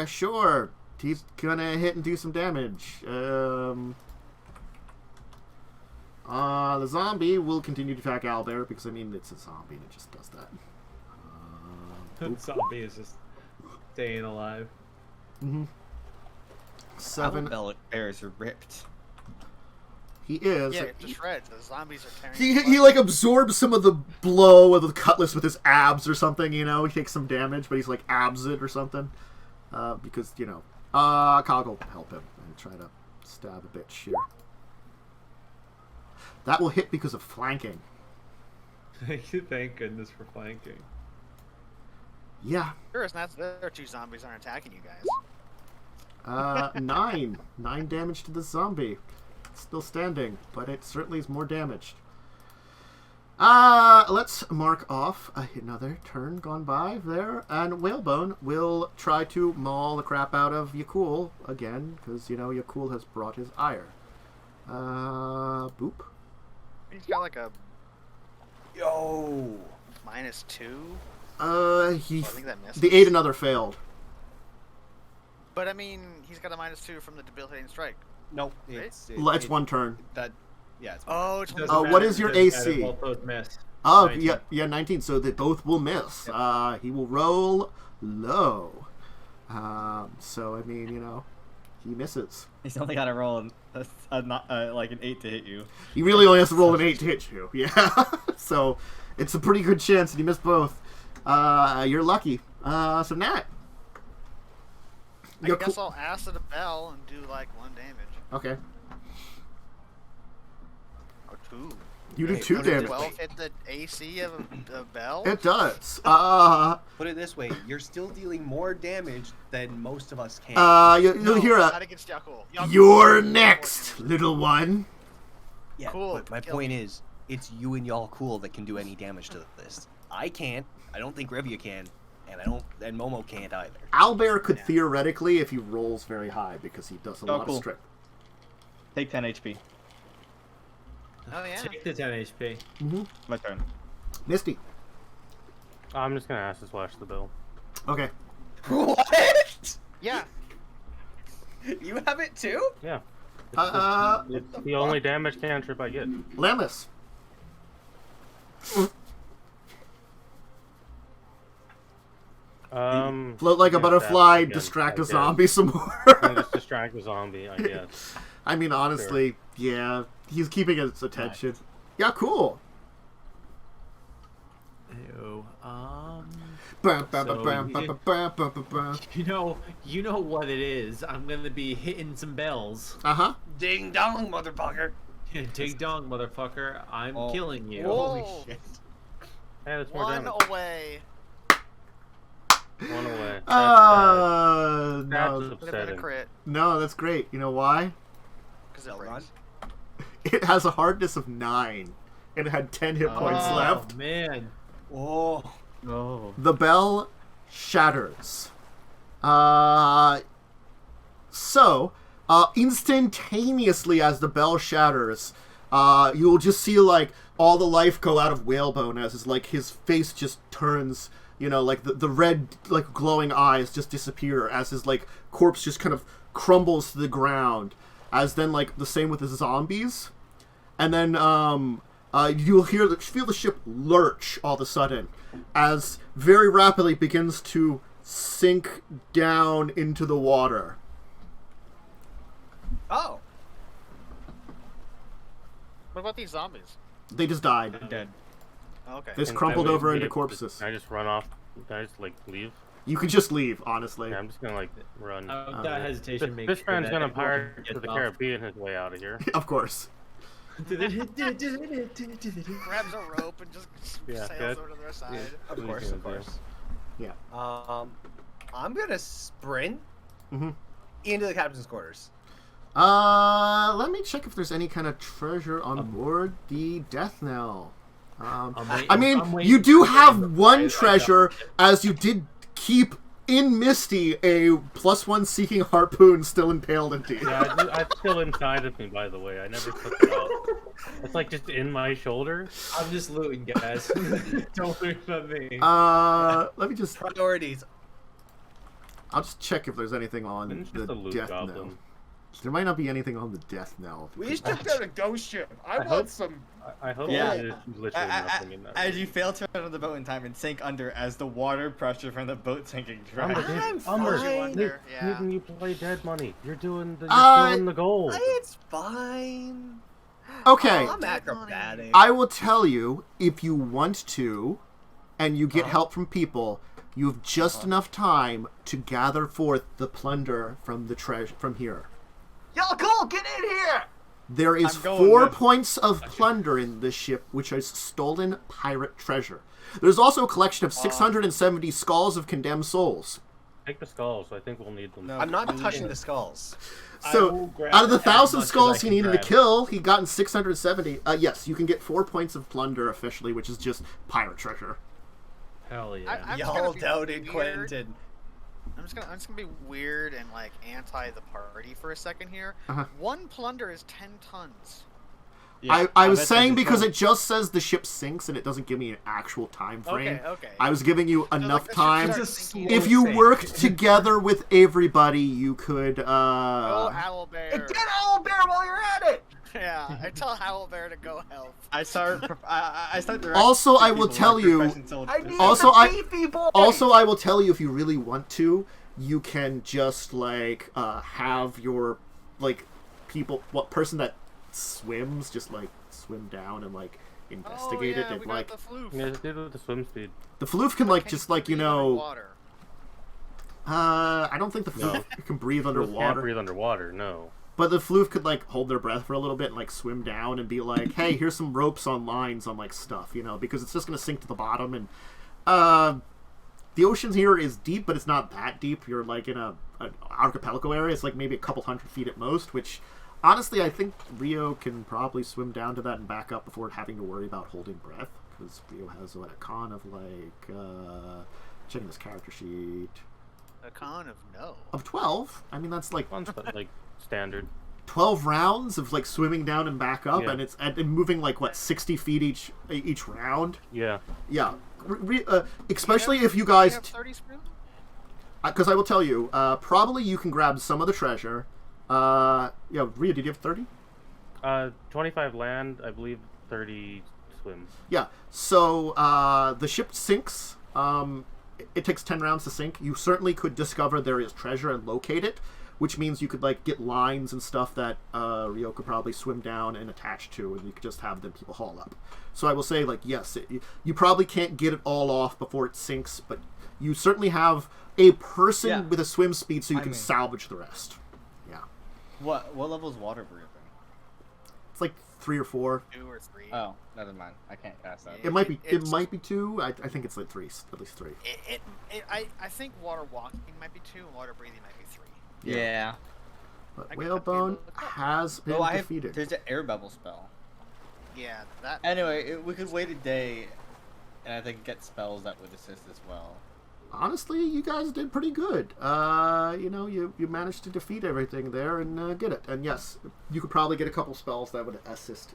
Sure. He's gonna hit and do some damage. The zombie will continue to attack Albert because, I mean, it's a zombie and it just does that. Zombie is just staying alive. 7. Bears are ripped. He is. Yeah, just shreds. The zombies are tearing. He like absorbs some of the blow of the cutlass with his abs or something, you know. He takes some damage, but he's like abs it or something. Because, you know. Cog will help him and try to stab a bitch here. That will hit because of flanking. Thank goodness for flanking. Yeah. Sure, it's not. There are 2 zombies aren't attacking you guys. 9. 9 damage to the zombie. It's still standing, but it certainly is more damaged. Let's mark off another turn gone by there, and Whalebone will try to maul the crap out of Yaalkol again, because, you know, Yaalkol has brought his ire. Boop. He's got like a Yo. -2. I think that misses. The 8 another failed. But I mean, he's got a -2 from the debilitating strike. Nope. It's 1 turn. That. Yeah. It's Oh, it's Doesn't what matter, is your doesn't matter, AC? both those miss. Oh, 19. yeah, 19, so they both will miss. He will roll low. So, I mean, you know, he misses. He's only got to roll like an 8 to hit you. He really only has to roll an 8 to hit you. Yeah. So, it's a pretty good chance that he missed both. You're lucky. So, Nat. I guess I'll acid a bell and do like 1 damage. Okay. Or 2. You do Wait, 2 does damage. 12 hit the AC of a bell? It does. Put it this way: you're still dealing more damage than most of us can. You'll hear Not a. against Yaalkol. You're next, little one. Yeah, Cool, but my kill point me. is, it's you and Yaalkol that can do any damage to this. I can't. I don't think Revia can, and and Momo can't either. Owlbear could theoretically if he rolls very high because he does a lot cool. of strength. Take 10 HP. Oh yeah. Take the 10 HP. My turn. Misty. I'm just gonna acid slash the bill. Okay. What? Yeah. You have it too? Yeah. It's It's the only damage cantrip I get. Landless. Float like a yeah, butterfly, again, distract I a guess. zombie some more. And just distract the zombie, I guess. I mean, honestly, yeah, he's keeping his attention. Yeah, cool. Ew. Bam, bam, So bam, you bam, did- bam, bam, bam, bam. You know what it is. I'm gonna be hitting some bells. Uh-huh. Ding dong, motherfucker! Ding dong, motherfucker! I'm Oh. killing you. Whoa. Holy shit! Hey, that's more 1 damage. away. 1 away. That's No. That's Would have been a upsetting. crit. No, that's great. You know why? Because it Bell rings. run? It has a hardness of 9. And it had 10 hit points Oh, left. man. Oh. Oh. The bell shatters. Instantaneously as the bell shatters, you will just see, like, all the life go out of Whalebone as his face just turns, you know, like, the red, like, glowing eyes just disappear as his, like, corpse just kind of crumbles to the ground. As then, like, the same with the zombies. And then, You'll feel the ship lurch all of a sudden as very rapidly begins to sink down into the water. Oh. What about these zombies? They just died. I'm dead. Okay. They just And crumpled I would over into leave- corpses. Can I just run off? Can I just leave? You can just leave, honestly. Yeah, I'm just gonna run. Without hesitation, make This sure friend's that gonna everyone pirate gets to the off. Caribbean his way out of here. Of course. Grabs a rope and just Yeah, sails good. over to their side. Of What are course, you of gonna do? course. Yeah. I'm gonna sprint Mm-hmm. into the captain's quarters. Let me check if there's any kind of treasure on board the Death Knell. I mean, you do have one treasure, as you did keep in Misty a +1 seeking harpoon still impaled into you. Yeah, it's still inside of me, by the way. I never took it out. It's like just in my shoulder. I'm just looting, guys. Don't worry about me. Let me just... Priorities. I'll just check if there's anything on It's the just a loot Death goblin. Knell. There might not be anything on the Death Knell. We just took down a ghost ship. I want hope- some. I hope Yeah. there's literally nothing in that. As you fail to run on the boat in time and sink under as the water pressure from the boat sinking Umber, drops. I'm dude, Umber, fine. Yeah. you play dead money. You're doing the gold. It's fine. Okay, I'm acrobatic. I will tell you, if you want to, and you get help from people, you have just enough time to gather forth the plunder from the treasure from here. Yaalkol, get in here! There is I'm going 4 with- points of plunder in this ship, which is stolen pirate treasure. There's also a collection of 670 skulls of condemned souls. Take the skulls. I think we'll need them. No. I'm not touching the skulls. I So, will grab out of the as 1,000 much as skulls I he can needed to grab. kill, he gotten 670. Yes, you can get 4 points of plunder officially, which is just pirate treasure. Hell yeah. I'm just gonna Y'all be doubted weird. Quentin. I'm just gonna be weird and like anti the party for a second here. Uh-huh. 1 plunder is 10 tons. Yeah, I was bet saying there's because no- it just says the ship sinks and it doesn't give me an actual time frame. Okay. I was giving you So, enough like, the ship time. starts Just sinking. If you Sink. worked together with everybody, you could. Go Owlbear. Get Owlbear while you're at it! Yeah, I tell Owlbear to go help. I start directing Also, I will people tell like you- profession till- I need Also, the I- beefy boy! Also, I will tell you if you really want to, you can just have your person that swims just swim down and investigate it, we and got the floof. Yeah, just do it with the swim speed. the floof can breathe underwater? I don't think the floof No. can breathe You can't underwater. breathe underwater. No. But the floof could hold their breath for a little bit and swim down and be like, "Hey, here's some ropes on lines on stuff," because it's just gonna sink to the bottom. And the ocean here is deep, but it's not that deep. You're in an archipelago area. It's maybe a couple 100 feet at most. Which, honestly, I think Rio can probably swim down to that and back up before having to worry about holding breath, because Rio has a con of checking his character sheet A con of no. of 12. I mean, that's One's standard. 12 rounds of swimming down and back up, Yeah. and it's and moving 60 feet each round. Yeah. Yeah, especially if you Do guys, have 30 spoon? because I will tell you, probably you can grab some of the treasure. Yeah, Rhea, did you have 30? 25 land, I believe. 30 swim. Yeah. So the ship sinks. It takes 10 rounds to sink. You certainly could discover there is treasure and locate it, which means you could get lines and stuff that Rio could probably swim down and attach to, and you could just have them people haul up. So I will say, yes, you probably can't get it all off before it sinks, but you certainly have a person Yeah. with a swim speed, so you I can mean- salvage the rest. Yeah, What level is water breathing? it's 3 or 4. 2 or 3. Oh, never mind. I can't cast that. Yeah. It might be. It It's- might be 2. I think it's 3. At least 3. I think water walking might be 2 and water breathing might be 3. Yeah. But I could Whalebone look up. has been Oh, defeated. there's an air bubble spell. Yeah, that. Anyway, we could wait a day, and I think get spells that would assist as well. Honestly, you guys did pretty good. You managed to defeat everything there and get it. And yes, you could probably get a couple spells that would assist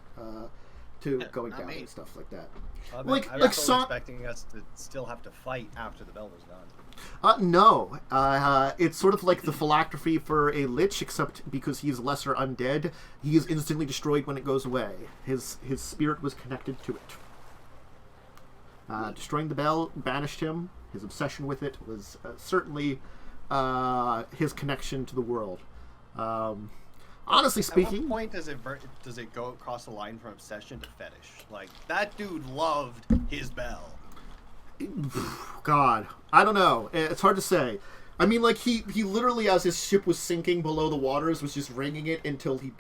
to going not down me. and stuff like that. I'm Like still Son- expecting us to still have to fight after the bell was done. No. It's sort of like the phylactery for a lich, except because he's lesser undead, he is instantly destroyed when it goes away. His spirit was connected to it. Destroying the bell banished him. His obsession with it was certainly his connection to the world. Honestly speaking... At what point does it go across the line from obsession to fetish? Like, that dude loved his bell. God, I don't know. It's hard to say. I mean, like, he literally, as his ship was sinking below the waters, was just ringing it until he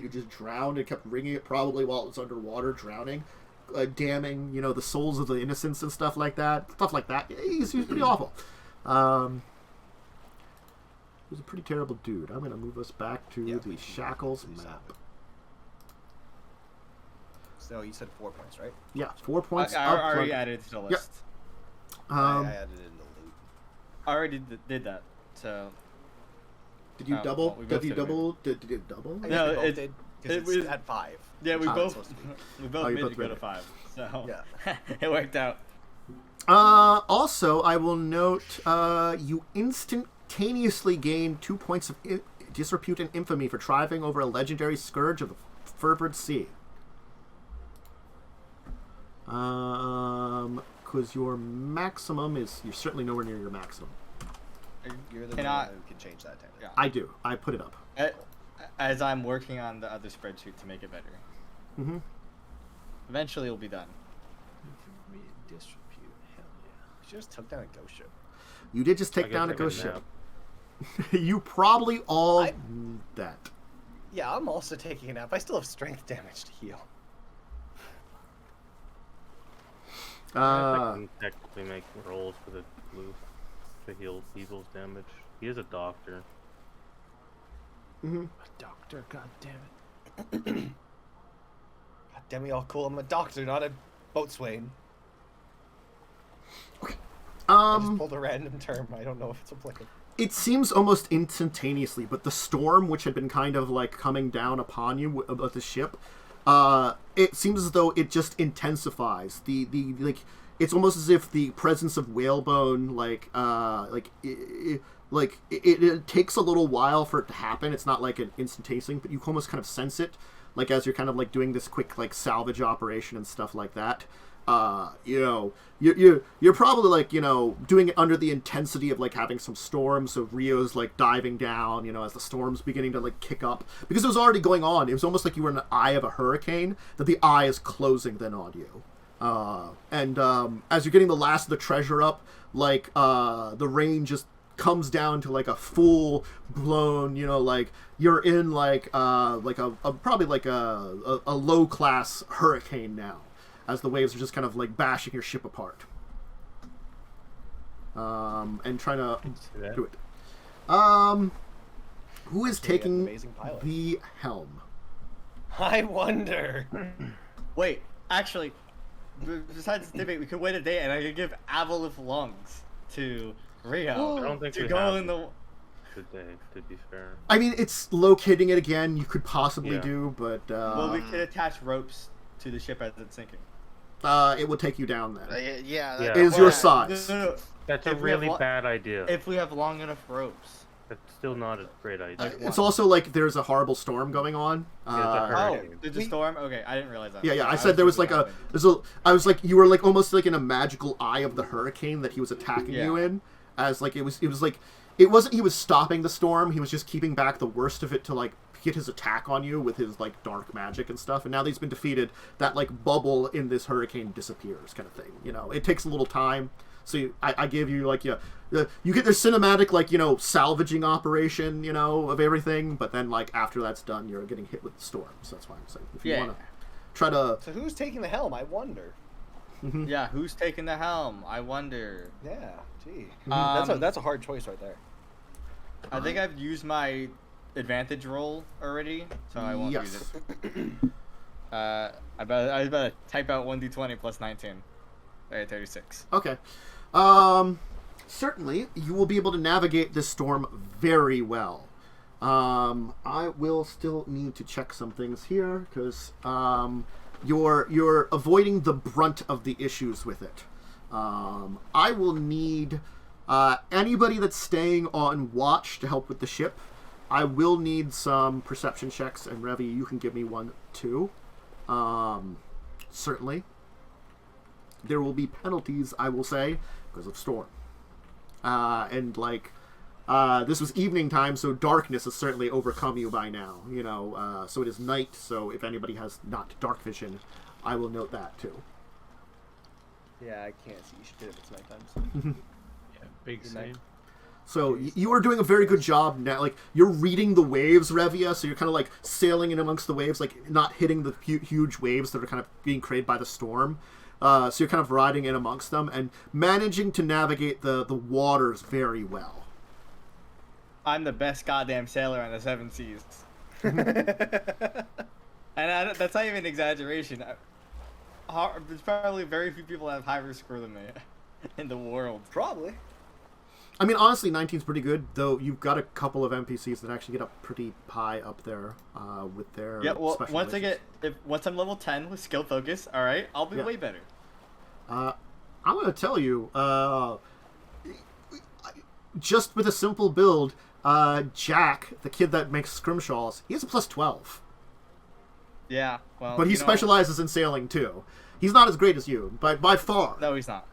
just drowned and kept ringing it, probably while it was underwater, drowning, damning, the souls of the innocents and stuff like that. He's pretty awful. He was a pretty terrible dude. I'm going to move us back to the Shackles map. So you said 4 points, right? Yeah, 4 points. I already added it to the list. Yep. I added it in the loot. I already did that. So. Did you double? Well, Did you double? Did it double? No, it did. Because it's at 5. Yeah, we both you made both to go made to it. 5. So Yeah. it worked out. Also, I will note you instantaneously gain 2 points of disrepute and infamy for driving over a legendary scourge of the fervent sea. Because your maximum is... You're certainly nowhere near your maximum. You're the Can one I- who can change that, Tanner. Yeah. I do. I put it up. As I'm working on the other spreadsheet to make it better. Mm-hmm. Eventually, it'll be done. Disrepute. Hell yeah. You just took down a ghost ship. You did just take I down a guess I ghost got ship. You probably all I- need that. Yeah, I'm also taking a nap. I still have strength damage to heal. I can technically make rolls for the blue to heal evil's damage. He is a doctor. Mm-hmm. A doctor, god damn it. God damn me all cool. I'm a doctor, not a boatswain. I just pulled a random term. I don't know if it's applicable. It seems almost instantaneously, but the storm, which had been kind of like coming down upon you about the ship, it seems as though it just intensifies. It's almost as if the presence of whalebone, it takes a little while for it to happen. It's not like an instantaneous thing, but you almost kind of sense it, like as you're kind of like doing this quick like salvage operation and stuff like that. You're probably like, doing it under the intensity of like having some storm. So Rio's like diving down, as the storm's beginning to like kick up, because it was already going on. It was almost like you were in the eye of a hurricane, that the eye is closing then on you. As you're getting the last of the treasure up, like, the rain just comes down to like a full blown, like you're in like probably like a low class hurricane now, as the waves are just kind of like bashing your ship apart, and trying to do it. Who is taking amazing pilot. the helm? I wonder. Wait, actually, besides the debate, we could wait a day and I could give Avalif lungs to Rio I don't think to we go have in the. today, to be fair. I mean, it's locating it again. You could possibly Yeah. do, but Well, we could attach ropes to the ship as it's sinking. it will take you down then. Yeah. Yeah. It is your size. No. That's a If we have really lo- bad idea. If we have long enough ropes. That's still not a great idea. It's also like there's a horrible storm going on. Yeah, it's a Oh, hurricane. there's a storm. Okay, I didn't realize that. Yeah. I said there was like a. I was like, you were like almost like in a magical eye of the hurricane that he was attacking you Yeah. in, as like it was like it wasn't he was stopping the storm. He was just keeping back the worst of it to like get his attack on you with his like dark magic and stuff. And now that he's been defeated, that like bubble in this hurricane disappears, kind of thing. It takes a little time. So I give you like you get their cinematic like salvaging operation of everything, but then like after that's done, you're getting hit with the storm. So that's why I'm saying if you want to try to. So who's taking the helm? I wonder. Yeah, who's taking the helm? I wonder. Yeah, gee. Um, That's a hard choice right there. I think I've used my advantage roll already, so I won't use Yes. it. I better type out 1d20 plus 19. Alright, 36. Okay. Certainly, you will be able to navigate this storm very well. I will still need to check some things here, because you're avoiding the brunt of the issues with it. I will need Anybody that's staying on watch to help with the ship, I will need some perception checks, and Revia, you can give me one too. Certainly. There will be penalties, I will say, because of storm. And this was evening time, so darkness has certainly overcome you by now. So it is night, so if anybody has not dark vision, I will note that too. Yeah, I can't see shit if it's nighttime. Yeah, big same. So you are doing a very good job now. Like, you're reading the waves, Revia, so you're kind of like sailing in amongst the waves, like not hitting the huge waves that are kind of being created by the storm. So you're kind of riding in amongst them and managing to navigate the waters very well. I'm the best goddamn sailor on the seven seas. And that's not even an exaggeration. There's probably very few people that have higher score than me in the world. Probably. I mean, honestly, 19's pretty good, though you've got a couple of NPCs that actually get up pretty high up there with their special once I'm level 10 with skill focus, alright, I'll be way better. I'm going to tell you, just with a simple build, Jack, the kid that makes scrimshaws, he has a plus 12. Yeah, well, but he specializes in sailing, too. He's not as great as you, by far. No, he's not.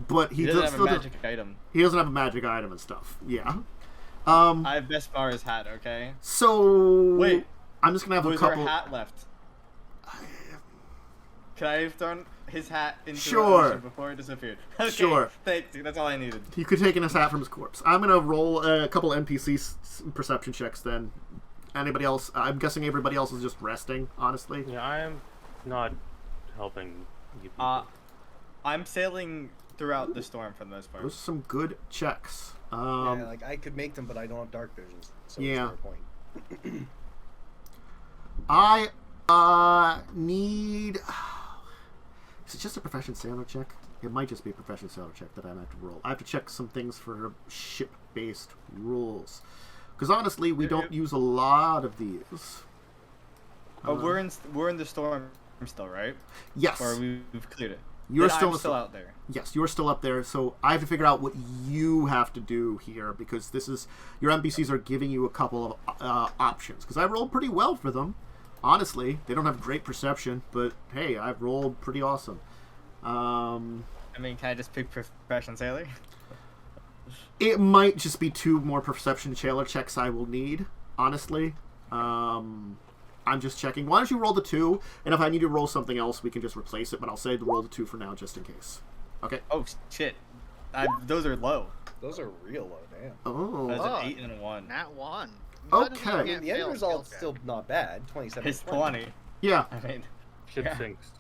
But he doesn't have a magic item. He doesn't have a magic item and stuff. Yeah. I have best bar his hat, okay? So... Wait. I'm just going to have a couple... Was there a hat left? Can I have thrown his hat into the Sure. ocean before it disappeared? Okay, Sure. Thank you. That's all I needed. He could take in his hat from his corpse. I'm going to roll a couple NPC perception checks then. Anybody else? I'm guessing everybody else is just resting, honestly. Yeah, I am not helping you people. I'm sailing throughout the storm for the most part. Those are some good checks. Yeah, I could make them, but I don't have dark vision, so yeah. It's no point. I need... Is it just a profession sailor check? It might just be a profession sailor check that I have to roll. I have to check some things for ship-based rules. Because honestly, we don't use a lot of these. But we're in the storm still, right? Yes. Or we've cleared it. You're I'm still out there. Yes, you're still up there. So I have to figure out what you have to do here, because this is your NPCs are giving you a couple of options. Because I rolled pretty well for them. Honestly, they don't have great perception, but hey, I've rolled pretty awesome. I mean, can I just pick profession sailor? It might just be 2 more perception sailor checks I will need, honestly. I'm just checking. Why don't you roll the 2, and if I need to roll something else, we can just replace it, but I'll say to roll the 2 for now, just in case. Okay? Oh, shit. Those are low. Those are real low, damn. Oh. That's an 8 and a 1. Nat 1. Okay. I mean, the end result's still not bad. 27. It's 20. Yeah. I mean, Ship sinks.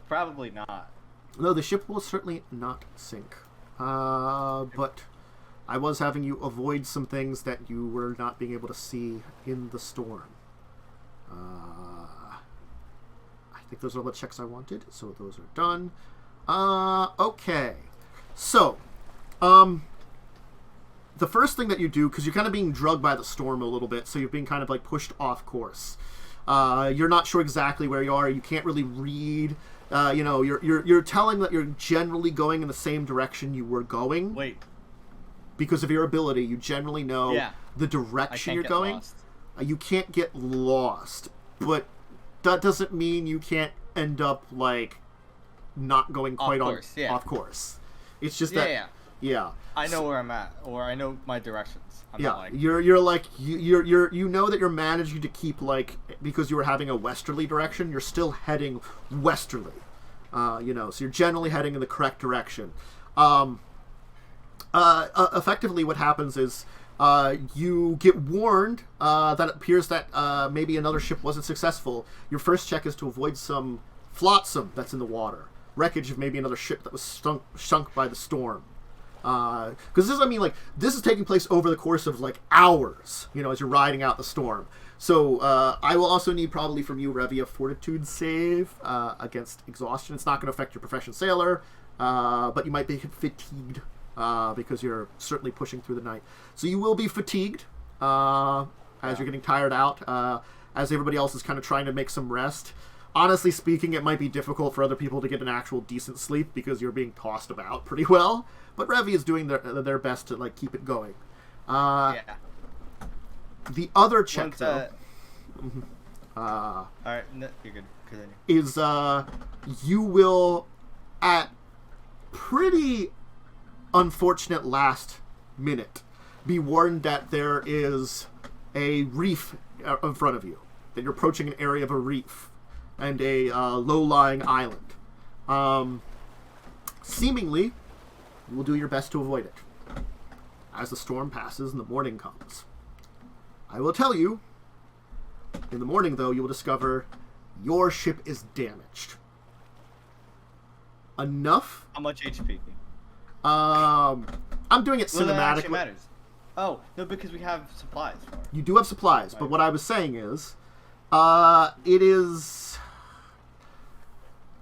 probably not. No, the ship will certainly not sink. But I was having you avoid some things that you were not being able to see in the storm. I think those are all the checks I wanted, so those are done. Okay. So, the first thing that you do, because you're kind of being drugged by the storm a little bit, so you're being kind of like pushed off course. You're not sure exactly where you are. You can't really read. You're telling that you're generally going in the same direction you were going. Wait. Because of your ability, you generally know the direction you're going. Lost. You can't get lost, but that doesn't mean you can't end up like not going quite off course. It's just that. Yeah. I know where I'm at, or I know my directions. I'm not like... you know that you're managing to keep like, because you were having a westerly direction, you're still heading westerly. So you're generally heading in the correct direction. Effectively, what happens is you get warned that it appears that maybe another ship wasn't successful. Your first check is to avoid some flotsam that's in the water, wreckage of maybe another ship that was sunk by the storm. Because this is taking place over the course of like hours, as you're riding out the storm. So I will also need probably from you, Revia, fortitude save against exhaustion. It's not going to affect your profession sailor, but you might be fatigued because you're certainly pushing through the night. So you will be fatigued as you're getting tired out, as everybody else is kind of trying to make some rest. honestly speaking, it might be difficult for other people to get an actual decent sleep because you're being tossed about pretty well. But Revia is doing their best to like keep it going. Yeah. The other check, Once, though, all right, no, you're good. Continue. is you will, at pretty unfortunate last minute, be warned that there is a reef in front of you. That you're approaching an area of a reef and a low-lying island. Seemingly, you will do your best to avoid it. As the storm passes and the morning comes, I will tell you, in the morning, though, you will discover your ship is damaged. Enough? How much HP? I'm doing it Well, that actually cinematically. matters. Oh, no, because we have supplies for it. You do have supplies, but Right. what I was saying is, it is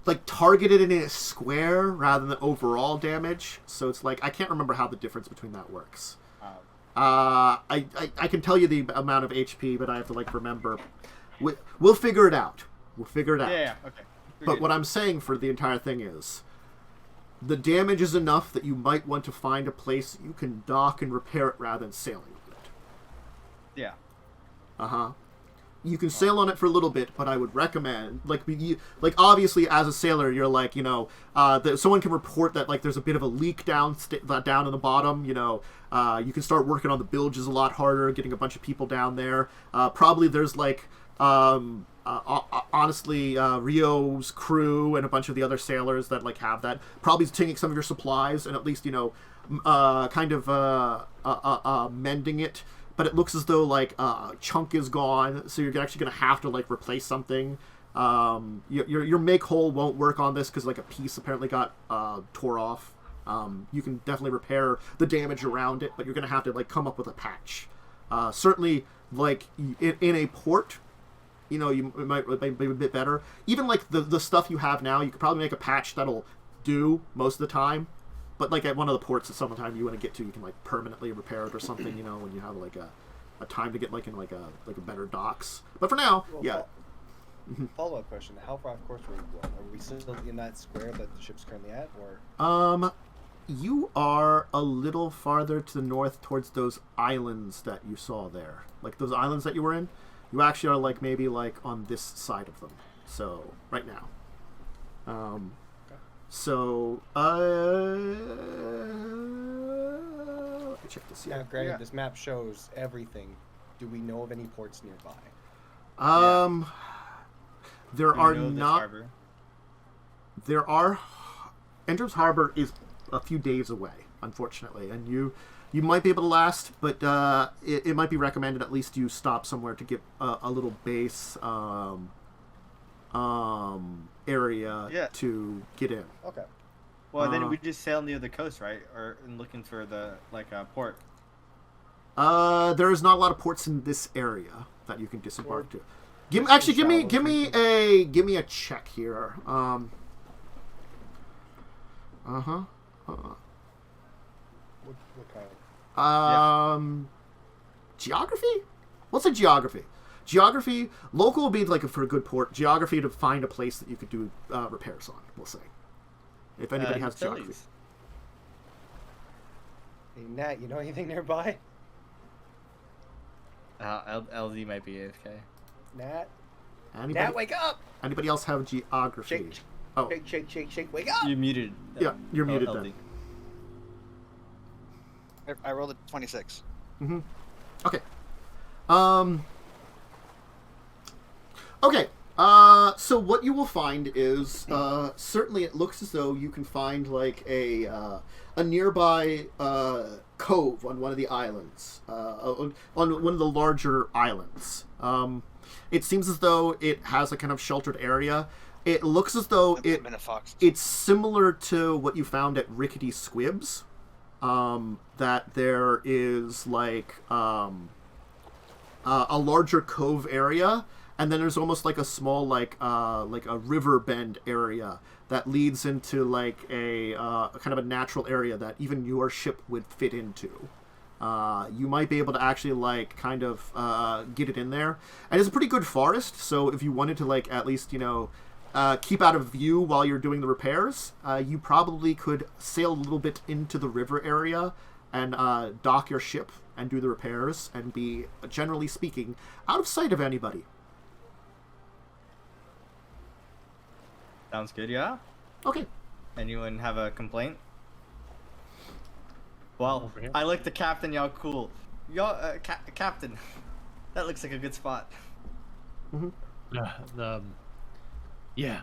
like targeted in a square rather than overall damage. So it's like I can't remember how the difference between that works. I can tell you the amount of HP, but I have to like remember. We'll figure it out. We'll figure it out. Yeah, okay. But what I'm saying for the entire thing is, the damage is enough that you might want to find a place you can dock and repair it rather than sailing on it. Yeah. You can sail on it for a little bit, but I would recommend, like obviously as a sailor, you're like, someone can report that like there's a bit of a leak down in the bottom. You can start working on the bilges a lot harder, getting a bunch of people down there. Probably there's like, honestly, Rio's crew and a bunch of the other sailors that like have that. Probably taking some of your supplies and at least mending it. But it looks as though like a chunk is gone, so you're actually gonna have to like replace something. Your make whole won't work on this because like a piece apparently got tore off. You can definitely repair the damage around it, but you're gonna have to like come up with a patch. Certainly, like in a port, it might be a bit better. Even like the stuff you have now, you could probably make a patch that'll do most of the time. But like at one of the ports that sometime you want to get to, you can like permanently repair it or something. When you have like a time to get like in like a better docks. But for now, yeah. Follow-up question: how far off course were we going? Are we still in that square that the ship's currently at, or? You are a little farther to the north towards those islands that you saw there. Like those islands that you were in. You actually are like maybe like on this side of them. So right now. So, let me check this Now, here. granted, this map shows everything. Do we know of any ports nearby? There Do are you know this not. harbor? There are. Entrance Harbor is a few days away, unfortunately, and you might be able to last, but it might be recommended at least you stop somewhere to get a little base area to get in. Okay. Well, then we just sail near the coast, right? Or looking for the port. There's not a lot of ports in this area that you can disembark to. Give me a check here. What kind? Geography? What's a geography? Geography, local will be like for a good port. Geography to find a place that you could do repairs on, we'll say. If anybody has geography. Hey, Nat, you know anything nearby? LZ might be AFK. Nat? Anybody, Nat, wake up! anybody else have geography? Shake, Oh, shake, wake up! You muted. yeah, you're muted LZ. then. I rolled a 26. Mm-hmm. Okay. Okay. So what you will find is certainly it looks as though you can find like a nearby cove on one of the islands, on one of the larger islands. It seems as though it has a kind of sheltered area. It looks as though it's similar to what you found at Rickety Squibs. That there is like a larger cove area, and then there's almost like a small like a river bend area that leads into like a kind of a natural area that even your ship would fit into. you might be able to actually like kind of get it in there. And it's a pretty good forest, so if you wanted to like at least keep out of view while you're doing the repairs, you probably could sail a little bit into the river area and dock your ship and do the repairs and be, generally speaking, out of sight of anybody. Sounds good, yeah? Okay. Anyone have a complaint? Well, I like the captain, y'all cool. Y'all, captain, that looks like a good spot. Yeah,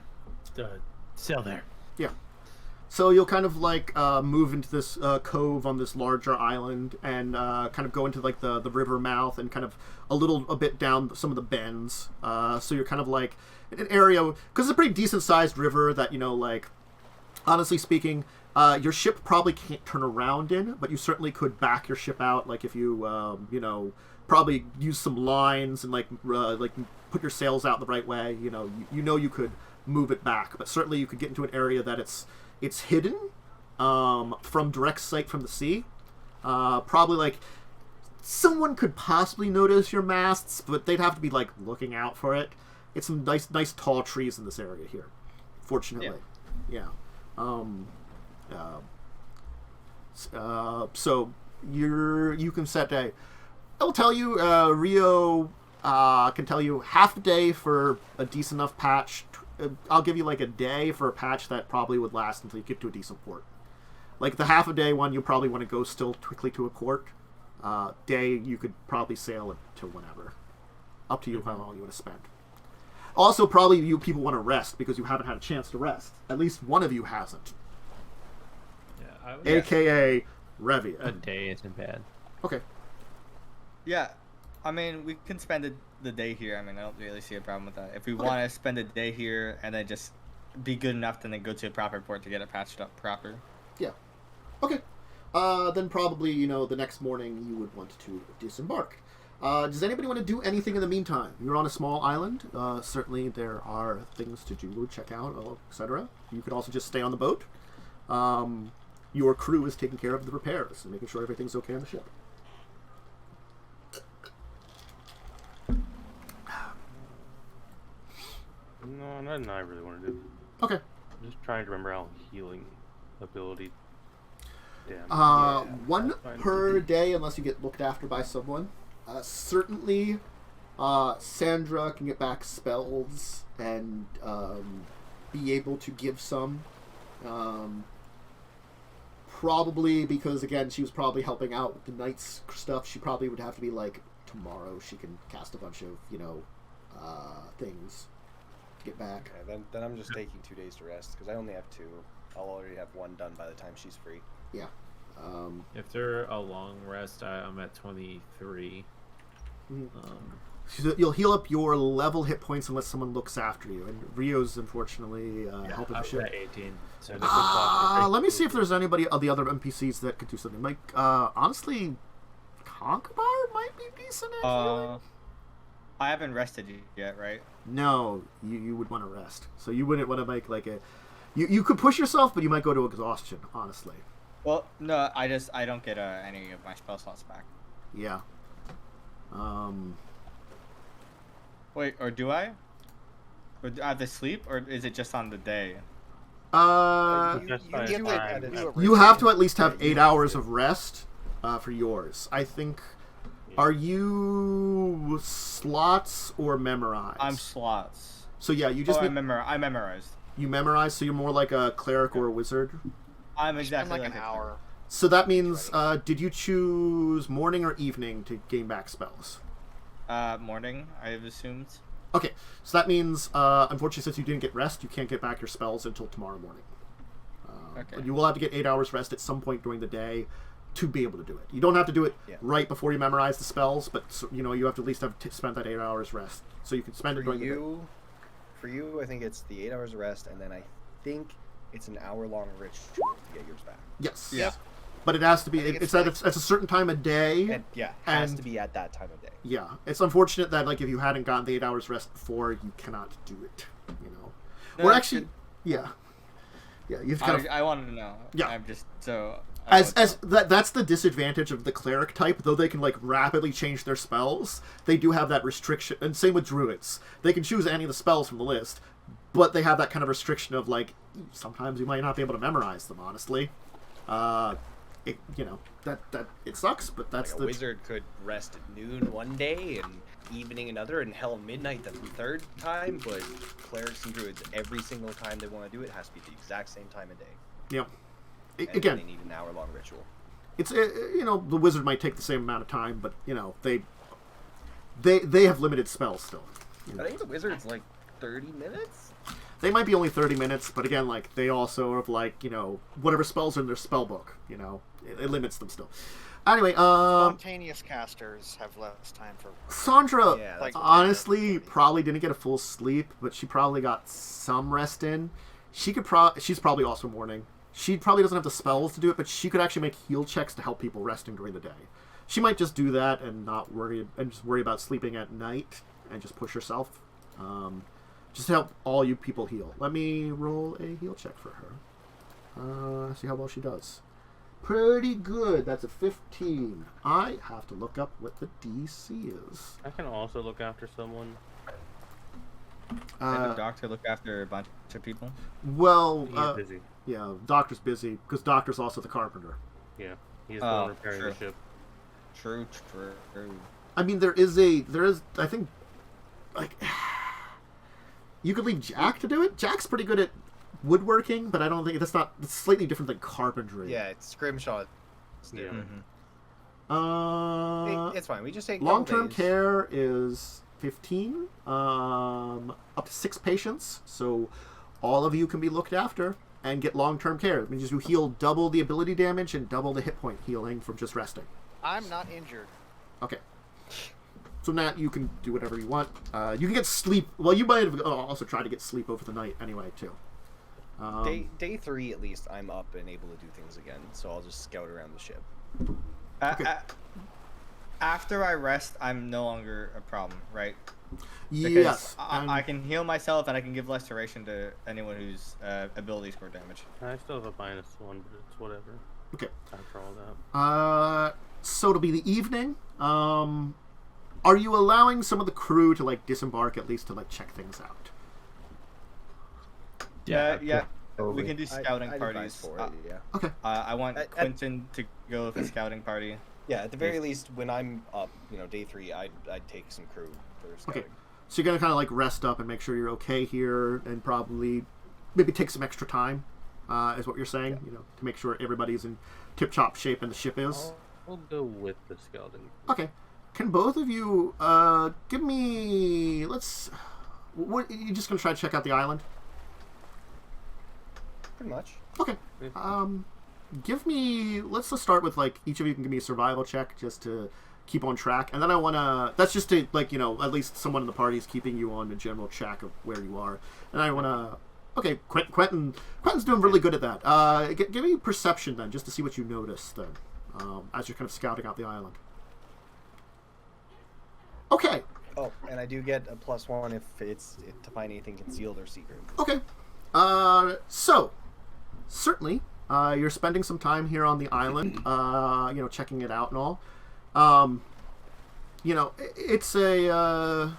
sail there. Yeah. So you'll kind of like move into this cove on this larger island and kind of go into like the river mouth and kind of a bit down some of the bends. So you're kind of like in an area, because it's a pretty decent sized river that, like, honestly speaking, your ship probably can't turn around in, but you certainly could back your ship out. Like if you, probably use some lines and like put your sails out the right way. You could move it back, but certainly you could get into an area that it's hidden from direct sight from the sea. Probably like someone could possibly notice your masts, but they'd have to be like looking out for it. It's some nice tall trees in this area here, fortunately. Yeah. So you can set a. I'll tell you, Rio can tell you half a day for a decent enough patch. I'll give you like a day for a patch that probably would last until you get to a decent port. Like the half a day one, you probably want to go still quickly to a port. Day, you could probably sail it to whenever. Up to you how long you want to spend. Also, probably you people want to rest because you haven't had a chance to rest. At least one of you hasn't. Yeah, AKA Revia. a day isn't bad. Okay. Yeah, I mean, we can spend the day here. I mean, I don't really see a problem with that. If we want to spend a day here and then just be good enough to then go to a proper port to get it patched up proper. Yeah. Okay. Then probably, the next morning you would want to disembark. Does anybody want to do anything in the meantime? You're on a small island. Certainly there are things to do, check out, etc. You could also just stay on the boat. Your crew is taking care of the repairs and making sure everything's okay on the ship. No, nothing I really want to do. Okay. I'm just trying to remember how healing ability. Damn. One per day unless you get looked after by someone. Certainly, Sandra can get back spells and be able to give some. Probably because, again, she was probably helping out with the night's stuff. She probably would have to be like, tomorrow she can cast a bunch of, things to get back. Okay, then I'm just taking 2 days to rest because I only have 2. I'll already have 1 done by the time she's free. Yeah. If they're a long rest, I'm at 23. So you'll heal up your level hit points unless someone looks after you. And Rio's unfortunately helping the I'm ship. at 18. So Let me see if there's anybody of the other NPCs that could do something. Like, honestly, Conkabar might be decent at healing. I haven't rested yet, right? No, you would want to rest. So you wouldn't want to make like a... You could push yourself, but you might go to exhaustion, honestly. Well, no, I don't get any of my spell slots back. Yeah. Wait, or do I? Or do I have to sleep, or is it just on the day? You have to at least have 8 hours of rest for yours. I think... Are you slots or memorized? I'm slots. So yeah, you just... I memorized. You memorize, so you're more like a cleric or a wizard? I'm exactly like an hour. So that means, did you choose morning or evening to gain back spells? Morning, I've assumed. Okay, so that means, unfortunately, since you didn't get rest, you can't get back your spells until tomorrow morning. Okay. You will have to get 8 hours rest at some point during the day to be able to do it. You don't have to do it right before you memorize the spells, but you have to at least have spent that 8 hours rest, so you can spend it during the day. For you, I think it's the 8 hours of rest, and then I think it's an hour-long ritual to get yours back. Yes. Yeah. But it has to be. It's at a certain time of day. And, yeah, it has to be at that time of day. Yeah, it's unfortunate that like if you hadn't gotten the 8 hours rest before, you cannot do it. No, or actually, yeah. You've kind of. I wanted to know. Yeah. I'm just so That's the disadvantage of the cleric type. Though they can like rapidly change their spells, they do have that restriction. And same with druids, they can choose any of the spells from the list, but they have that kind of restriction of like sometimes you might not be able to memorize them. Honestly, it it sucks, but that's like a wizard could rest at noon one day and evening another, and hell, midnight the third time. But clerics and druids, every single time they want to do it, has to be the exact same time of day. Yep. And Again, they need an hour-long ritual. It's the wizard might take the same amount of time, but they have limited spells still. I think the wizard's like 30 minutes. They might be only 30 minutes, but again, like they also have like whatever spells are in their spell book. It limits them still. Anyway, spontaneous casters have less time for. Sandra, Yeah, honestly, probably didn't get a full sleep, but she probably got some rest in. She's probably also mourning. She probably doesn't have the spells to do it, but she could actually make heal checks to help people resting during the day. She might just do that and not worry about sleeping at night and just push herself. Just to help all you people heal. Let me roll a heal check for her. See how well she does. Pretty good. That's a 15. I have to look up what the DC is. I can also look after someone. Can the doctor look after a bunch of people? Well, He's busy. yeah, doctor's busy because doctor's also the carpenter. Yeah, he's the one repairing true. the ship. True. I mean, there is I think, like, you could leave Jack to do it. Jack's pretty good at woodworking, but I don't think it's slightly different than carpentry. Yeah, it's scrimshaw. Yeah. It's fine. We just take long-term care is 15, up to 6 patients, so all of you can be looked after and get long-term care. It means you heal double the ability damage and double the hit point healing from just resting. I'm not injured. Okay. So Nat, you can do whatever you want. You can get sleep. Well, you might have also tried to get sleep over the night anyway, too. Day 3, at least, I'm up and able to do things again, so I'll just scout around the ship. Okay. After I rest, I'm no longer a problem, right? Because Yes. I can heal myself and I can give restoration to anyone whose ability score damage. I still have a -1, but it's whatever. Okay. After all that. So it'll be the evening. Are you allowing some of the crew to like disembark at least to like check things out? Yeah. We can do scouting I'd parties. advise for it, yeah. Okay. I want Quentin to go with a scouting party. Yeah, at the very least, when I'm up, day 3, I'd take some crew for scouting. Okay. So you're gonna kind of like rest up and make sure you're okay here, and probably maybe take some extra time, is what you're saying. Yeah. To make sure everybody's in tip-top shape and the ship is. We'll go with the scouting. Okay. Can both of you give me? What you just gonna try to check out the island? Pretty much. Okay. Give me. Let's just start with like each of you can give me a survival check just to keep on track, and then I wanna. That's just to like at least someone in the party is keeping you on a general track of where you are, and I wanna. Okay, Quentin's doing really good at that. Give me perception then, just to see what you notice then, as you're kind of scouting out the island. Okay. Oh, and I do get a +1 if it's to find anything concealed or secret. Okay. So certainly, you're spending some time here on the island, checking it out and all. It's the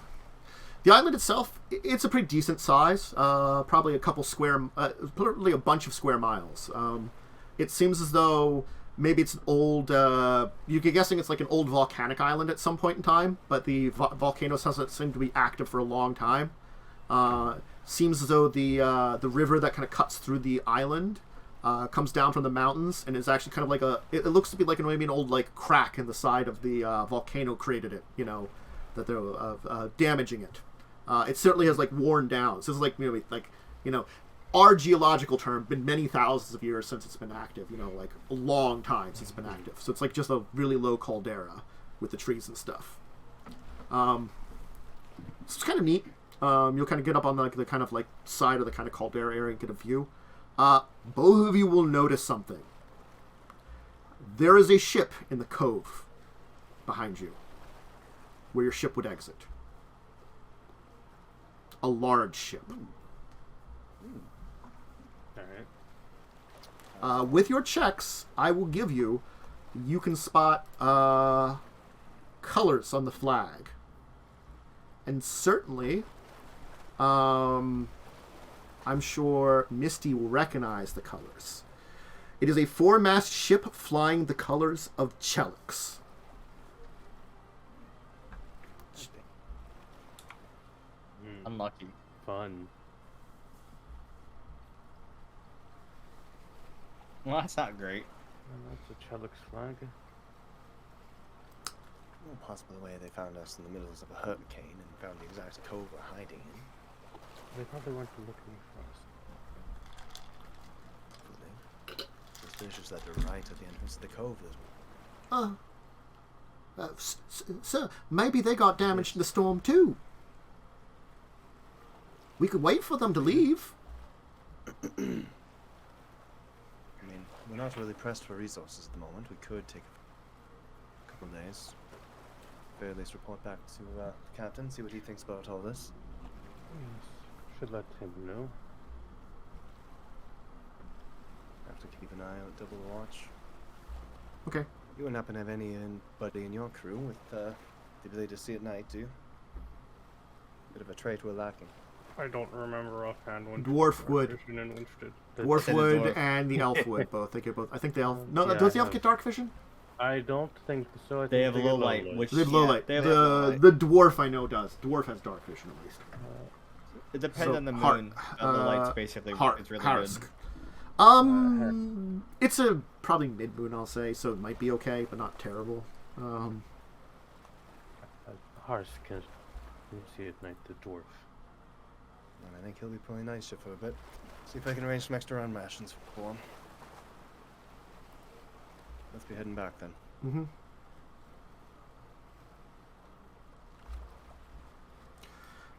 island itself. It's a pretty decent size. Probably a bunch of square miles. It seems as though maybe it's an old. You're guessing it's like an old volcanic island at some point in time, but the volcanoes hasn't seemed to be active for a long time. Seems as though the river that kind of cuts through the island comes down from the mountains and is actually kind of like it looks to be like maybe an old like crack in the side of the volcano created it, that they're damaging it. It certainly has like worn down. So it's like our geological term, been many thousands of years since it's been active, like a long time since it's been active. So it's like just a really low caldera with the trees and stuff. So it's kind of neat. You'll kind of get up on the kind of like side of the kind of caldera area and get a view. Both of you will notice something. There is a ship in the cove behind you where your ship would exit. A large ship. Alright. With your checks, I will give you. You can spot colors on the flag, and certainly, I'm sure Misty will recognize the colors. It is a 4-mast ship flying the colors of Chelix. Unlucky. Fun. Well, that's not great. And that's a Chelix flag. Well, possibly the way they found us in the middle of a hurricane and found the exact cove we're hiding in. They probably weren't looking for us. Suspicious that they're right at the entrance of the cove. Sir, maybe they got damaged in the storm too. We could wait for them to leave. I mean, we're not really pressed for resources at the moment. We could take a couple of days. At least report back to the captain, see what he thinks about all this. Yes. Should let him know. Have to keep an eye out, double watch. Okay. You wouldn't happen to have anybody in your crew with the ability to see at night, do you? Bit of a trait we're lacking. I don't remember offhand when Dwarf would. Dwarf would dwarf. and the elf would both. They get both. I think the elf. No, Yeah, does the I elf get dark vision? I don't think so. I They think have low light, which They have low light. They have low light. The dwarf I know does. Dwarf has dark vision at least. It depends So, on the Har- moon. The light's basically it's really Harsk. good. It's a probably mid moon, I'll say, so it might be okay, but not terrible. Harsk can see at night the dwarf. And I think he'll be pulling night shift for a bit. See if I can arrange some extra round rations for him. Let's be heading back then. Mm-hmm.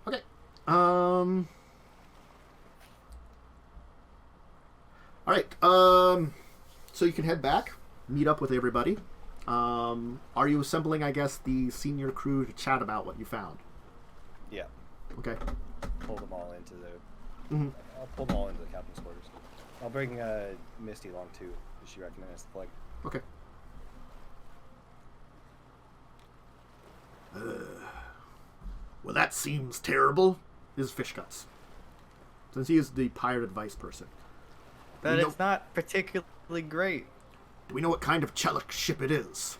Okay. All right. So you can head back, meet up with everybody. Are you assembling, I guess, the senior crew to chat about what you found? Yeah. Okay. Pull them all into the. Mm-hmm. I'll pull them all into the captain's quarters. I'll bring Misty along too. Does she recognize the flag? Okay. Well, that seems terrible. This is Fish Guts. Since he is the pirate advice person. But We know- it's not particularly great. Do we know what kind of Chelix ship it is?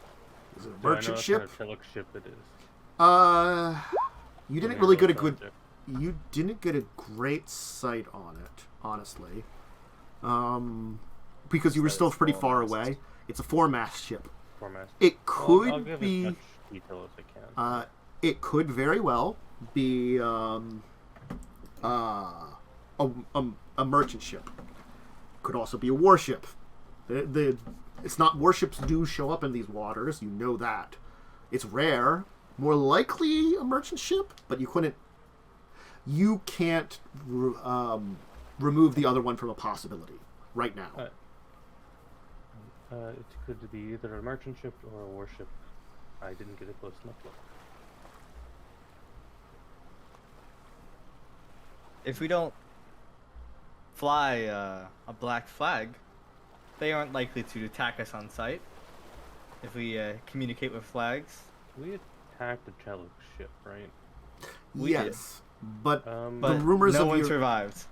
Is it a Do I know merchant what ship? kind of Chelix ship it is? You didn't Yeah, really no get a good. project. You didn't get a great sight on it, honestly. Because you were Said still it's pretty far 4-mast. away. It's a 4-mast ship. Format. It I'll could give be. as much detail as I can. It could very well be a merchant ship. Could also be a warship. It's not warships do show up in these waters. You know that. It's rare. More likely a merchant ship, but you can't remove the other one from a possibility right now. It could be either a merchant ship or a warship. I didn't get a close enough look. If we don't fly a black flag, they aren't likely to attack us on sight. If we communicate with flags. We attacked a Chelix ship, right? We did. Yes, but But rumors no of one your- survived.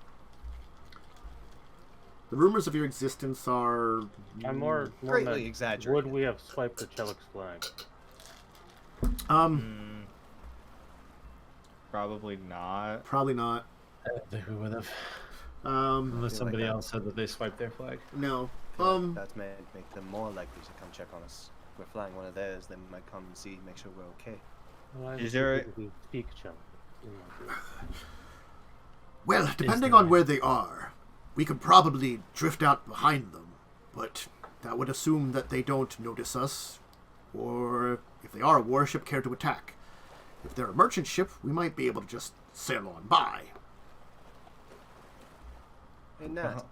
the rumors of your existence are. I'm more Greatly meant, exaggerated. would we have swiped the Chelix flag? Probably not. Probably not. I don't think we would have. Um, Unless like somebody that. else said that they swiped their flag. no. That's meant to make them more likely to come check on us. If we're flying one of theirs, they might come and see, make sure we're okay. Well, I Is just there think we speak Chelix in my group. Well, depending there on a- where they are, we could probably drift out behind them, but that would assume that they don't notice us, or if they are a warship, care to attack. If they're a merchant ship, we might be able to just sail on by. Hey, Nat.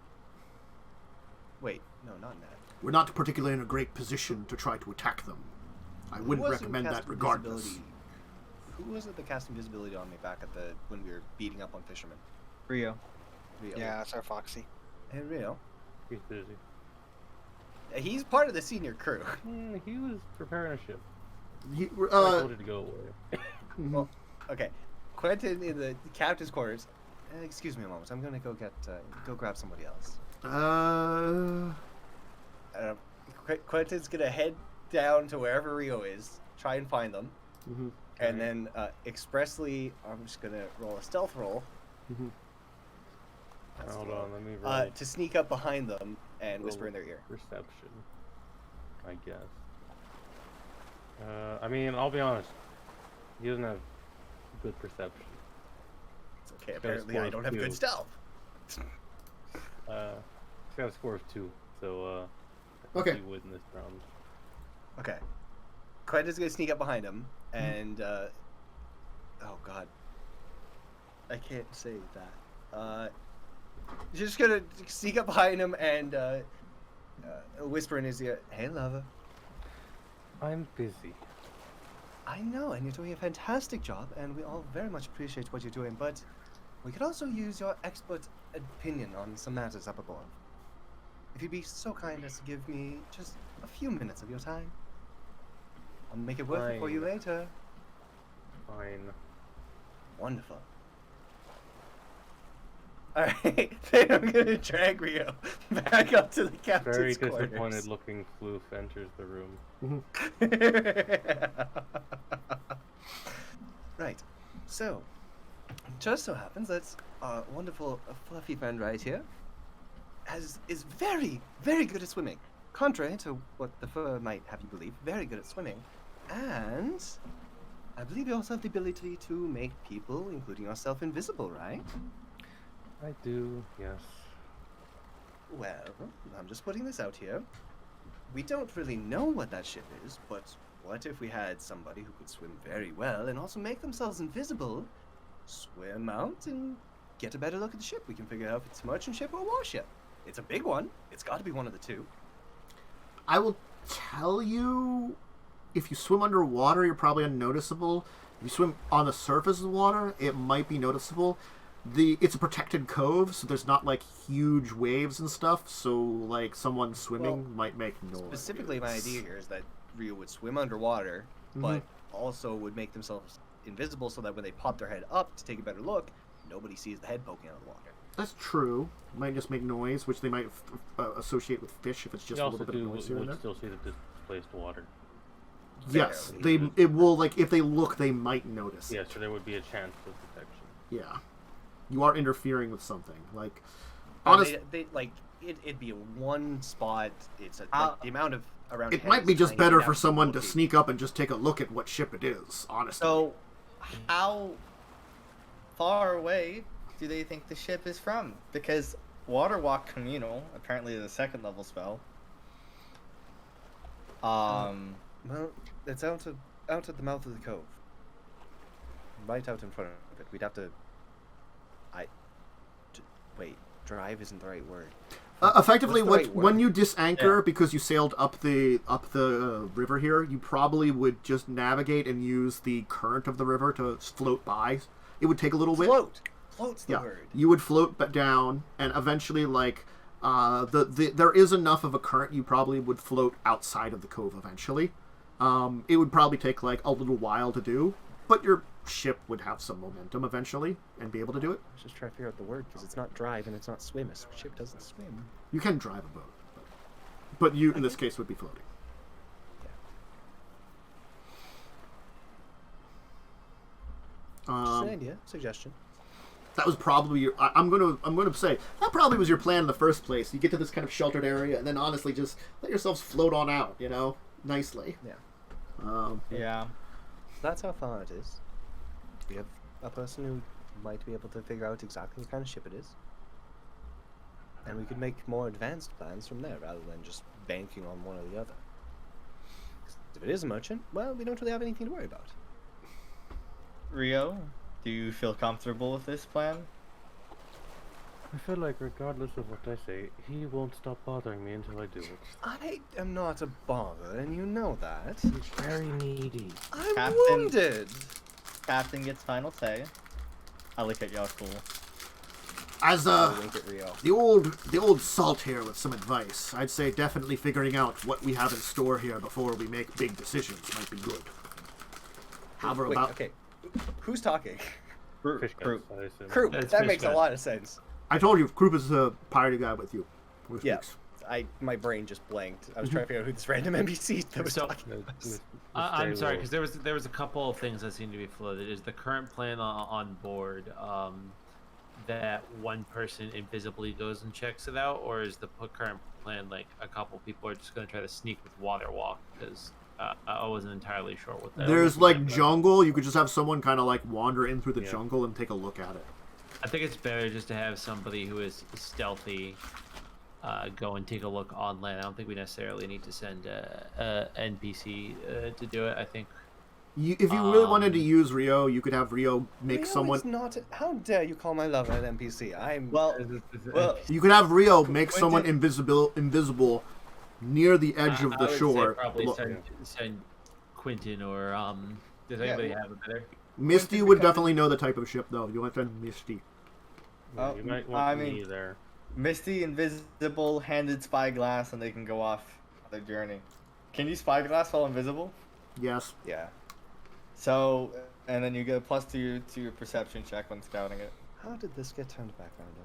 Wait, no, not Nat. We're not particularly in a great position to try to attack them. I wouldn't Who was it recommend that cast regardless. invisibility- Who was it that cast invisibility on me back at when we were beating up on fishermen? Rio. Rio. Yeah, it's our Foxy. Hey, Rio. He's busy. He's part of the senior crew. He was preparing a ship. He, I told it to go away. Well, okay. Quentin in the captain's quarters. Excuse me a moment. I'm gonna go grab somebody else. Quentin's gonna head down to wherever Rio is, try and find them, and then expressly, I'm just gonna roll a stealth roll. Hold on, let me roll. To sneak up behind them and whisper in their ear. Perception, I guess. I mean, I'll be honest. He doesn't have good perception. It's okay. Apparently, I don't have good stealth. He's got a score of 2, so I think he would in this round. Okay. Quentin's gonna sneak up behind him, and oh god, I can't say that. You're just gonna sneak up behind him and whisper in his ear, "Hey, lover." I'm busy. I know, and you're doing a fantastic job, and we all very much appreciate what you're doing, but we could also use your expert opinion on some matters up above. If you'd be so kind as to give me just a few minutes of your time, I'll make it worth it for you later. Fine. Wonderful. Alright, then I'm gonna drag Rio back up to the captain's quarters. Very disappointed looking Floof enters the room. Right, so, just so happens that our wonderful fluffy friend right here is very, very good at swimming. Contrary to what the fur might have you believe, very good at swimming. And I believe you also have the ability to make people, including yourself, invisible, right? I do, yes. Well, I'm just putting this out here. We don't really know what that ship is, but what if we had somebody who could swim very well and also make themselves invisible, swim out, and get a better look at the ship? We can figure out if it's a merchant ship or a warship. It's a big one. It's got to be one of the two. I will tell you, if you swim underwater, you're probably unnoticeable. If you swim on the surface of the water, it might be noticeable. It's a protected cove, so there's not like huge waves and stuff, so like someone swimming might make noise. Specifically, my idea here is that Rio would swim underwater, but also would make themselves invisible so that when they pop their head up to take a better look, nobody sees the head poking out of the water. That's true. Might just make noise, which they might associate with fish if it's just a little bit of noise here and there. Still see the displaced water. Yes, it will, like, if they look, they might notice. Yeah, so there would be a chance of detection. Yeah. You are interfering with something. Like, honestly, it'd be a one spot. It's like, the amount of around. It might be just better for someone to sneak up and just take a look at what ship it is. Honestly. So, how far away do they think the ship is from? Because Water Walk Communal apparently is a 2nd level spell. Well, it's out at the mouth of the cove. Right out in front of it. We'd have to. Wait, drive isn't the right word. Effectively, when you disanchor because you sailed up the river here, you probably would just navigate and use the current of the river to float by. It would take a little bit. Float's the word. You would float down, and eventually, like there is enough of a current, you probably would float outside of the cove eventually. It would probably take like a little while to do, but your ship would have some momentum eventually and be able to do it. I was just trying to figure out the word because it's not drive and it's not swim. A ship doesn't swim. You can drive a boat, but you in this case would be floating. Yeah. Just an idea, suggestion. That was probably your. I'm gonna say that probably was your plan in the first place. You get to this kind of sheltered area, and then honestly, just let yourselves float on out. You know, nicely. Yeah. Yeah. So that's how far it is. We have a person who might be able to figure out exactly what kind of ship it is. And we could make more advanced plans from there rather than just banking on one or the other. 'Cause if it is a merchant, well, we don't really have anything to worry about. Rio, do you feel comfortable with this plan? I feel like regardless of what I say, he won't stop bothering me until I do it. I am not a bother, and you know that. He's very needy. I'm wounded! Captain gets final say. I look at Yaalkol. As Wink at Rio. the old salt here with some advice, I'd say definitely figuring out what we have in store here before we make big decisions might be good. However, Wait, about okay. Who's talking? Fish Croup. guts, I assume. Croup. That's That Fish makes a Guts. lot of sense. I told you, Krupp is a pirate guy with you. Who Yeah. speaks. My brain just blanked. I was trying to figure out who this random NPC that was So- talking. I'm sorry, because there was a couple of things that seem to be floated. Is the current plan on board that one person invisibly goes and checks it out, or is the current plan like a couple people are just going to try to sneak with water walk? Because I wasn't entirely sure what that. There's was. like jungle. You could just have someone kind of like wander in through the Yeah. jungle and take a look at it. I think it's better just to have somebody who is stealthy go and take a look on land. I don't think we necessarily need to send a NPC to do it. I think. If you really wanted to use Rio, you could have Rio make Rio someone. is not. How dare you call my lover an NPC? I'm. Well, You could have Rio make someone Quentin- invisible near the edge of I the would say shore. probably Look, send Quentin or Does anybody have a better? Misty would definitely know the type of ship, though. You want to send Misty. Yeah, you Oh, might want I me mean- there. Misty, invisible, handed spyglass, and they can go off their journey. Can you spyglass while invisible? Yes. Yeah. So, and then you get a +2 to your perception check when scouting it. How did this get turned back around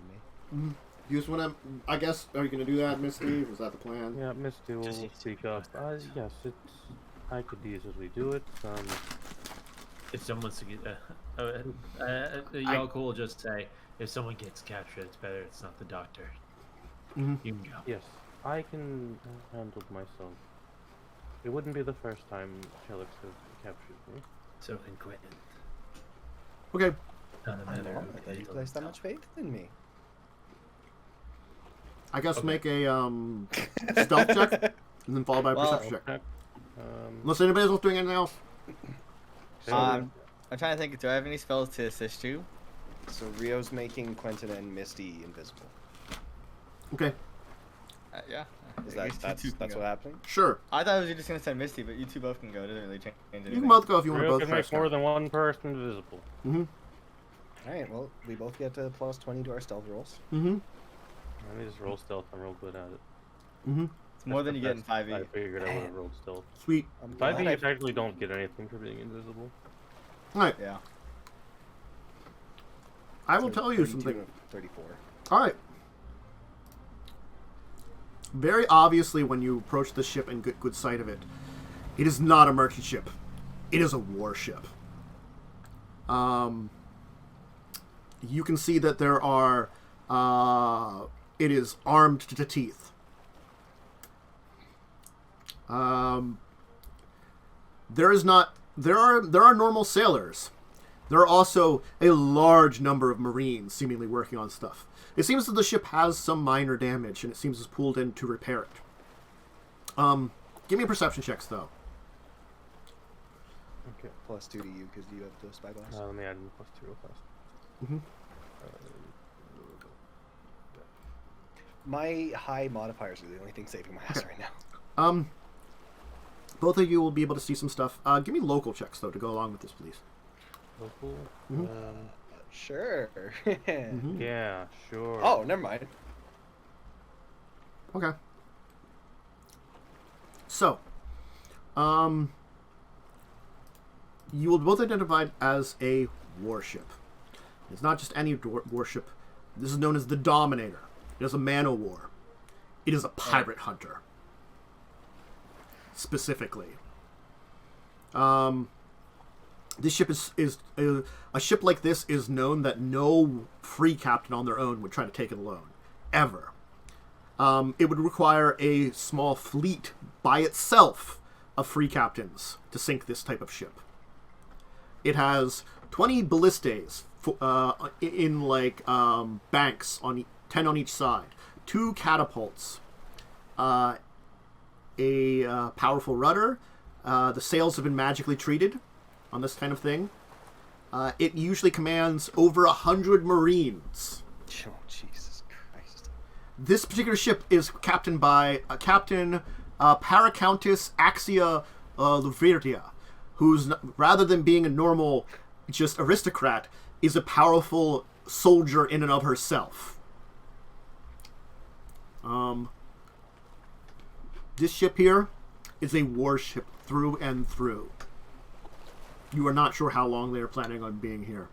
on me? You just want to. I guess. Are you going to do that, Misty? Was that the plan? Yeah, Misty will Just- speak up. Yes, I could easily do it. If someone's to get, Yaalkol will just say, if someone gets captured, it's better it's not the doctor. Mhm. You can go. Yes, I can handle myself. It wouldn't be the first time Shelix has captured me. So can Quentin. Okay. Not a I matter don't know of that you place that much faith in me. I guess Okay. make a stealth check, and then followed by a Well, perception check. Um, Unless anybody else is doing anything else. I'm trying to think. Do I have any spells to assist you? So Rio's making Quentin and Misty invisible. Okay. Yeah. Is I that guess you that's two can that's go. what happened? Sure. I thought you were just gonna send Misty, but you two both can go. It doesn't really change anything. You can both go if you want to Rio both can try make more scout. than one person invisible. Mm-hmm. All right. Well, we both get a +20 to our stealth rolls. Mm-hmm. Let me just roll stealth. I'm real good at it. Mm-hmm. It's more than you get in That's- 5e. I figured I would have rolled stealth. Sweet. I'm 5e, glad you I- technically don't get anything for being invisible. All right. Yeah. I will so tell you 32 something. to 34. All right. Very obviously, when you approach the ship and get good sight of it, it is not a merchant ship. It is a warship. You can see that there are. It is armed to the teeth. There is not. There are normal sailors. There are also a large number of Marines seemingly working on stuff. It seems that the ship has some minor damage, and it seems it's pulled in to repair it. Give me perception checks, though. Okay. +2 to you because you have the spyglass. Let me add in +2 real fast. Mm-hmm. My high modifiers are the only thing saving my ass right now. Both of you will be able to see some stuff. Give me local checks, though, to go along with this, please. Local? Mhm. Sure. Mm-hmm. Yeah, sure. Oh, never mind. Okay. So, you will both identified as a warship. It's not just any warship. This is known as the Dominator. It is a man-o'-war. It is a pirate hunter. Specifically. This ship is a ship like this is known that no free captain on their own would try to take it alone. Ever. It would require a small fleet by itself of free captains to sink this type of ship. It has 20 ballistas in like banks on 10 on each side, 2 catapults, a powerful rudder. The sails have been magically treated on this kind of thing. It usually commands over 100 Marines. Oh, Jesus Christ. This particular ship is captained by Captain Paracountess Axia Revia, who's rather than being a normal just aristocrat, is a powerful soldier in and of herself. This ship here is a warship through and through. You are not sure how long they are planning on being here.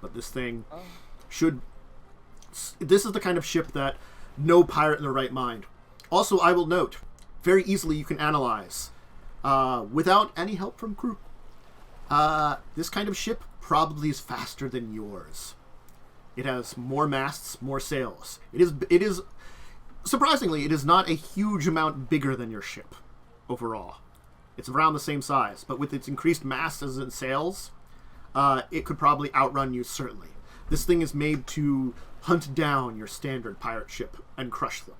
But this thing should... This is the kind of ship that no pirate in their right mind. Also, I will note, very easily you can analyze, without any help from crew. This kind of ship probably is faster than yours. It has more masts, more sails. It is surprisingly, it is not a huge amount bigger than your ship overall. It's around the same size, but with its increased masts and sails, it could probably outrun you, certainly. This thing is made to hunt down your standard pirate ship and crush them.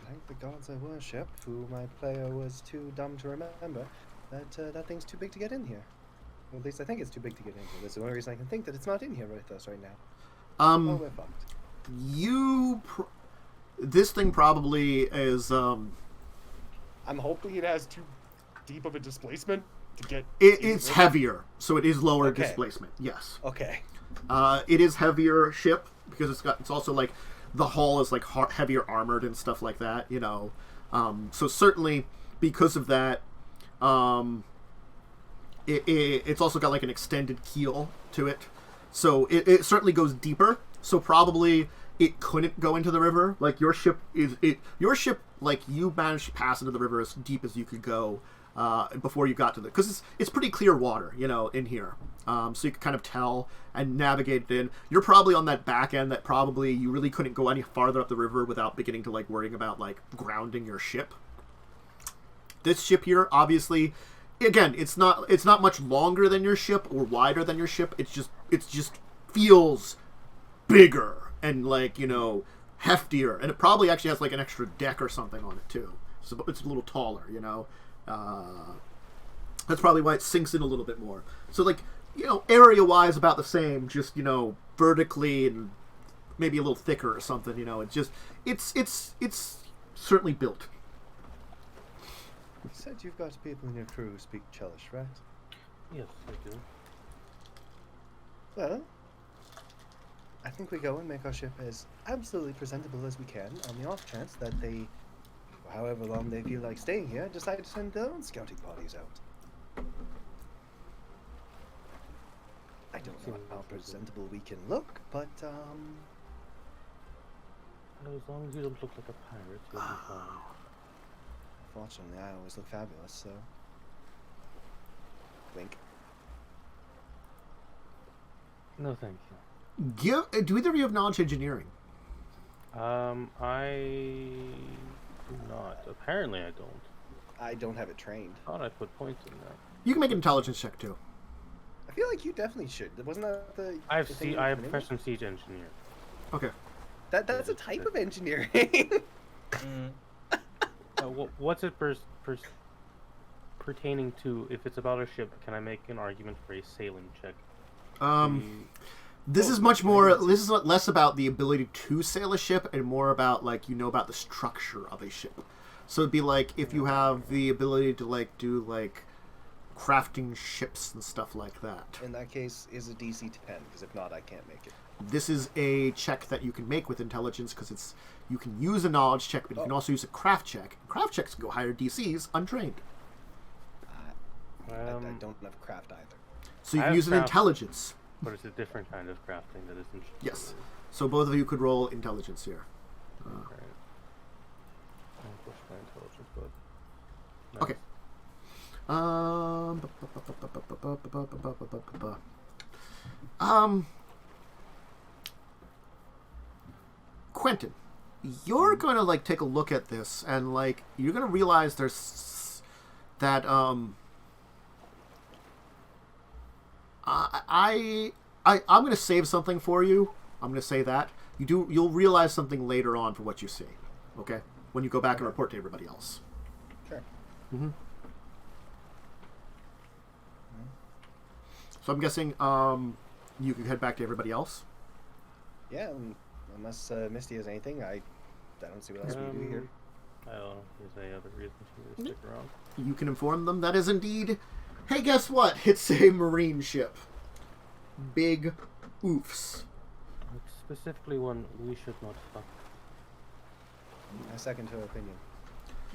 Thank the gods I worship, who my player was too dumb to remember, that thing's too big to get in here. Or at least I think it's too big to get in here. That's the only reason I can think that it's not in here with us right now. Oh, we're fucked. This thing probably is, I'm hoping it has too deep of a displacement to get... It's heavier, so it is lower displacement, yes. Okay. It is heavier ship, because it's also, like, the hull is, like, heavier armored and stuff like that, you know. So certainly, because of that, it's also got, like, an extended keel to it. So it certainly goes deeper, so probably it couldn't go into the river. Like, your ship, like, you managed to pass into the river as deep as you could go before you got to the... Because it's pretty clear water, you know, in here. So you can kind of tell and navigate it in. You're probably on that back end that probably you really couldn't go any farther up the river without beginning to, like, worrying about, like, grounding your ship. This ship here, obviously, again, it's not much longer than your ship or wider than your ship. It just feels bigger and, like, you know, heftier. And it probably actually has, like, an extra deck or something on it, too. So it's a little taller, you know. That's probably why it sinks in a little bit more. So, like, you know, area-wise about the same, just, you know, vertically and maybe a little thicker or something, you know. It's certainly built. You said you've got people in your crew who speak Chelish, right? Yes, I do. Well, I think we go and make our ship as absolutely presentable as we can, on the off chance that they, for however long they feel like staying here, decide to send their own scouting parties out. I don't know how presentable we can look, but, As long as you don't look like a pirate, you'll be fine. Fortunately, I always look fabulous, so... Wink. No, thank you. Do either of you have knowledge engineering? I do not. Apparently I don't. I don't have it trained. I thought I put points in that. You can make an intelligence check, too. I feel like you definitely should. Wasn't that the... I have professional siege engineer. Okay. That's a type of engineering. What's it pertaining to? If it's about a ship, can I make an argument for a sailing check? This is much more. This is less about the ability to sail a ship and more about, like, you know, about the structure of a ship. So it'd be like if you have the ability to, like, do, like, crafting ships and stuff like that. In that case, is a DC 10, because if not, I can't make it. This is a check that you can make with intelligence because you can use a knowledge check, but you can also use a craft check. Craft checks can go higher DCs untrained. I don't have craft either. So you can use an intelligence. But it's a different kind of crafting that isn't. Yes. So both of you could roll intelligence here. Okay. I'll push my intelligence, but... Okay. Quentin, you're going to, like, take a look at this and, like, you're going to realize there's that I'm going to save something for you. I'm going to say that. You'll realize something later on for what you see. Okay? When you go back and report to everybody else. Sure. Mm-hmm. So I'm guessing you can head back to everybody else? Yeah, unless Misty has anything, I don't see what else we do here. I don't know if there's any other reason for me to stick around. You can inform them that is indeed... Hey, guess what? It's a marine ship. big oofs. Specifically one we should not fuck. I second her opinion.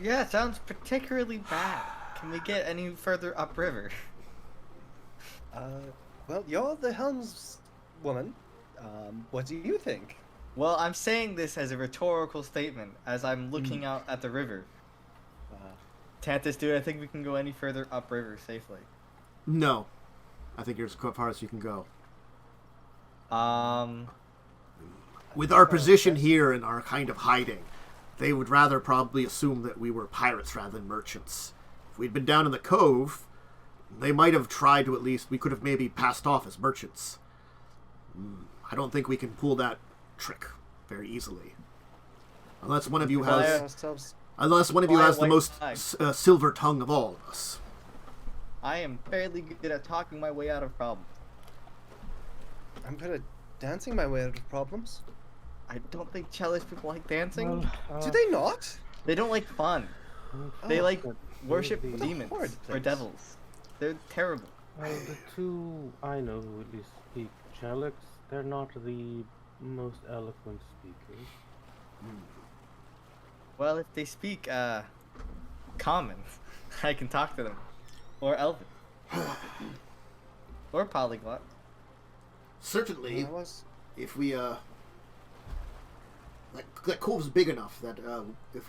Yeah, it sounds particularly bad. Can we get any further upriver? Well, you're the helmswoman. What do you think? Well, I'm saying this as a rhetorical statement, as I'm looking out at the river. Tantus, do I think we can go any further upriver safely? No. I think you're as far as you can go. With our position here and our kind of hiding, they would rather probably assume that we were pirates rather than merchants. If we'd been down in the cove, they might have tried to at least, we could have maybe passed off as merchants. I don't think we can pull that trick very easily. Unless one of you has the most silver tongue of all of us. I am fairly good at talking my way out of problems. I'm good at dancing my way out of problems. I don't think Chelish people like dancing. Do they not? They don't like fun. They like worship maybe. demons Hard or place. devils. They're terrible. The two I know who at least speak Chelic, they're not the most eloquent speakers. Well, if they speak common, I can talk to them. Or Elven. Or polyglot. Certainly, I was. if we, that cove's big enough that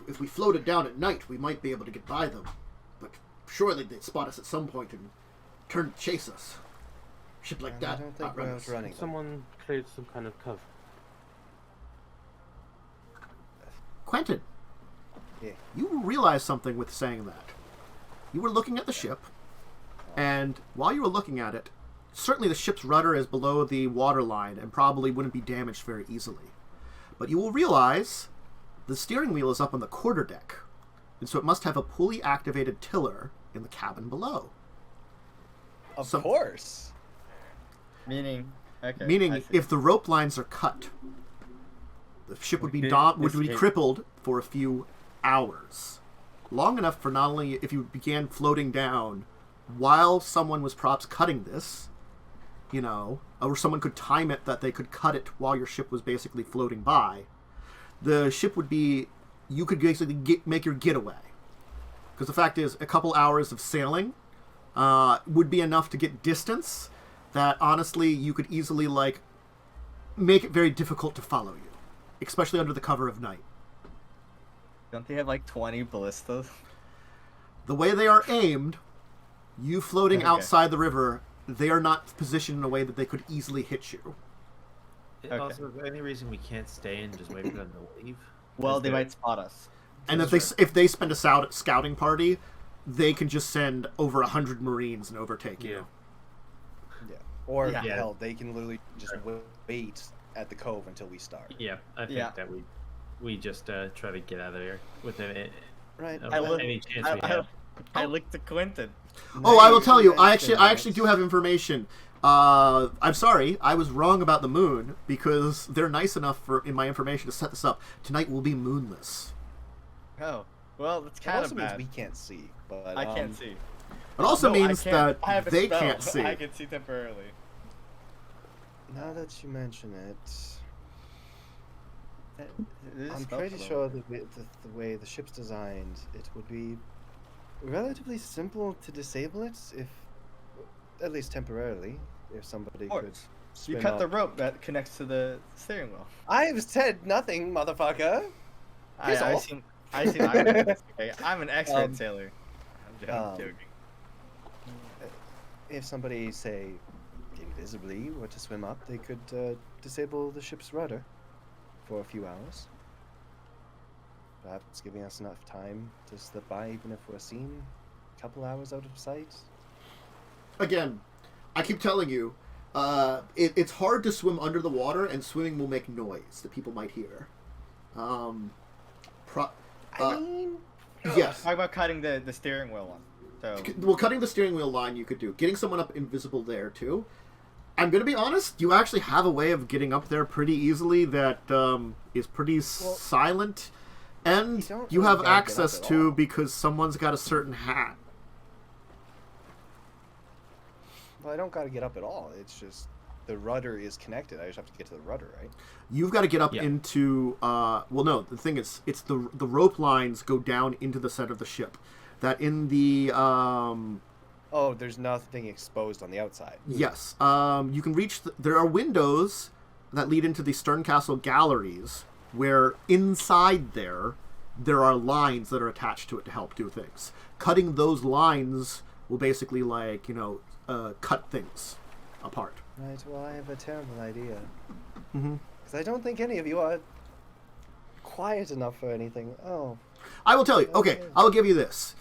if we floated down at night, we might be able to get by them. But surely they'd spot us at some point and turn to chase us. Ship like I that, don't think outrun we're us. outrunning them. Someone creates some kind of cover. Quentin, Yeah. you realized something with saying that. You were looking at the ship, and while you were looking at it, certainly the ship's rudder is below the waterline and probably wouldn't be damaged very easily. But you will realize the steering wheel is up on the quarterdeck, and so it must have a pulley-activated tiller in the cabin below. Of Some- course. Meaning, okay. I Meaning, see. if the rope lines are cut, the ship would be crippled for a few hours. Long enough for not only if you began floating down while someone was perhaps cutting this, or someone could time it that they could cut it while your ship was basically floating by, the ship would be, you could basically make your getaway. Because the fact is, a couple hours of sailing would be enough to get distance that honestly you could easily make it very difficult to follow you, especially under the cover of night. Don't they have like 20 ballistas? The way they are aimed, you floating Okay. outside the river, they are not positioned in a way that they could easily hit you. Okay. Also, is there any reason we can't stay and just wait for them to leave? Well, Is they there- might spot us. And if they spend a scouting party, they can just send over 100 Marines and overtake you. Yeah. Or Yeah. hell, they can literally just wait at the cove until we start. Yeah, I think Yeah. that we just try to get out of there with Right. I look- any chance we have. I looked to Quentin. Oh, I will tell you. I actually do have information. I'm sorry, I was wrong about the moon because they're nice enough in my information to set this up. Tonight will be moonless. Oh, well, that's It kind also of means bad. we can't see, but I can't see. It also No, I means can't- that I have a they spell. can't see. I can see temporarily. Now that you mention it, It is I'm spell pretty slow. sure that the way the ship's designed, it would be relatively simple to disable it, if at least temporarily, if somebody Of could. course. You swim cut the up. rope that connects to the steering wheel. I've said nothing, motherfucker. I off. see. Okay, I'm an expert Um, sailor. I'm joking. If somebody, say, invisibly were to swim up, they could disable the ship's rudder for a few hours. Perhaps giving us enough time to slip by, even if we're seen a couple hours out of sight. Again, I keep telling you, it's hard to swim under the water, and swimming will make noise that people might hear. I mean, Yes. Talk about cutting the steering wheel one. So Well, cutting the steering wheel line you could do. Getting someone up invisible there, too. I'm going to be honest, you actually have a way of getting up there pretty easily that is pretty silent. And you don't you really have gotta get up access at to all. because someone's got a certain hat. well, I don't gotta get up at all. It's just the rudder is connected. I just have to get to the rudder, right? You've got to get up Yeah. into. Well, no. The thing is, it's the rope lines go down into the center of the ship. That in the Oh, there's nothing exposed on the outside. yes, you can reach. There are windows that lead into the stern castle galleries, where inside there are lines that are attached to it to help do things. Cutting those lines will basically, like, cut things apart. Right. Well, I have a terrible idea. Mm-hmm. Because I don't think any of you are quiet enough for anything. Oh. I will tell you. Okay, I will give you this.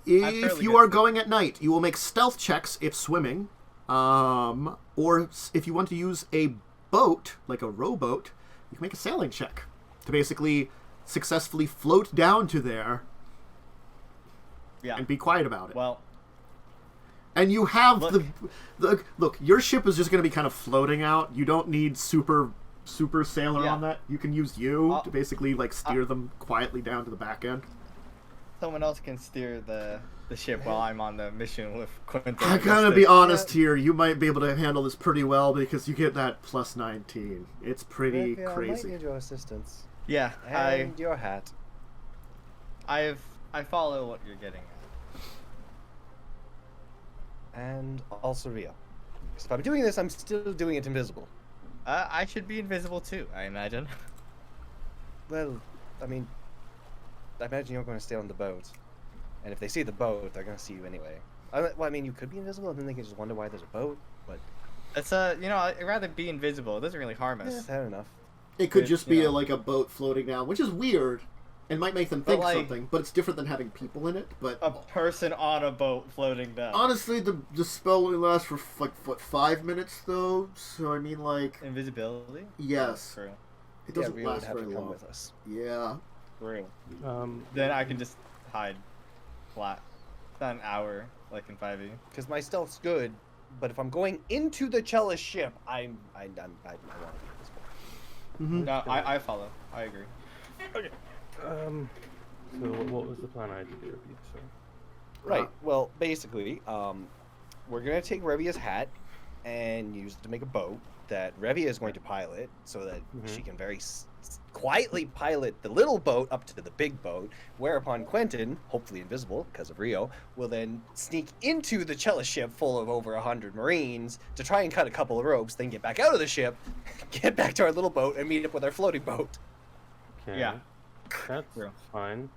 If fairly you good are at going at night, you will make stealth checks if swimming, or if you want to use a boat, like a rowboat, you can make a sailing check to basically successfully float down to there Yeah. and be quiet about it. Well, And you have Look. look. Your ship is just going to be kind of floating out. You don't need super sailor Yeah. on that. You can use you Uh, to basically like steer them quietly down to the back end. someone else can steer the ship while I'm on the mission with Quentin. I gotta be honest here. You might be able to handle this pretty well because you get that plus 19. It's pretty Revia, I might crazy. need your assistance. Yeah, And your hat. I follow what you're getting at. And also Rio. Because if I'm doing this, I'm still doing it invisible. I should be invisible too, I imagine. Well, I mean, I imagine you're going to stay on the boat. And if they see the boat, they're going to see you anyway. Well, I mean, you could be invisible, and then they can just wonder why there's a boat. But It's I'd rather be invisible. It doesn't really harm us. yeah, fair enough. It could With, just you be know- like a boat floating down, which is weird, and might make them But, think like- something. But it's different than having people in it. But A person on a boat floating down. honestly, the spell only lasts for like 5 minutes though. So I mean, like, Invisibility? yes, True. it Yeah, doesn't Rio would last have very to come long. with us. Yeah. True. Um, Then I can just hide flat. Not an hour, like in 5e. Because my stealth's good, but if I'm going into the cellist ship, I want to be invisible. Mm-hmm. No, I follow. I agree. so what was the plan I had to do? So, Right. Well, basically, we're gonna take Revia's hat and use it to make a boat that Revia is going to pilot, so that she can very quietly pilot the little boat up to the big boat. Whereupon Quentin, hopefully invisible because of Rio, will then sneak into the cellist ship full of over 100 Marines to try and cut a couple of ropes, then get back out of the ship, get back to our little boat, and meet up with our floating boat. okay. Yeah. That's True. fine.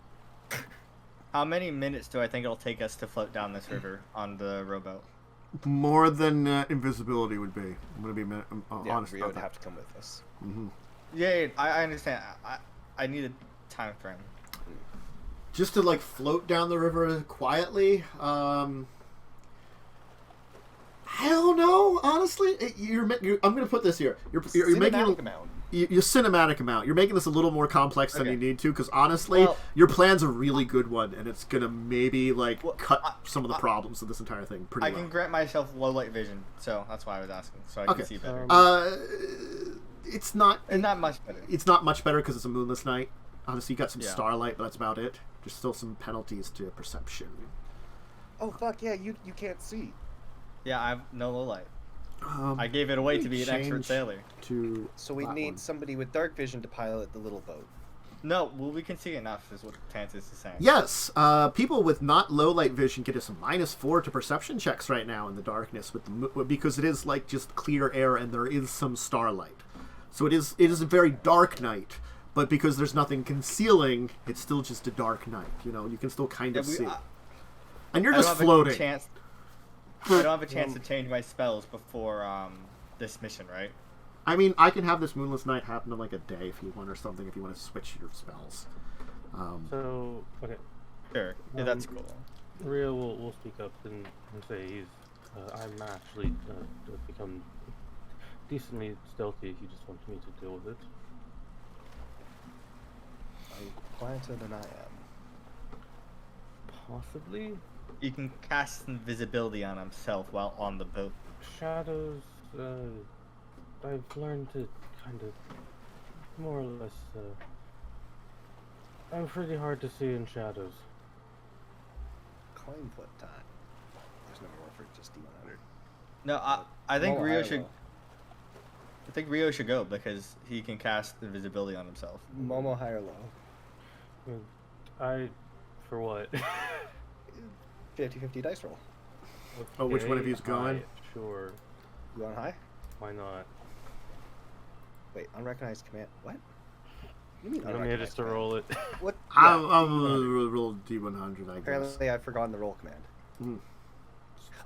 How many minutes do I think it'll take us to float down this river on the rowboat? More than invisibility would be. I'm gonna be Yeah, honest Rio about would have that. to come with us. Mm-hmm. Yeah, I understand. I need a time frame. Just to like float down the river quietly. I don't know. Honestly, I'm gonna put this here. You're making Cinematic amount. your cinematic amount. You're making this a little more complex than Okay. you need to, because honestly, Well- your plan's a really good one, and it's gonna maybe like Well, cut some of the problems of this entire thing pretty I well. can grant myself low light vision, so that's why I was asking, so I can Okay. see better. It's not. and not much better. It's not much better because it's a moonless night. Honestly, you got some Yeah. starlight, but that's about it. There's still some penalties to perception. Oh fuck yeah, you can't see. Yeah, I have no low light. Um, I gave it away to let me be an expert change sailor. To So we that need one. somebody with dark vision to pilot the little boat. No, well, we can see enough, is what Tantus is saying. Yes, people with not low light vision get us -4 to perception checks right now in the darkness with because it is like just clear air and there is some starlight. So it is a very dark night, but because there's nothing concealing, it's still just a dark night. You know, you can still kind of see. And you're I don't just have a floating. chance. I don't have a chance to change my spells before this mission, right? I mean, I can have this moonless night happen in like a day if you want or something, if you want to switch your spells. So, okay. Sure. Yeah, that's cool. Rio will speak up and say he's. I'm actually become decently stealthy if you just want me to deal with it. Are you quieter than I am? Possibly. He can cast invisibility on himself while on the boat. Shadows, I've learned to kind of, more or less, I'm pretty hard to see in shadows. Coin flip time. There's no more for just D100. No, I think Oh, Rio I should. will. I think Rio should go because he can cast invisibility on himself. Momo, high or low? For what? 50-50 dice roll. Oh, which one of Okay, you's going? Sure. You want high? Why not? Wait, unrecognized command. What? You mean You want me just to roll it? What? I'll roll D100, I guess. Apparently, I've forgotten the roll command. Mm.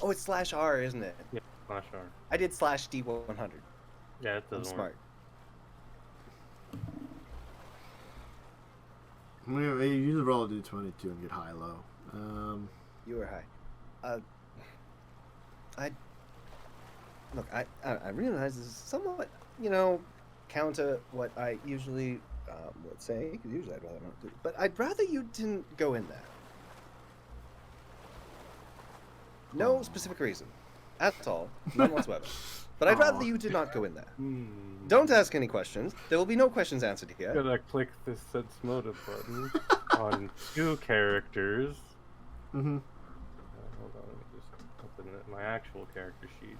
Oh, it's /R, isn't it? Yeah, slash R. I did /D100. Yeah, it I'm doesn't smart. You usually roll a D22 and get high low. You were high. I realize this is somewhat, counter what I usually would say. Because usually I'd rather not do. But I'd rather you didn't go in there. No specific reason, at all, none whatsoever. But I'd rather you did not go in there. Don't ask any questions. There will be no questions answered here. Gotta click the sense motive button on 2 characters. Mm-hmm. Hold on, let me just open my actual character sheet.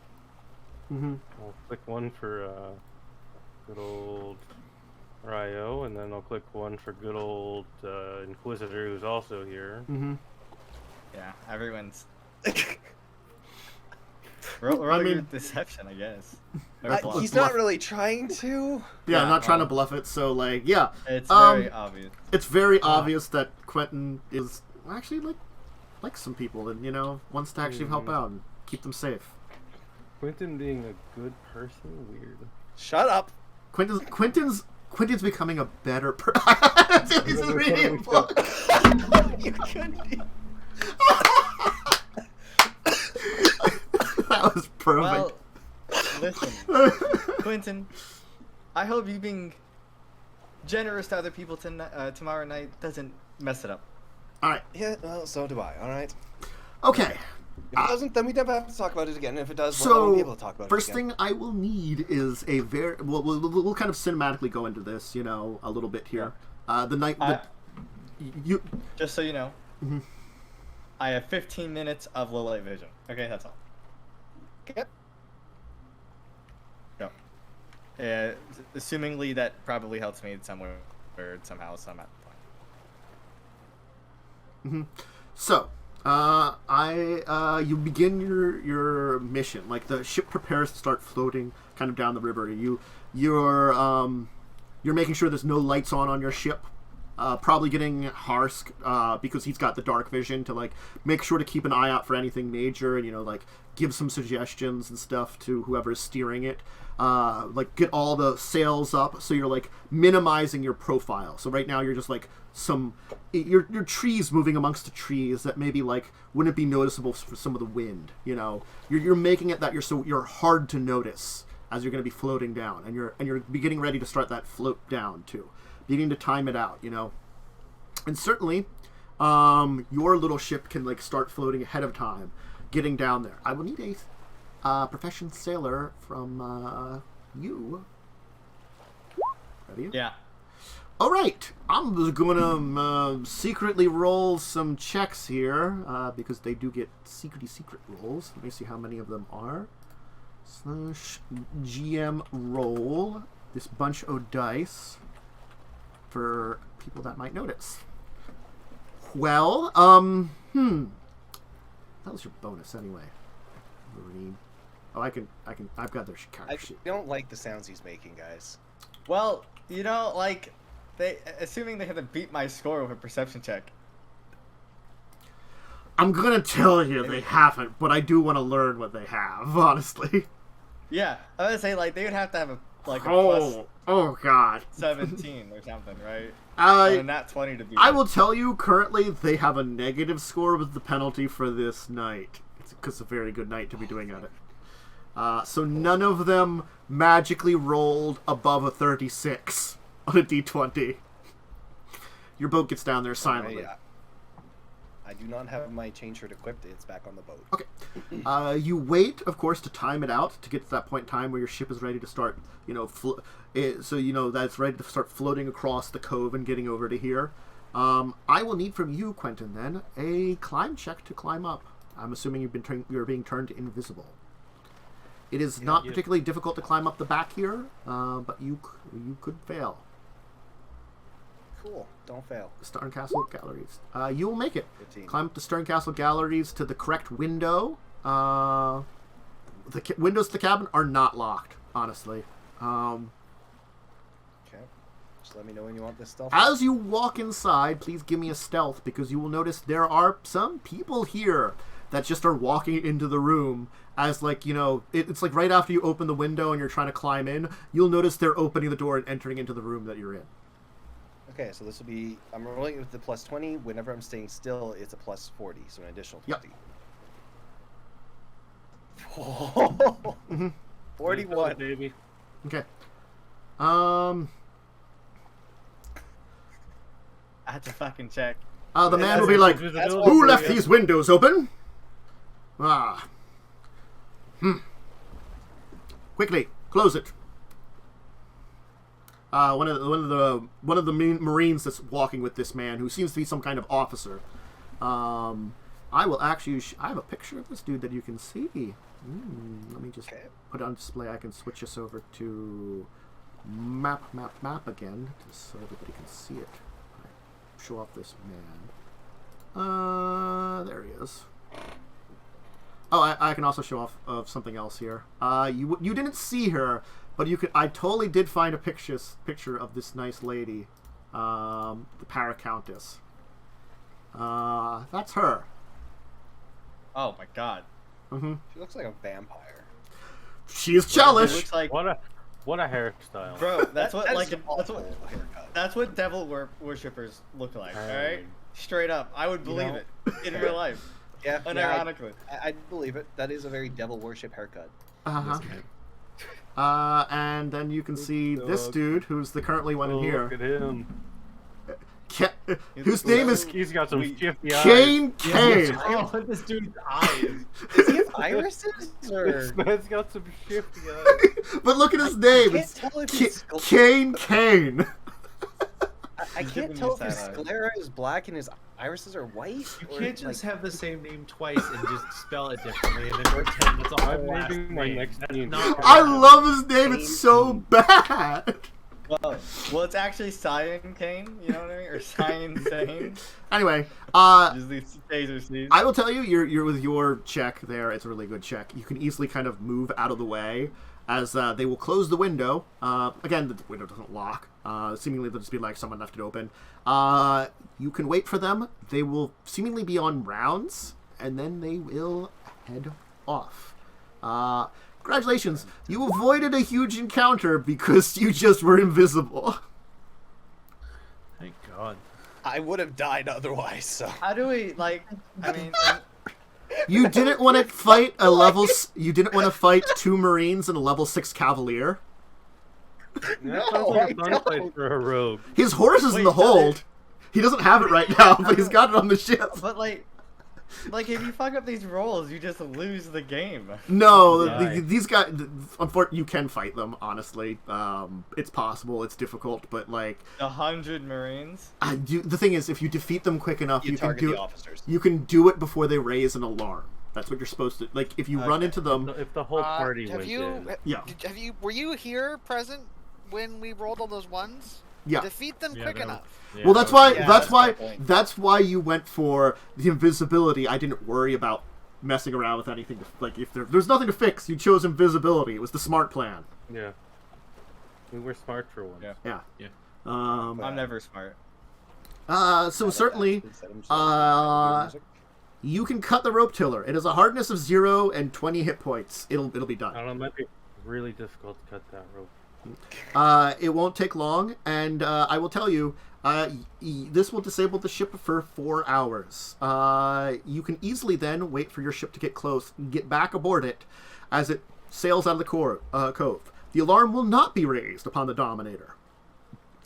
Mm-hmm. I'll click one for good old Ryo, and then I'll click one for good old Inquisitor, who's also here. Mm-hmm. Yeah, everyone's. Roll your deception, I guess. He's not really trying to. Yeah, I'm not trying to bluff it. So, yeah. It's very obvious. It's very obvious that Quentin is actually like some people, and wants to actually help out and keep them safe. Quentin being a good person, weird. Shut up. Quentin's becoming a better person. This is reading a book. You couldn't. That was perfect. Well, listen, Quentin, I hope you being generous to other people tomorrow night doesn't mess it up. All right. Yeah, well, so do I. All right. Okay. If it doesn't, then we never have to talk about it again. If it does, So, we'll never be able to talk about it first again. thing I will need is a very... We'll kind of cinematically go into this, a little bit here. The night... you. Just so you know, Mhm. I have 15 minutes of low light vision. Okay, that's all. Yep. No. Assumingly that probably helps me somewhere or somehow, some at the point. So, you begin your mission. Like, the ship prepares to start floating kind of down the river. You're making sure there's no lights on your ship. Probably getting Harsk, because he's got the dark vision to, make sure to keep an eye out for anything major and, give some suggestions and stuff to whoever is steering it. Get all the sails up so you're, minimizing your profile. So right now you're just, your trees moving amongst the trees that maybe, wouldn't be noticeable for some of the wind, You're making it that you're hard to notice as you're going to be floating down. And you're getting ready to start that float down, too. Needing to time it out, and certainly your little ship can start floating ahead of time, getting down there. I will need a profession sailor from you. Ready? Yeah. All right, I'm just gonna secretly roll some checks here because they do get secret rolls. Let me see how many of them are. /GM roll this bunch of dice. For people that might notice. Well, that was your bonus anyway. Marine. Oh, I've got their character I sheet. don't like the sounds he's making, guys. Well, assuming they haven't beat my score with a perception check. I'm gonna tell you they haven't, but I do want to learn what they have, honestly. Yeah, I was gonna say, they would have to have a plus oh god. 17 or something, right? And nat 20 to beat I it. will tell you, currently, they have a negative score with the penalty for this night. It's because it's a very good night to be doing at it. So none of them magically rolled above a 36 on a d20. Your boat gets down there silently. I do not have my chain shirt equipped. It's back on the boat. Okay. You wait, of course, to time it out to get to that point in time where your ship is ready to start, that's ready to start floating across the cove and getting over to here. I will need from you, Quentin, then, a climb check to climb up. I'm assuming you're being turned invisible. It is not particularly difficult to climb up the back here, but you could fail. Cool. Don't fail. Stern Castle Galleries. You will make it. 15. Climb up the Stern Castle Galleries to the correct window. The windows to the cabin are not locked, honestly. Okay. Just let me know when you want this stuff. As you walk inside, please give me a stealth, because you will notice there are some people here that just are walking into the room as, like, you know, it's like right after you open the window and you're trying to climb in, you'll notice they're opening the door and entering into the room that you're in. Okay, so this will be, I'm rolling with the plus 20. Whenever I'm staying still, it's a plus 40, so an additional 20. Yep. 41. Baby. Okay. I had to fucking check. The man will be like, who left these windows open? Quickly, close it. One of the Marines that's walking with this man, who seems to be some kind of officer. I will actually. I have a picture of this dude that you can see. Let me just put it on display. I can switch this over to map again, just so everybody can see it. Show off this man. There he is. Oh, I can also show off of something else here. You didn't see her, but you could. I totally did find a picture of this nice lady, the Paracountess. That's her. Oh my god. She looks like a vampire. She is jealous. It looks like What a hairstyle. bro. That's what That's like that's what devil worshippers look like. All right, straight up, I would believe it in real life. Yeah, Unironically. I believe it. That is a very devil worship haircut. And then you can see this dude, who's the currently one in here. Look at him. Whose name is He's got some shifty eyes. Kane Kane. Oh, this dude's eyes. Does he have irises? Or... This man's got some shifty eyes. But look at his name. can't It's tell if he's Kane Kane. I can't tell if his sclera is black and his irises are white. You can't just have the same name twice and just spell it differently and then pretend it's all I'm the last naming my name. next That's name. not I love his name. It's so bad. Well, it's actually Cyan Kane, you know what I mean, or Cyan Sane. Anyway, Just these taser seeds. I will tell you, you're with your check there. It's a really good check. You can easily kind of move out of the way as they will close the window. Again, the window doesn't lock. Seemingly, there'll just be like someone left it open. You can wait for them. They will seemingly be on rounds, and then they will head off. Congratulations, you avoided a huge encounter because you just were invisible. Thank God. I would have died otherwise. So How do we like? I mean, You didn't want to fight a You didn't want to fight 2 Marines and a level 6 Cavalier. That sounds like a fun place for a rogue. His horse is in Wait, the no, hold. He doesn't have it right now, but he's got it on the ship. but like if you fuck up these rolls, you just lose the game. No, Right. these guys. Unfortunately, you can fight them. Honestly, it's possible. It's difficult, but like 100 Marines. the thing is, if you defeat them quick enough, you you can target do the it. officers. You can do it before they raise an alarm. That's what you're supposed to. Like, if you run into them, If the whole party Have went you? in. Yeah. Were you here present when we rolled all those ones? yeah. Defeat them Yeah, quick that enough. Yeah, Well, that's that was- why. yeah, that's that's why. my point. That's why you went for the invisibility. I didn't worry about messing around with anything. Like, if there's nothing to fix, you chose invisibility. It was the smart plan. Yeah. We were smart for once. Yeah. Yeah. Yeah. I'm never smart. So certainly, you can cut the rope tiller. It has a hardness of 0 and 20 hit points. It'll be done. I don't know, it might be really difficult to cut that rope. It won't take long, and I will tell you, this will disable the ship for 4 hours. You can easily then wait for your ship to get close, get back aboard it, as it sails out of the cove. The alarm will not be raised upon the Dominator,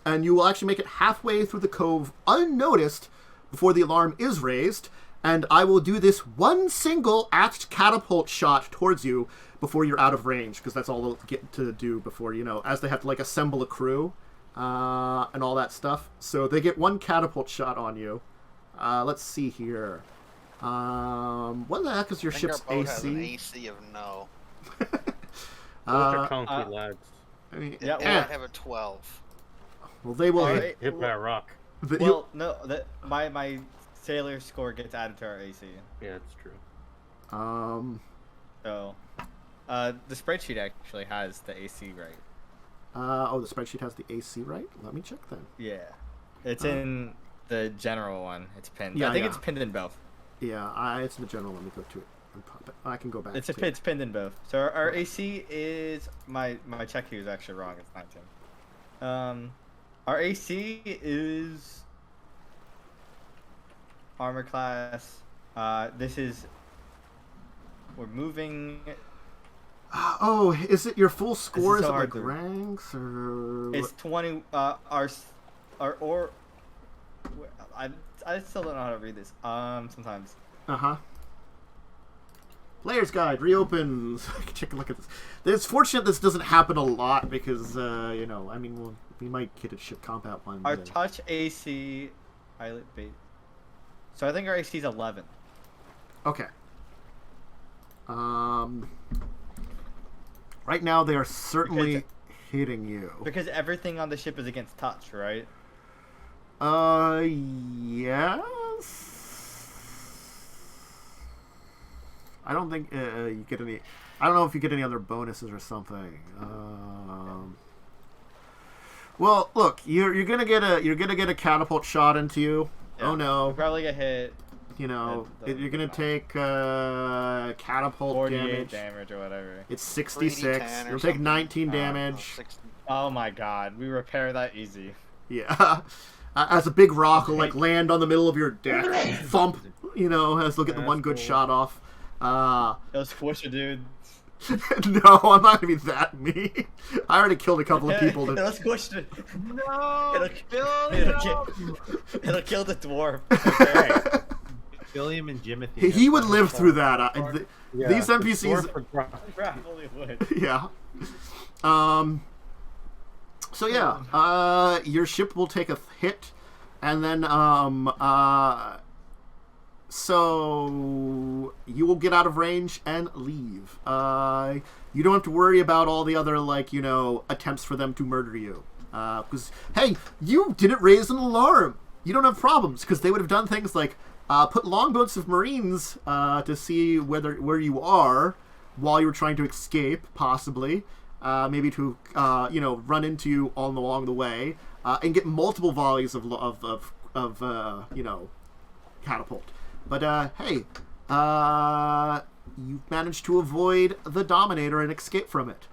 and you will actually make it halfway through the cove unnoticed before the alarm is raised, and I will do this one single act catapult shot towards you before you're out of range, because that's all they'll get to do before, as they have to, like, assemble a crew, and all that stuff. So they get one catapult shot on you. Let's see here. What the heck is your I think ship's our boat has an AC? AC of no. Those are chunky lads. I mean, Yeah, And I have a 12. well, they will Alright. Hit by a rock. Well, no, my sailor score gets added to our AC. Yeah, that's true. So, the spreadsheet actually has the AC right. The spreadsheet has the AC right. Let me check then. Yeah, it's in the general one. It's pinned. Yeah, I think yeah. it's pinned in both. Yeah, it's in the general. Let me go to it and pop it. I can go back. It's to it's pinned in both. So our AC is my check here is actually wrong. It's 19. Our AC is armor class. This is we're moving. Oh, is it your full score? Is so it like hard to- ranks or? It's 20. I still don't know how to read this. Sometimes. Player's guide reopens. I can take a look at this. It's fortunate this doesn't happen a lot because I mean, we might get a ship combat one. Our touch AC, pilot bait. So I think our AC is 11. Okay. Right now they are certainly hitting you. Because everything on the ship is against touch, right? Yes. I don't think you get any. I don't know if you get any other bonuses or something. Well, look, you're gonna get a catapult shot into you. Yeah. Oh no! We'll probably get hit. You know, That you're gonna doesn't take catapult 48 damage. or whatever. It's 66. 3d10 or You'll take something. 19 No, damage. 60. Oh my god, we repair that easy. Yeah. As a big rock will like land on the middle of your deck, thump. You know, as they'll get the That's one good cool. shot off. It'll squish a dude. No, I'm not gonna be that mean. I already killed a couple of people. It'll squish the. No, It'll kill the dwarf. Okay. William and Jimothy. He would live through that. Yeah, These the NPCs. dwarf would cry. Probably would. Yeah. So yeah, your ship will take a hit, and then so you will get out of range and leave. You don't have to worry about all the other attempts for them to murder you. Because hey, you didn't raise an alarm. You don't have problems because they would have done things like put longboats of marines to see where you are while you were trying to escape, possibly. Maybe to run into you along the way, and get multiple volleys of catapult. But hey, you've managed to avoid the Dominator and escape from it.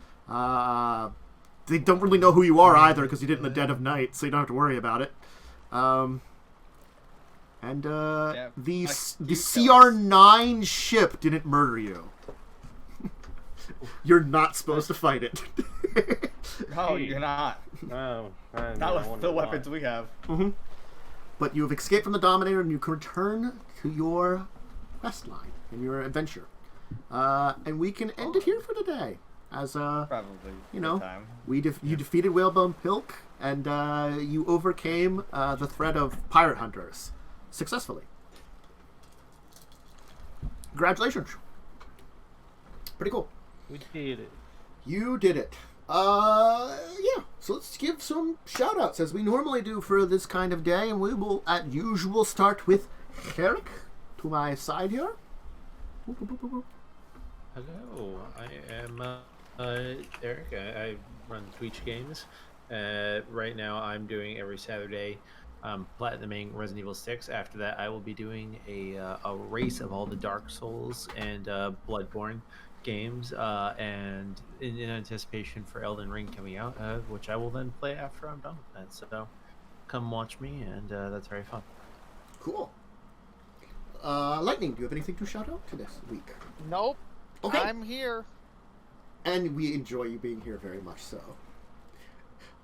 They don't really know who you are either because you did it in the dead of night, so you don't have to worry about it. The CR9 ship didn't murder you. You're not supposed to fight it. No, you're not. No, Not with the weapons we have. Mm-hmm. But you have escaped from the Dominator, and you can return to your quest line and your adventure. And we can end it here for today. As Probably. you Time. you defeated Whalebone Pilk, and you overcame the threat of pirate hunters successfully. Congratulations. Pretty cool. We did it. You did it. Yeah. So let's give some shout-outs as we normally do for this kind of day, and we will, as usual, start with Erik to my side here. Hello, I am Erik. I run Twitch Games. Right now, I'm doing every Saturday platinuming Resident Evil 6. After that, I will be doing a race of all the Dark Souls and Bloodborne games, and in anticipation for Elden Ring coming out, which I will then play after I'm done with that. So come watch me, and that's very fun. Cool. Lightning, do you have anything to shout out to this week? Nope. Okay. I'm here. And we enjoy you being here very much so.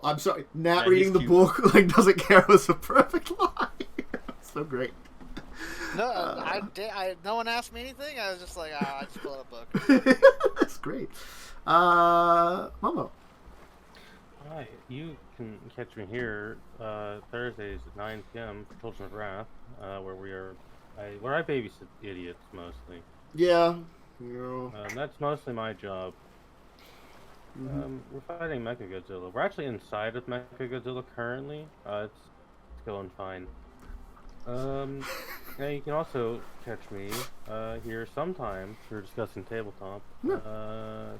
I'm sorry, Nat Yeah, reading he's the cute. book doesn't care was a perfect line. So great. No, no one asked me anything. I was just like, I just pulled a book. That's great. Momo. Hi, you can catch me here Thursdays at 9 p.m. for Children of Wrath, where I babysit idiots mostly. Yeah. That's mostly my job. We're fighting Mechagodzilla. We're actually inside of Mechagodzilla currently. It's going fine. Yeah, you can also catch me here sometime. We're discussing tabletop.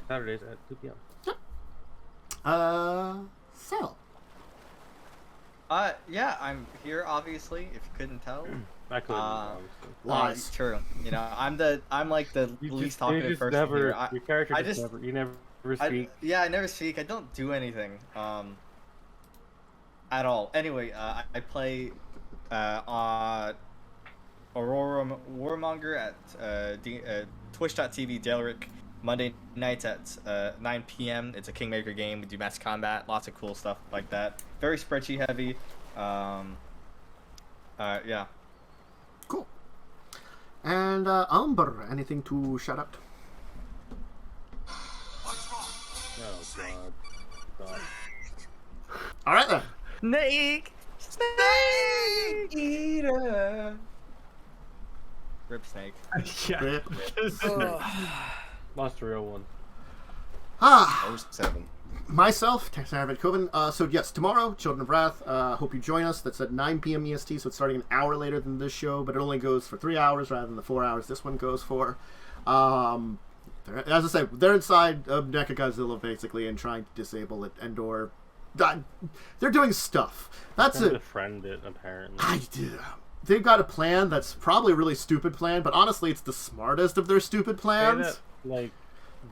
Saturdays at 2 p.m. Sal. Yeah, I'm here obviously. If you couldn't tell. I couldn't. Obviously. Lies. True. You know, I'm like the least talkative person never, here. your character you never speak. I never speak. I don't do anything. At all. Anyway, I play Aurora Warmonger at twitch.tv Delric Monday nights at 9 p.m. It's a Kingmaker game. We do mass combat, lots of cool stuff like that. Very spreadsheet heavy. Yeah. Cool. And Umber, anything to shout out? Oh God. All right then. Snake eater. Rip Snake. Yeah. Lost a real one. 07. Myself, Dracovin. So yes, tomorrow, Children of Wrath. Hope you join us. That's at 9 p.m. EST, so it's starting an hour later than this show, but it only goes for 3 hours rather than the 4 hours this one goes for. As I said, they're inside of Mechagodzilla basically and trying to disable it and/or they're doing stuff. That's it. Befriend it apparently. They've got a plan that's probably a really stupid plan, but honestly, it's the smartest of their stupid plans. That, like,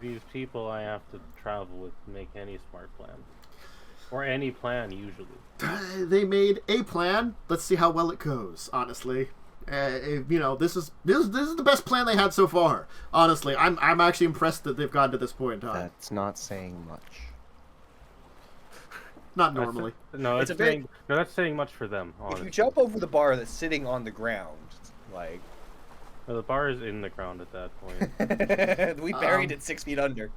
these people I have to travel with make any smart plan. Or any plan, usually. They made a plan. Let's see how well it goes, honestly. You know, this is the best plan they had so far. Honestly, I'm actually impressed that they've gotten to this point in time. That's not saying much. Not normally. No, that's saying much for them, honestly. If you jump over the bar that's sitting on the ground, like... Well, the bar is in the ground at that point. we buried it 6 feet under.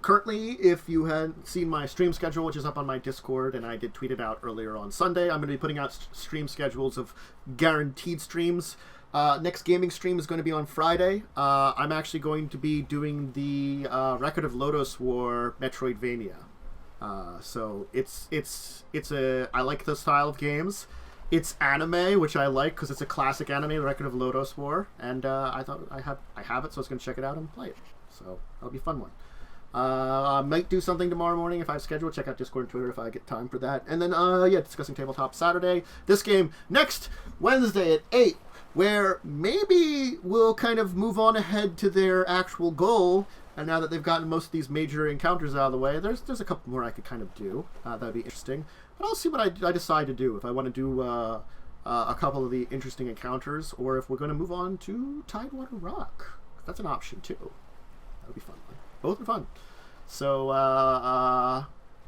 Currently, if you had seen my stream schedule, which is up on my Discord, and I did tweet it out earlier on Sunday, I'm going to be putting out stream schedules of guaranteed streams. Next gaming stream is going to be on Friday. I'm actually going to be doing the Record of Lodoss War Metroidvania. So I like the style of games. It's anime, which I like because it's a classic anime, The Record of Lodoss War, and I thought I have it, so I was going to check it out and play it. So that'll be a fun one. I might do something tomorrow morning if I have schedule. Check out Discord and Twitter if I get time for that. And then discussing tabletop Saturday. This game next Wednesday at 8, where maybe we'll kind of move on ahead to their actual goal. And now that they've gotten most of these major encounters out of the way, there's a couple more I could kind of do. That'd be interesting. But I'll see what I decide to do. If I want to do a couple of the interesting encounters, or if we're going to move on to Tidewater Rock. That's an option too. That'll be fun. Both are fun. So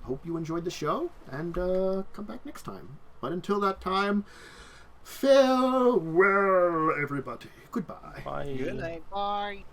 hope you enjoyed the show, and come back next time. But until that time, farewell, everybody. Goodbye. Bye. Good night. Bye.